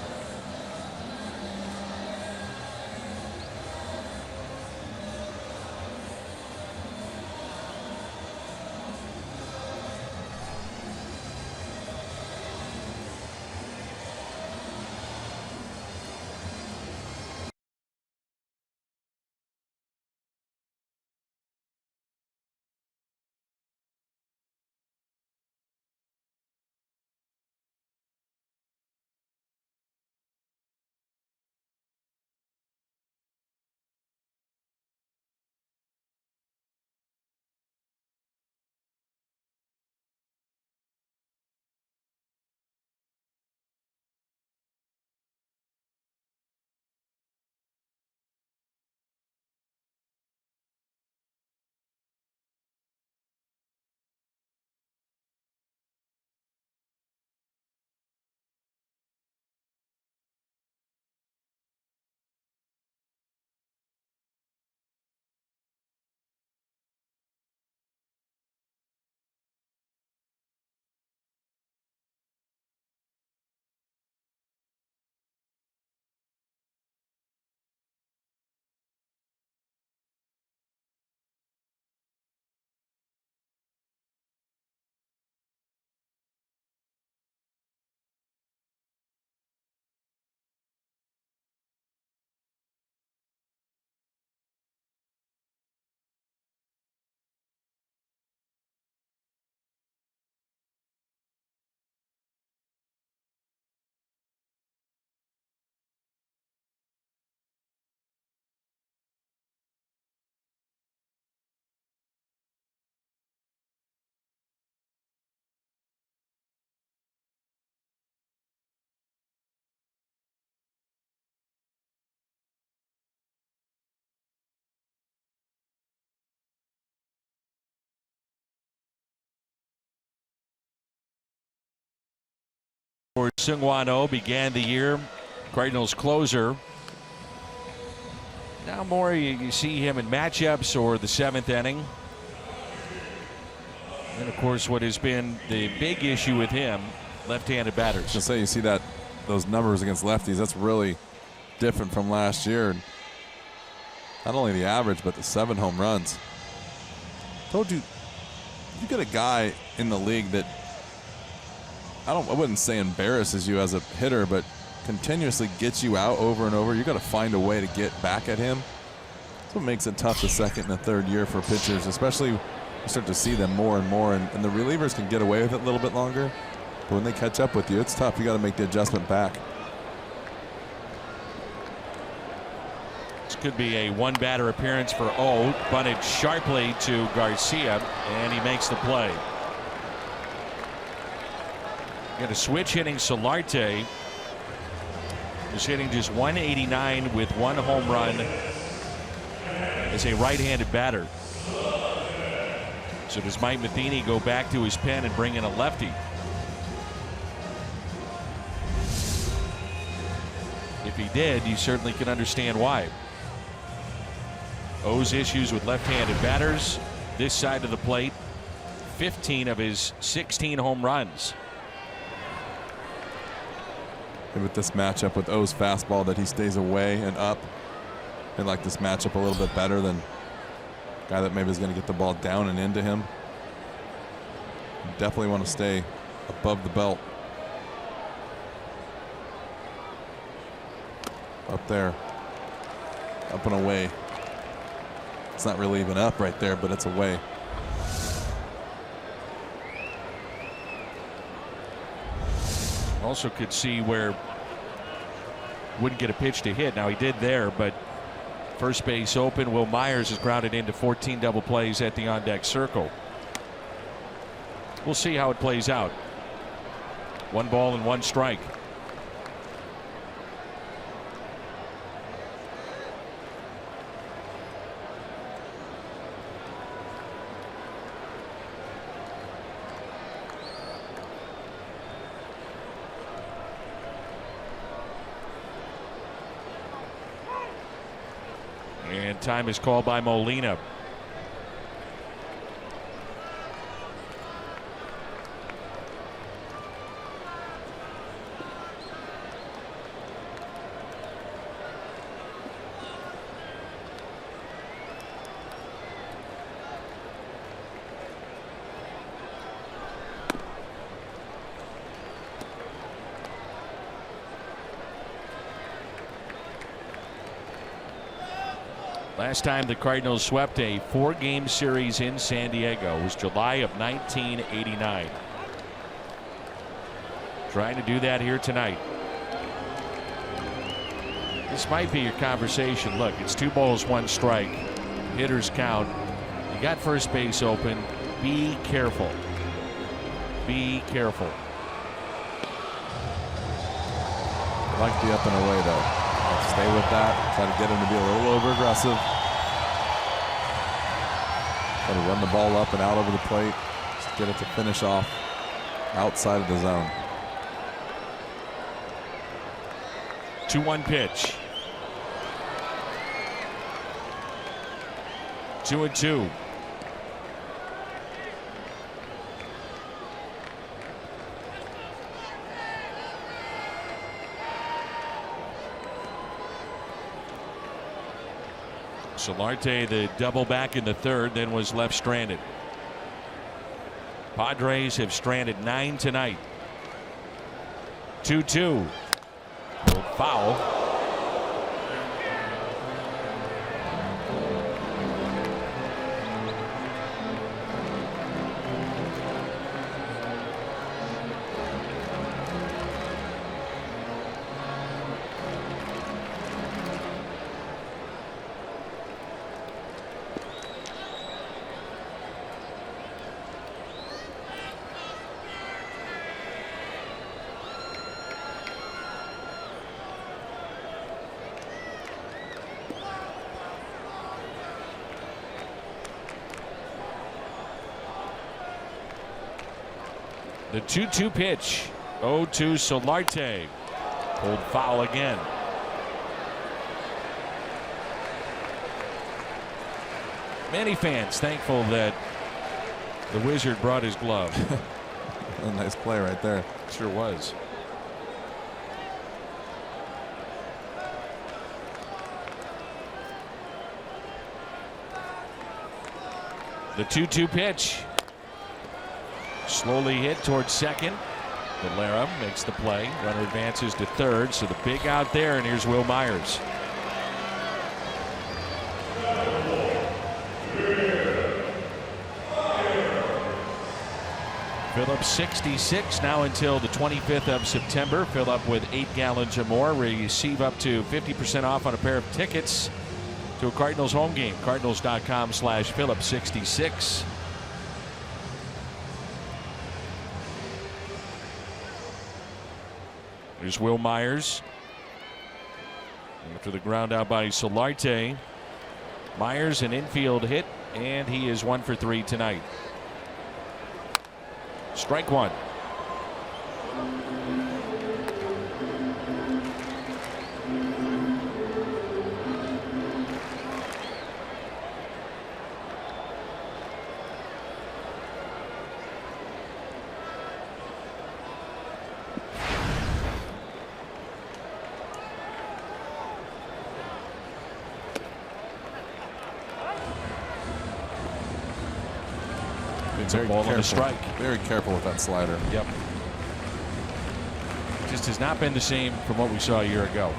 Seung-Hwan Oh began the year Cardinals closer. Now more you see him in matchups or the 7th inning. And of course what has been the big issue with him, left-handed batters. Just say you see that those numbers against lefties, that's really different from last year. Not only the average, but the 7 home runs. Told you, you get a guy in the league that I wouldn't say embarrasses you as a hitter, but continuously gets you out over and over. You got to find a way to get back at him. That's what makes it tough the 2nd and the 3rd year for pitchers, especially you start to see them more and more. And the relievers can get away with it a little bit longer, but when they catch up with you, it's tough. You got to make the adjustment back. This could be a 1-batter appearance for O. Bunted sharply to Garcia, and he makes the play. Got a switch hitting Solarte. He's hitting just 189 with 1 home run as a right-handed batter. So does Mike Matheny go back to his pen and bring in a lefty? If he did, you certainly can understand why. O's issues with left-handed batters. This side of the plate, 15 of his 16 home runs. And with this matchup with O's fastball, that he stays away and up. I like this matchup a little bit better than a guy that maybe is going to get the ball down and into him. Definitely want to stay above the belt. Up there. Up and away. It's not really even up right there, but it's away. Also could see where wouldn't get a pitch to hit. Now he did there, but first base open. Will Myers is grounded into 14 double plays at the on-deck circle. We'll see how it plays out. 1 ball and 1 strike. And time is called by Molina. Last time the Cardinals swept a 4-game series in San Diego was July of 1989. Trying to do that here tonight. This might be your conversation. Look, it's 2 balls, 1 strike. Hitters count. You got first base open. Be careful. Be careful. I like the up and away though. Stay with that. Try to get him to be a little over aggressive. Try to run the ball up and out over the plate. Just get it to finish off outside of the zone. 2-1 pitch. 2-2. Solarte, the double back in the 3rd, then was left stranded. Padres have stranded 9 tonight. 2-2. Foul. The 2-2 pitch. 0-2 Solarte. Pulled foul again. Many fans thankful that the Wizard brought his glove. A nice play right there. Sure was. The 2-2 pitch. Slowly hit towards second. Valera makes the play. Runner advances to 3rd. So the big out there, and here's Will Myers. Phillips 66 now until the 25th of September. Fill up with 8 gallons or more. Receive up to 50% off on a pair of tickets to a Cardinals home game. Cardinals.com/Phillips66. Here's Will Myers. After the ground out by Solarte. Myers an infield hit, and he is 1 for 3 tonight. Strike one. Very Ball on the careful. strike. Very careful with that slider. Yep. Just has not been the same from what we saw a year ago.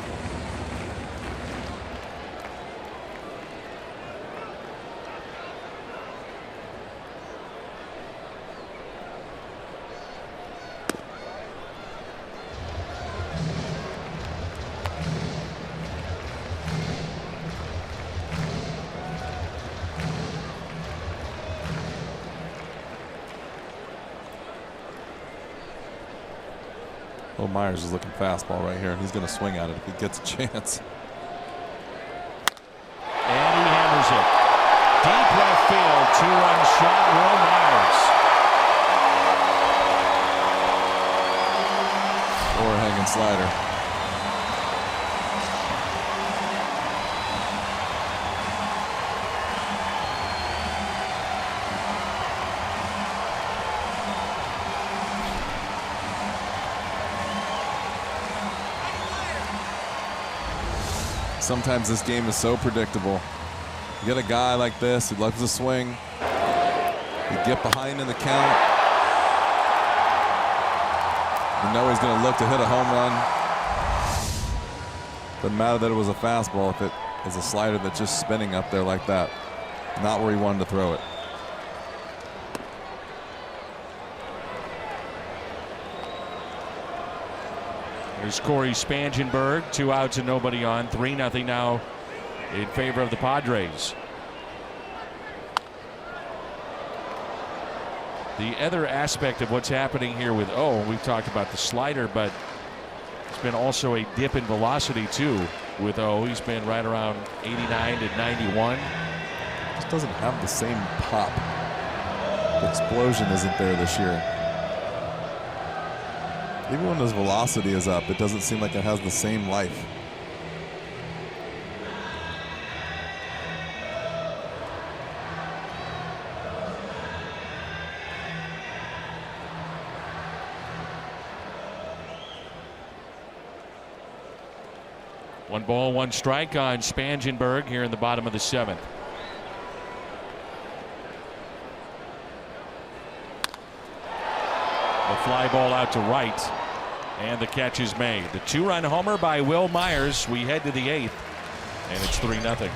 Will Myers is looking fastball right here, and he's going to swing at it if he gets a chance. And he hammers it. Deep left field, 2-run shot, Will Myers. Or a hanging slider. Sometimes this game is so predictable. You get a guy like this who loves to swing. You get behind in the count. You know he's going to look to hit a home run. Doesn't matter that it was a fastball if it is a slider that's just spinning up there like that. Not where he wanted to throw it. Here's Corey Spangenberg, 2 outs and nobody on, 3-0 now in favor of the Padres. The other aspect of what's happening here with we've talked about the slider, but it's been also a dip in velocity too with He's been right around 89 to 91. Just doesn't have the same pop. The explosion isn't there this year. Even when his velocity is up, it doesn't seem like it has the same life. One ball, one strike on Spangenberg here in the bottom of the 7th. A fly ball out to right, and the catch is made. The 2-run homer by Will Myers. We head to the 8th, and it's 3-0.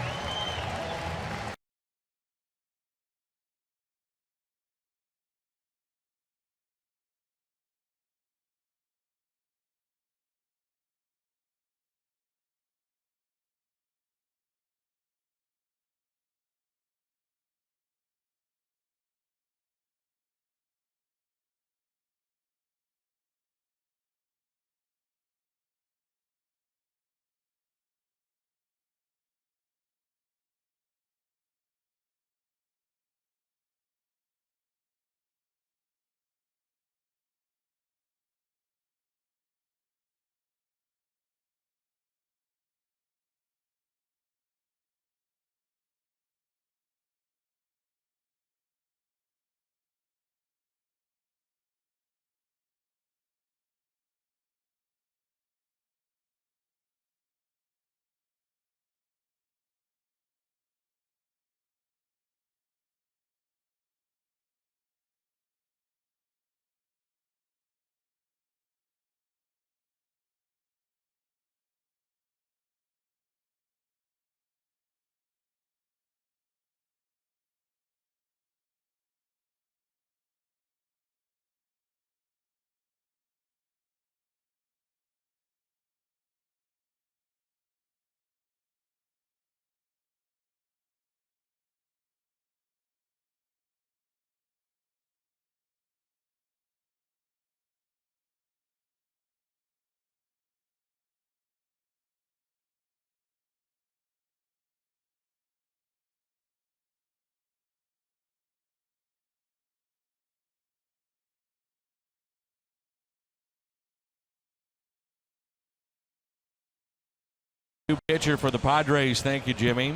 New pitcher for the Padres. Thank you, Jimmy.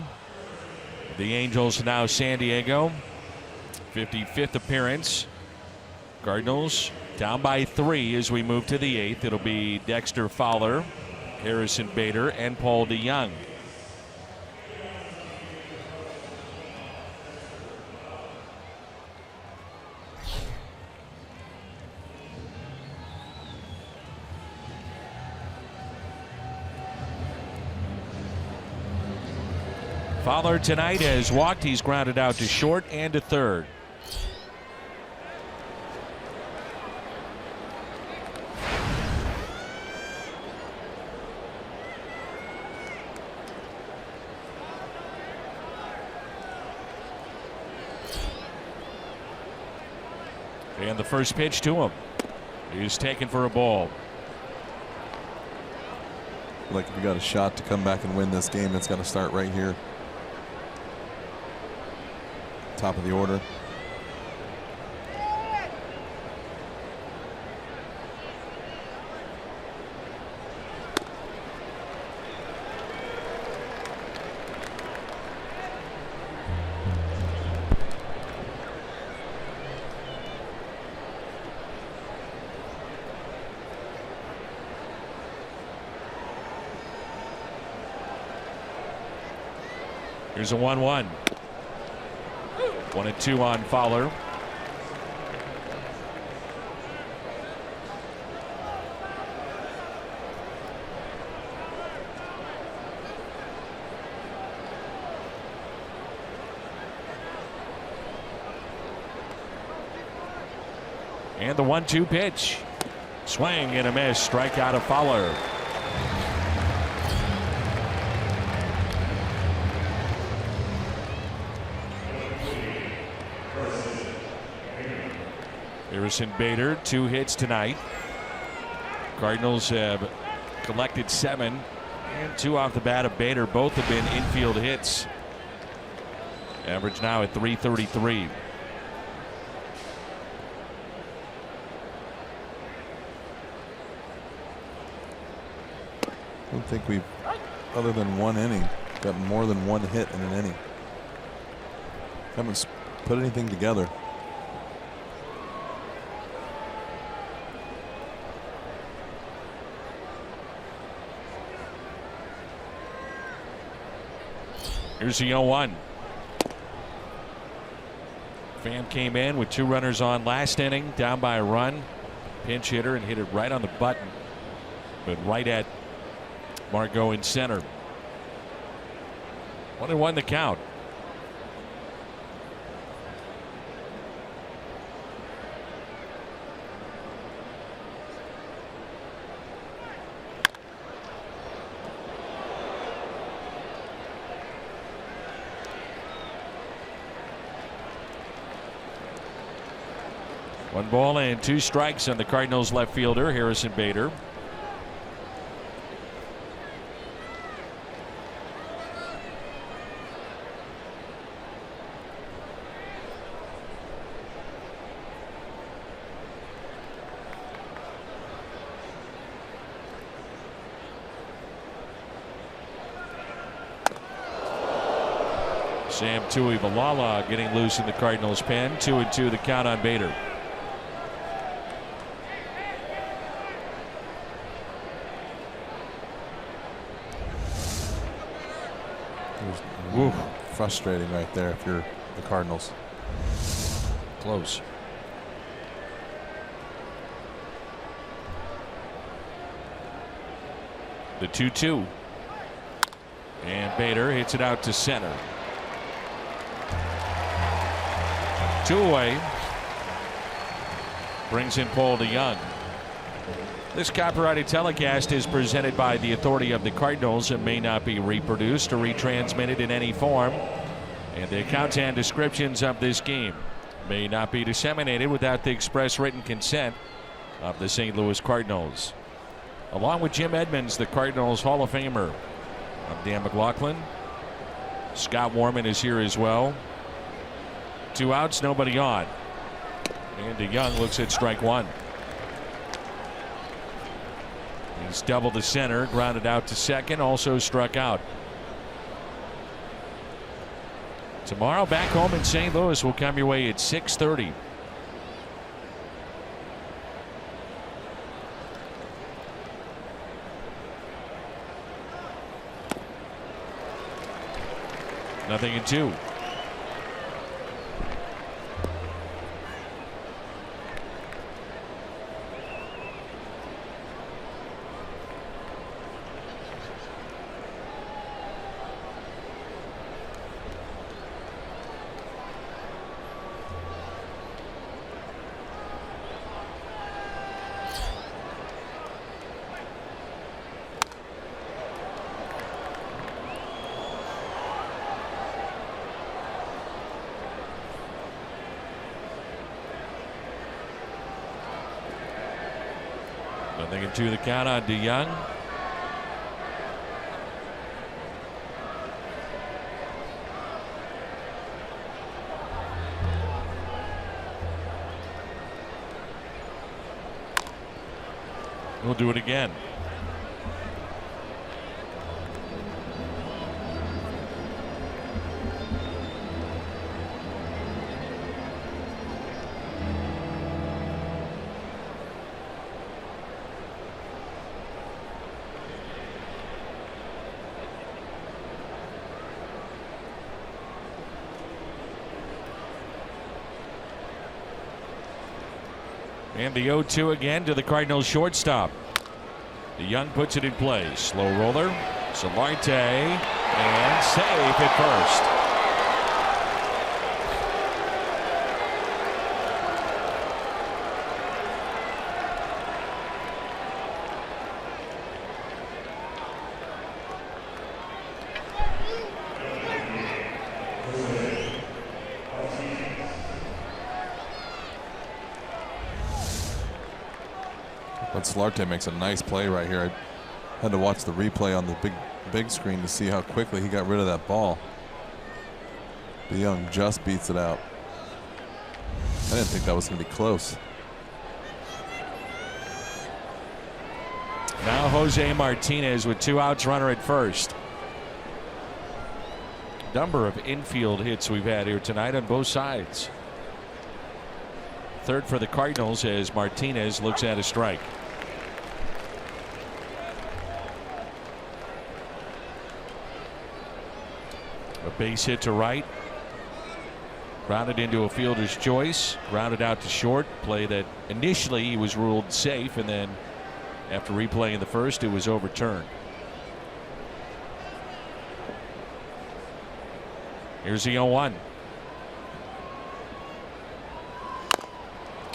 The Angels now San Diego. 55th appearance. Cardinals down by 3 as we move to the 8th. It'll be Dexter Fowler, Harrison Bader, and Paul DeYoung. Fowler tonight has walked. He's grounded out to short and to third. And the first pitch to him. He's taken for a ball. Like if you got a shot to come back and win this game, it's got to start right here. Top of the order. Here's a 1-1. 1-2 on Fowler. And the 1-2 pitch. Swing and a miss. Strikeout of Fowler. Harrison Bader, 2 hits tonight. Cardinals have collected 7 and 2 off the bat of Bader. Both have been infield hits. Average now at .333. I don't think we've, other than 1 inning, gotten more than 1 hit in an inning. Haven't put anything together. Here's the 0-1. Pham came in with 2 runners on last inning, down by a run. Pinch hitter and hit it right on the button, but right at Margot in center. 1-1 the count. One ball and 2 strikes on the Cardinals left fielder, Harrison Bader. Sam Tuivailala getting loose in the Cardinals pen. 2-2 the count on Bader. Woo, frustrating right there if you're the Cardinals. Close. The 2-2. And Bader hits it out to center. 2 away. Brings in Paul DeYoung. This copyrighted telecast is presented by the authority of the Cardinals and may not be reproduced or retransmitted in any form. And the accounts and descriptions of this game may not be disseminated without the express written consent of the St. Louis Cardinals. Along with Jim Edmonds, the Cardinals Hall of Famer. I'm Dan McLaughlin. Scott Warman is here as well. 2 outs, nobody on. And DeYoung looks at strike 1. He's doubled the center, grounded out to second, also struck out. Tomorrow back home in St. Louis will come your way at 6:30. Nothing in 2. Nothing in 2 the count on DeYoung. We'll do it again. And the 0-2 again to the Cardinals shortstop. DeYoung puts it in play. Slow roller. Solarte and safe at first. But Solarte makes a nice play right here. I had to watch the replay on the big screen to see how quickly he got rid of that ball. DeYoung just beats it out. I didn't think that was going to be close. Now Jose Martinez with 2 outs, runner at first. Number of infield hits we've had here tonight on both sides. Third for the Cardinals as Martinez looks at a strike. A base hit to right. Grounded into a fielder's choice. Grounded out to short. Play that initially he was ruled safe, and then after replaying the first, it was overturned. Here's the 0-1.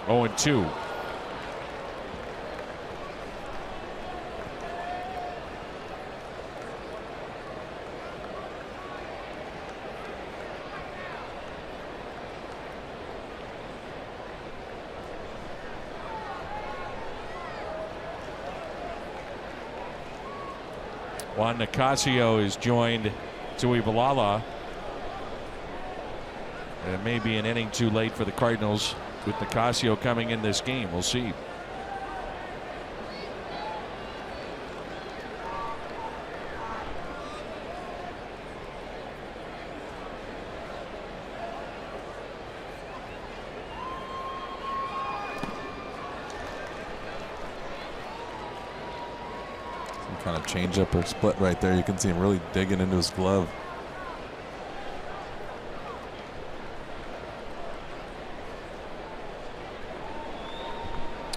0-2. Juan Nicasio is joined Tuivailala. And it may be an inning too late for the Cardinals with Nicasio coming in this game. We'll see. Some kind of changeup or split right there. You can see him really digging into his glove.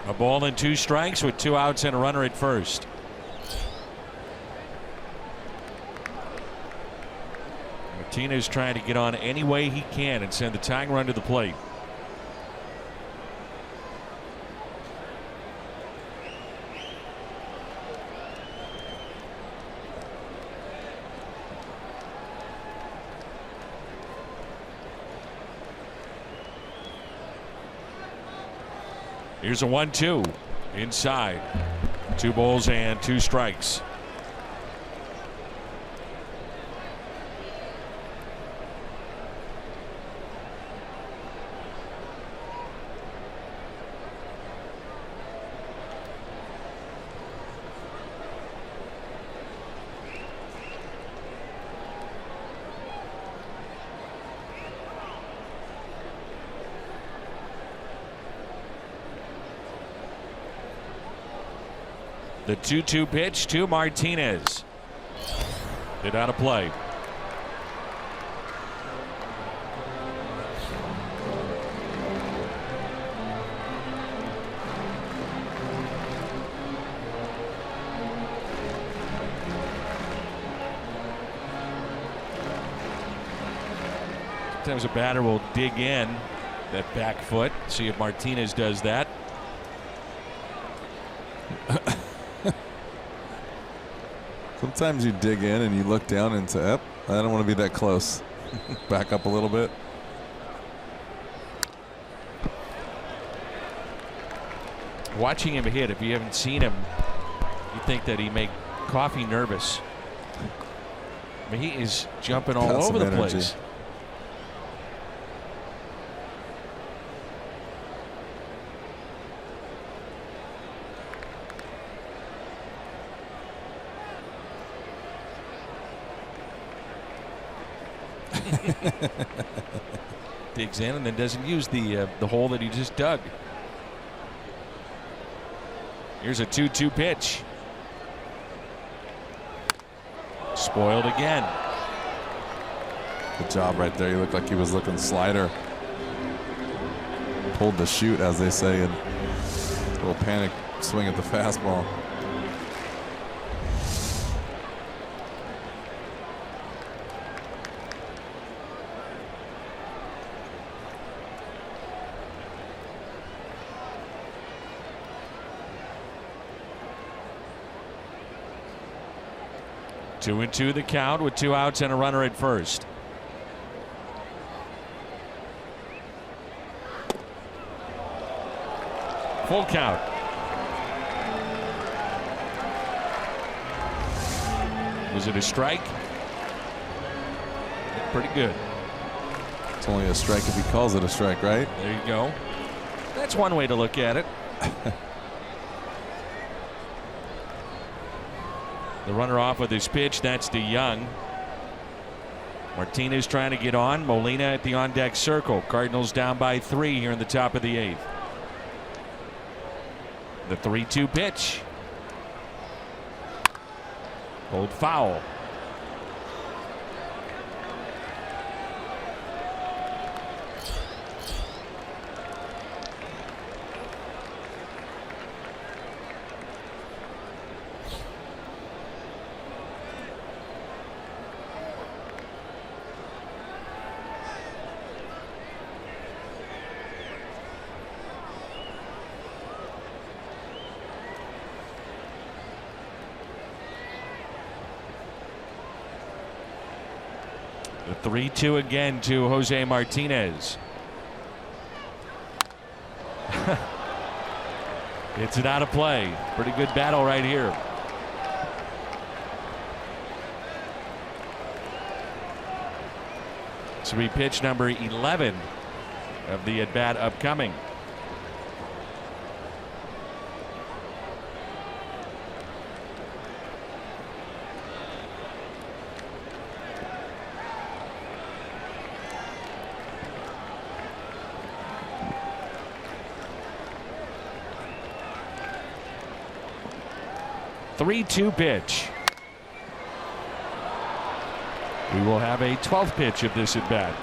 A ball and 2 strikes with 2 outs and a runner at first. Martinez trying to get on any way he can and send the tying run to the plate. Here's a 1-2 inside. 2 balls and 2 strikes. The 2-2 pitch to Martinez. Hit out of play. Sometimes a batter will dig in that back foot. See if Martinez does that. Sometimes you dig in and you look down and say, "Yep, I don't want to be that close." Back up a little bit. Watching him hit, if you haven't seen him, you think that he make Coffee nervous. I mean, he is jumping all over the place. Digs in and then doesn't use the hole that he just dug. Here's a 2-2 pitch. Spoiled again. Good job right there. He looked like he was looking slider. Pulled the shoot, as they say, and a little panic swing at the fastball. Two and two the count with 2 outs and a runner at first. Full count. Was it a strike? Pretty good. It's only a strike if he calls it a strike, right? There you go. That's one way to look at it. The runner off with his pitch. That's DeYoung. Martinez trying to get on. Molina at the on-deck circle. Cardinals down by 3 here in the top of the 8th. The 3-2 pitch. Pulled foul. The 3-2 again to Jose Martinez. It's it out of play. Pretty good battle right here. This will be pitch number 11 of the at-bat upcoming. The 3-2 pitch. We will have a 12th pitch of this at bat.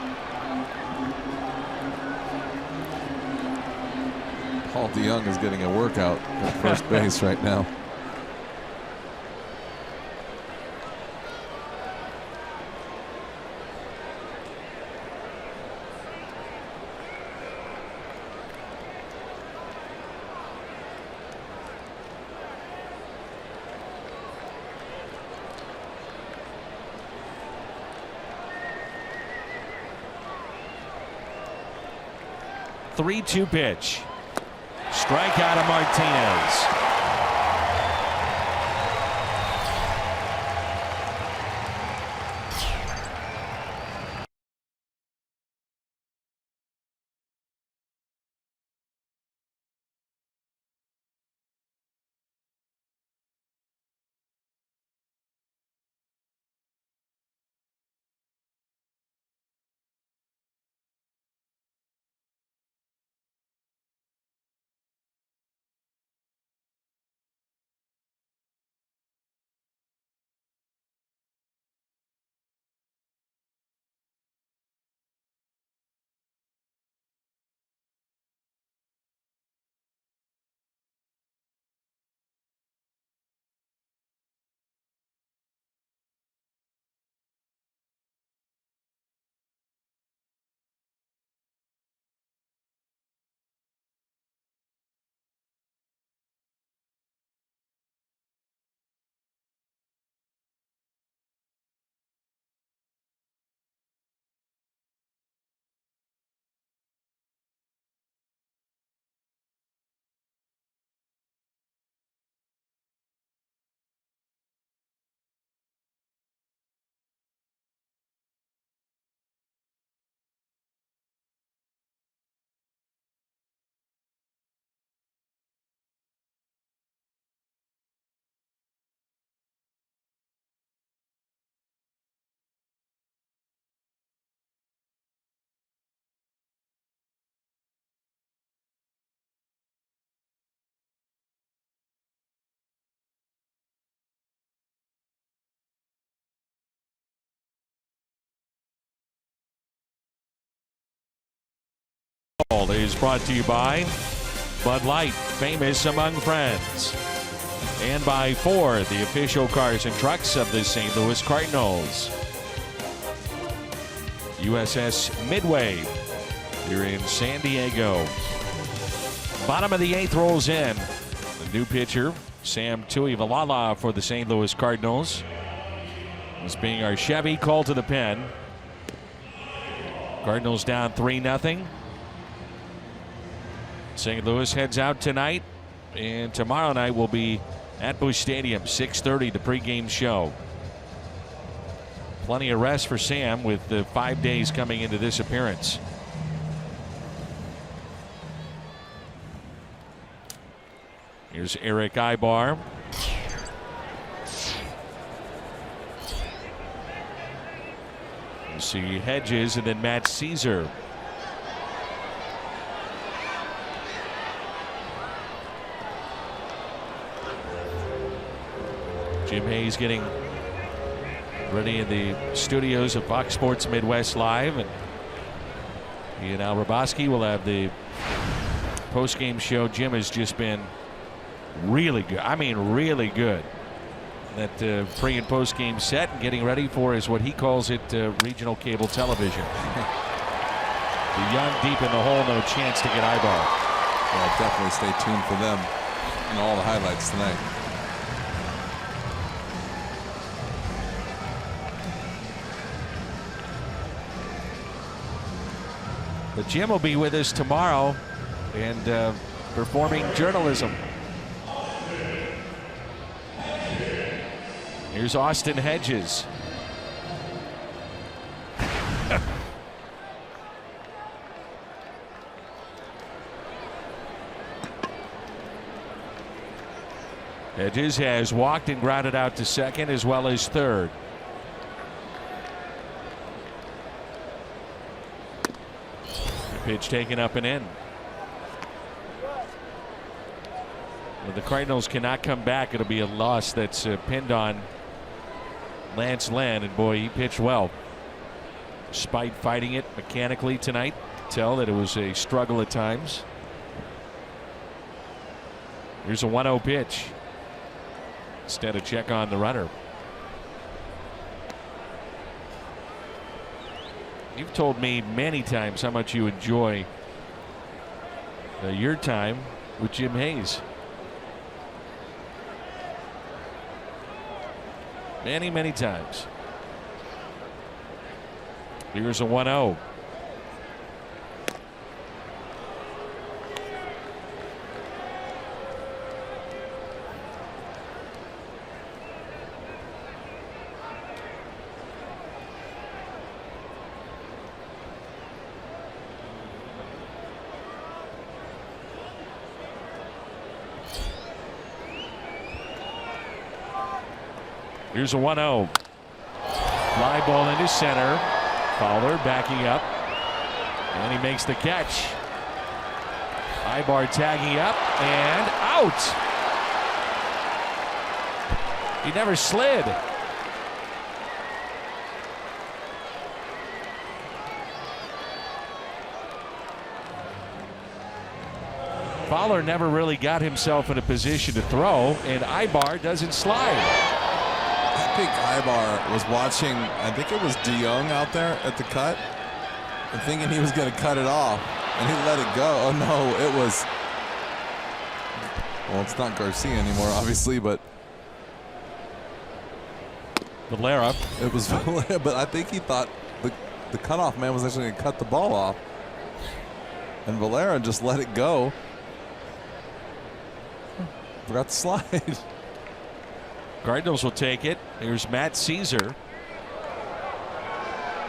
Paul DeYoung is getting a workout at first base right now. The 3-2 pitch. Strikeout of Martinez. Is brought to you by Bud Light, famous among friends, and by Ford, the official cars and trucks of the St. Louis Cardinals. USS Midway here in San Diego. Bottom of the 8th rolls in. The new pitcher, Sam Tuivailala for the St. Louis Cardinals. This being our Chevy called to the pen. Cardinals down 3-0. St. Louis heads out tonight, and tomorrow night will be at Busch Stadium, 6:30, the pregame show. Plenty of rest for Sam with the 5 days coming into this appearance. Here's Eric Ibar. You see Hedges and then Matt Caesar. Jim Hayes getting ready in the studios of Fox Sports Midwest Live, and he and Al Raboski will have the post-game show. Jim has just been really good. I mean, really good. That pre and post game set and getting ready for is what he calls it regional cable television. The young deep in the hole, no chance to get Ibar. Yeah, definitely stay tuned for them and all the highlights tonight. But Jim will be with us tomorrow and performing journalism. Here's Austin Hedges. Hedges has walked and grounded out to second as well as third. Pitch taken up and in. When the Cardinals cannot come back, it'll be a loss that's pinned on Lance Lynn, and boy, he pitched well. Despite fighting it mechanically tonight, tell that it was a struggle at times. Here's a 1-0 pitch. Instead of check on the runner. You've told me many times how much you enjoy your time with Jim Hayes. Many, many times. Here's a 1-0. Here's a 1-0. Fly ball into center. Fowler backing up. And he makes the catch. Ibar tagging up and out. He never slid. Fowler never really got himself in a position to throw, and Ibar doesn't slide. I think Ibar was watching, I think it was DeYoung out there at the cut, and thinking he was going to cut it off, and he let it go. Oh no, it was, well, it's not Garcia anymore, obviously, but Valera. It was Valera, but I think he thought the cutoff man was actually going to cut the ball off, and Valera just let it go. Forgot to slide. Cardinals will take it. Here's Matt Caesar.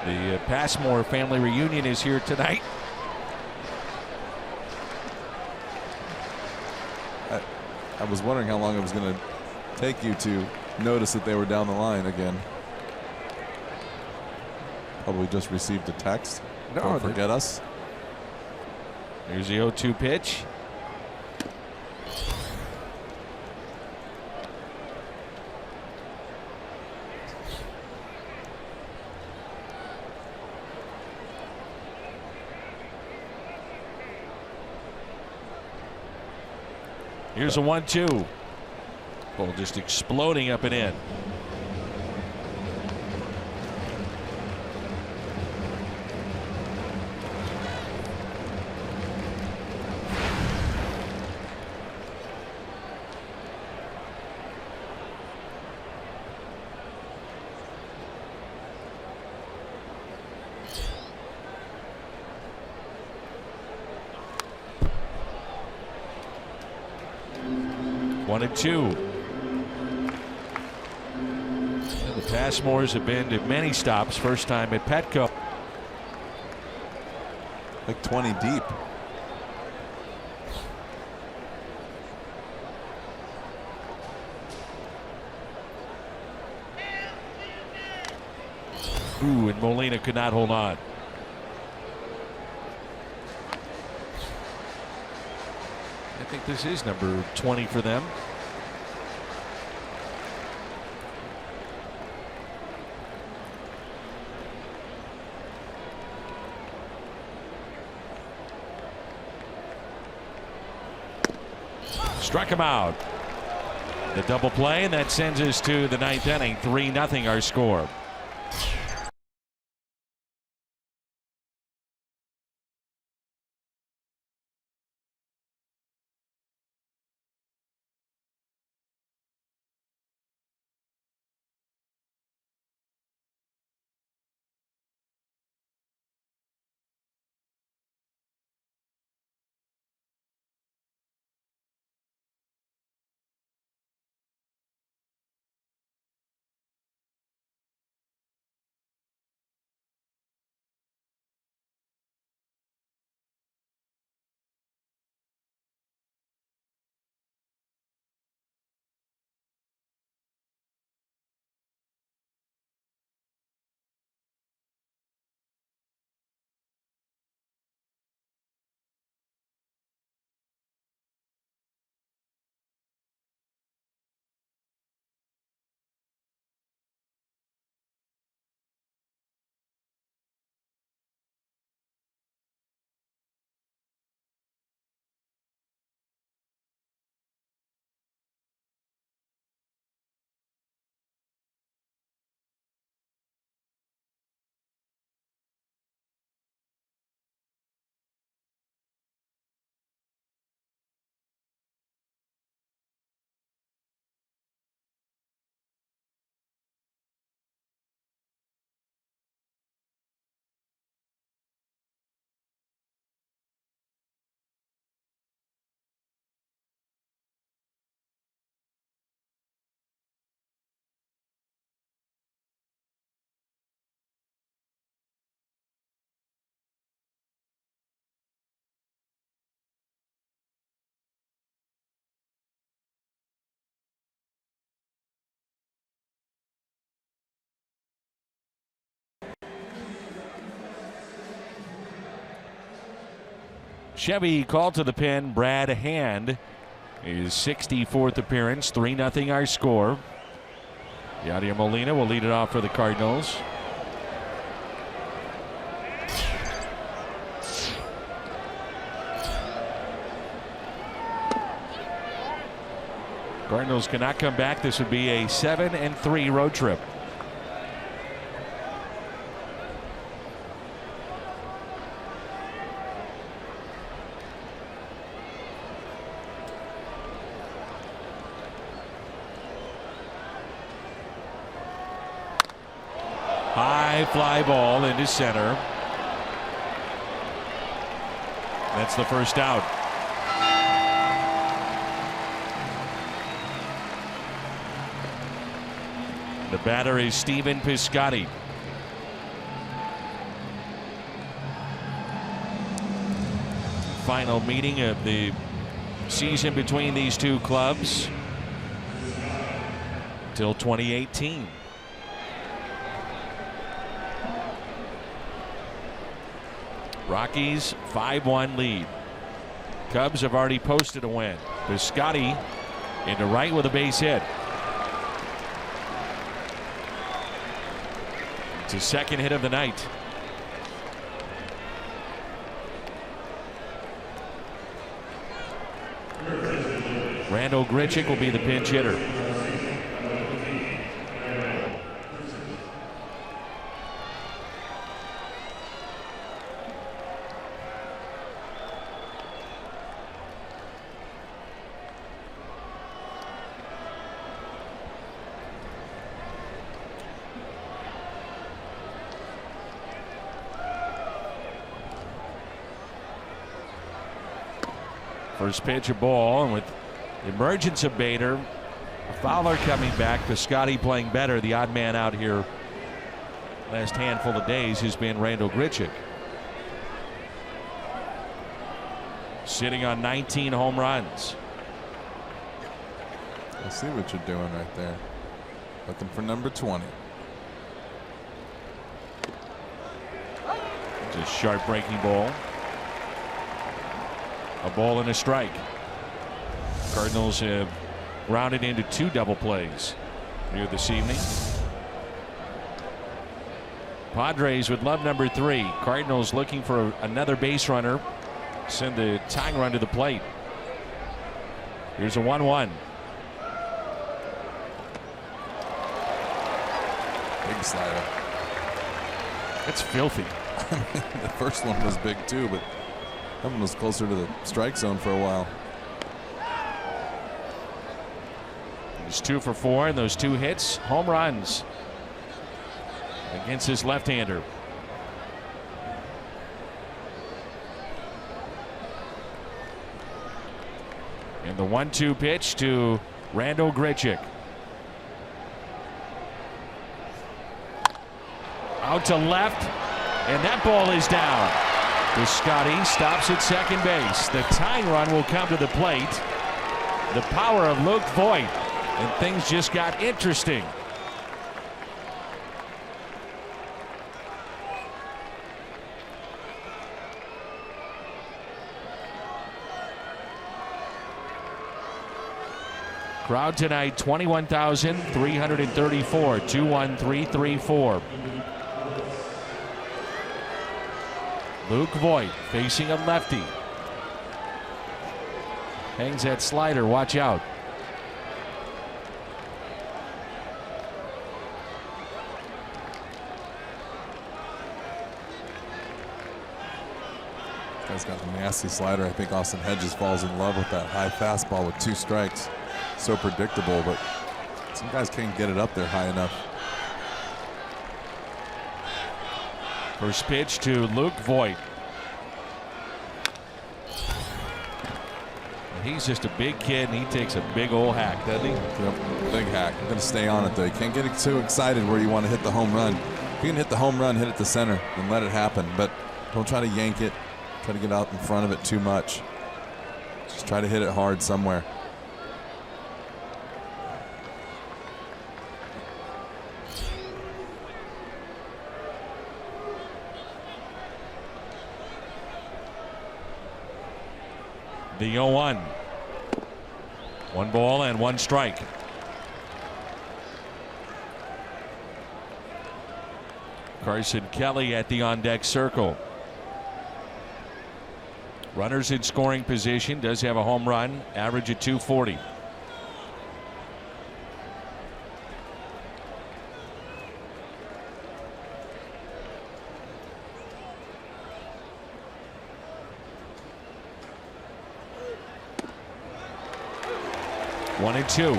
The Passmore family reunion is here tonight. I was wondering how long it was going to take you to notice that they were down the line again. Probably just received a text. No, don't forget us. Here's the 0-2 pitch. Here's a 1-2. Ball just exploding up and in. One and two. The Passmores have been to many stops. First time at Petco. Like 20 deep. Ooh, and Molina could not hold on. I think this is number 20 for them. Struck him out. The double play, and that sends us to the ninth inning. 3-0 our score. Chevy called to the pen. Brad Hand, his 64th appearance. 3-0 our score. Yadier Molina will lead it off for the Cardinals. Cardinals cannot come back. This would be a 7-3 road trip. High fly ball into center. That's the first out. The batter is Stephen Piscotty. Final meeting of the season between these two clubs till 2018. Rockies 5-1 lead. Cubs have already posted a win. Piscotty into right with a base hit. It's his second hit of the night. Randall Grichuk will be the pinch hitter. First pitch, a ball, and with the emergence of Bader, Fowler coming back, Piscotty playing better. The odd man out here last handful of days has been Randall Grichuk. Sitting on 19 home runs. I see what you're doing right there. Looking for number 20. It's a sharp breaking ball. A ball and a strike. Cardinals have rounded into 2 double plays here this evening. Padres would love number 3. Cardinals looking for another base runner. Send the tying run to the plate. Here's a 1-1. Big slider. It's filthy. The first one was big too, but that one was closer to the strike zone for a while. He's 2 for 4, and those 2 hits, home runs against his left-hander. And the 1-2 pitch to Randall Grichuk. Out to left, and that ball is down. Piscotty stops at second base. The tying run will come to the plate. The power of Luke Voigt, and things just got interesting. Crowd tonight 21,334. 21334. Luke Voigt facing a lefty. Hangs that slider. Watch out. Guy's got a nasty slider. I think Austin Hedges falls in love with that high fastball with 2 strikes. So predictable, but some guys can't get it up there high enough. First pitch to Luke Voigt. He's just a big kid, and he takes a big old hack, doesn't he? Yep, big hack. I'm going to stay on it, though. You can't get too excited where you want to hit the home run. If you can hit the home run, hit it to center, and let it happen. But don't try to yank it. Try to get out in front of it too much. Just try to hit it hard somewhere. The 0-1. 1 ball and 1 strike. Carson Kelly at the on-deck circle. Runners in scoring position. Does have a home run. Average at 240. One and 2.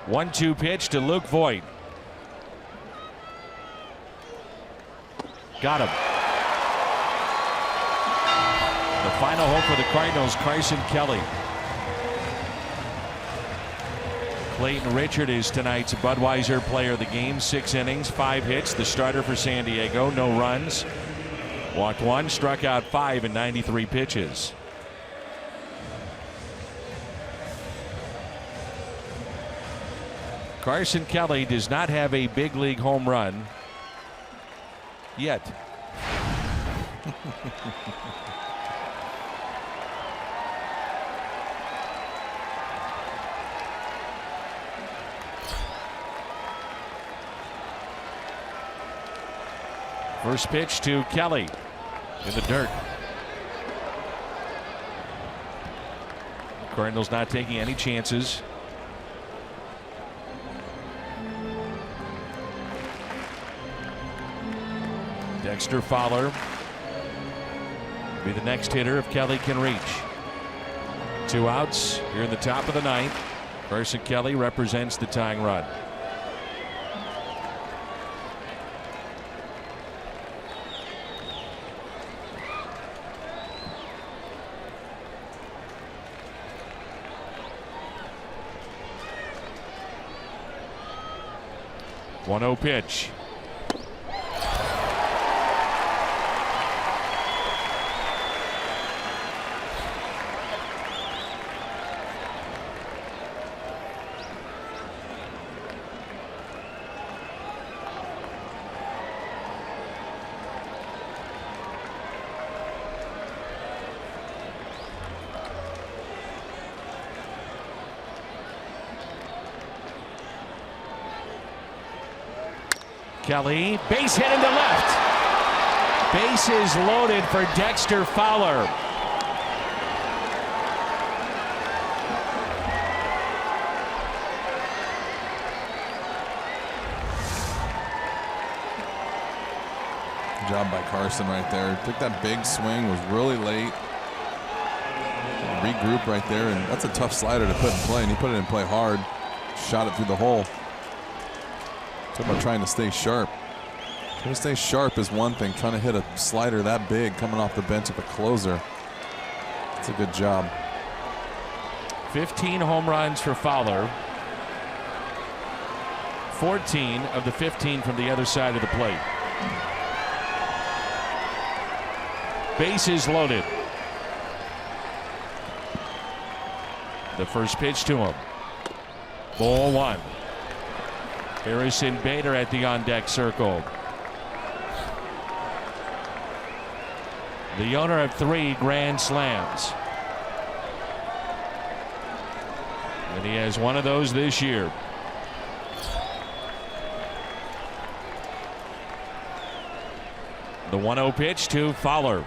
One-two pitch to Luke Voigt. Got him. The final hope for the Cardinals, Carson Kelly. Clayton Richard is tonight's Budweiser player of the game. 6 innings, 5 hits. The starter for San Diego. No runs. Walked 1, struck out 5 in 93 pitches. Carson Kelly does not have a big league home run Yet. First pitch to Kelly in the dirt. Cardinals not taking any chances. Dexter Fowler will be the next hitter if Kelly can reach. 2 outs here in the top of the 9th. Carson Kelly represents the tying run. One-0 pitch. Kelly, base hit into left. Base is loaded for Dexter Fowler. Good job by Carson right there. Took that big swing, was really late. Regroup right there, and that's a tough slider to put in play, and he put it in play hard. Shot it through the hole. Talk about trying to stay sharp. Trying to stay sharp is one thing. Trying to hit a slider that big coming off the bench of a closer. It's a good job. 15 home runs for Fowler. 14 of the 15 from the other side of the plate. Bases loaded. The first pitch to him. Ball 1. Harrison Bader at the on-deck circle. The owner of 3 grand slams. And he has one of those this year. The 1-0 pitch to Fowler.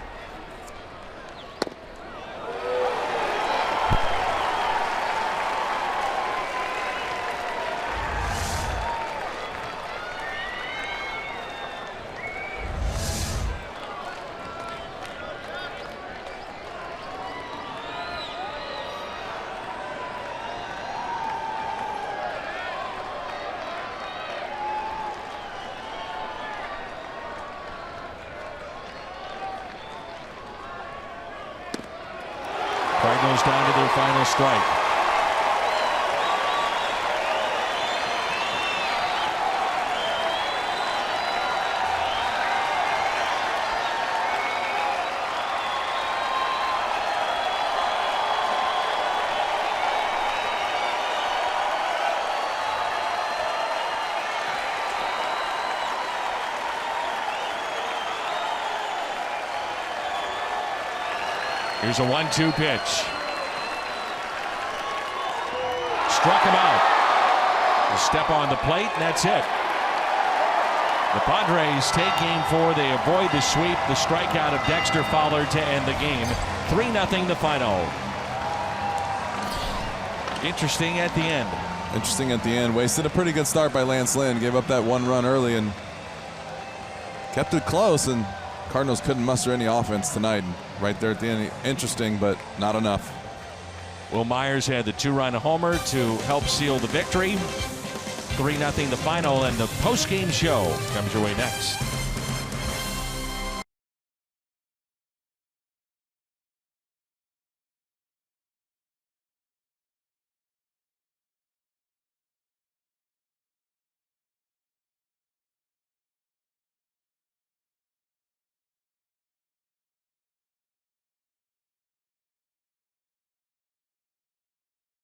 Cardinals down to their final strike. Here's a 1-2 pitch. Struck him out. A step on the plate, and that's it. The Padres take game 4. They avoid the sweep. The strikeout of Dexter Fowler to end the game. 3-0 the final. Interesting at the end. Interesting at the end. Wasted a pretty good start by Lance Lynn. Gave up that 1 run early and kept it close, and Cardinals couldn't muster any offense tonight. Right there at the end, interesting, but not enough. Will Myers had the 2-run homer to help seal the victory. 3-0 the final, and the post-game show comes your way next.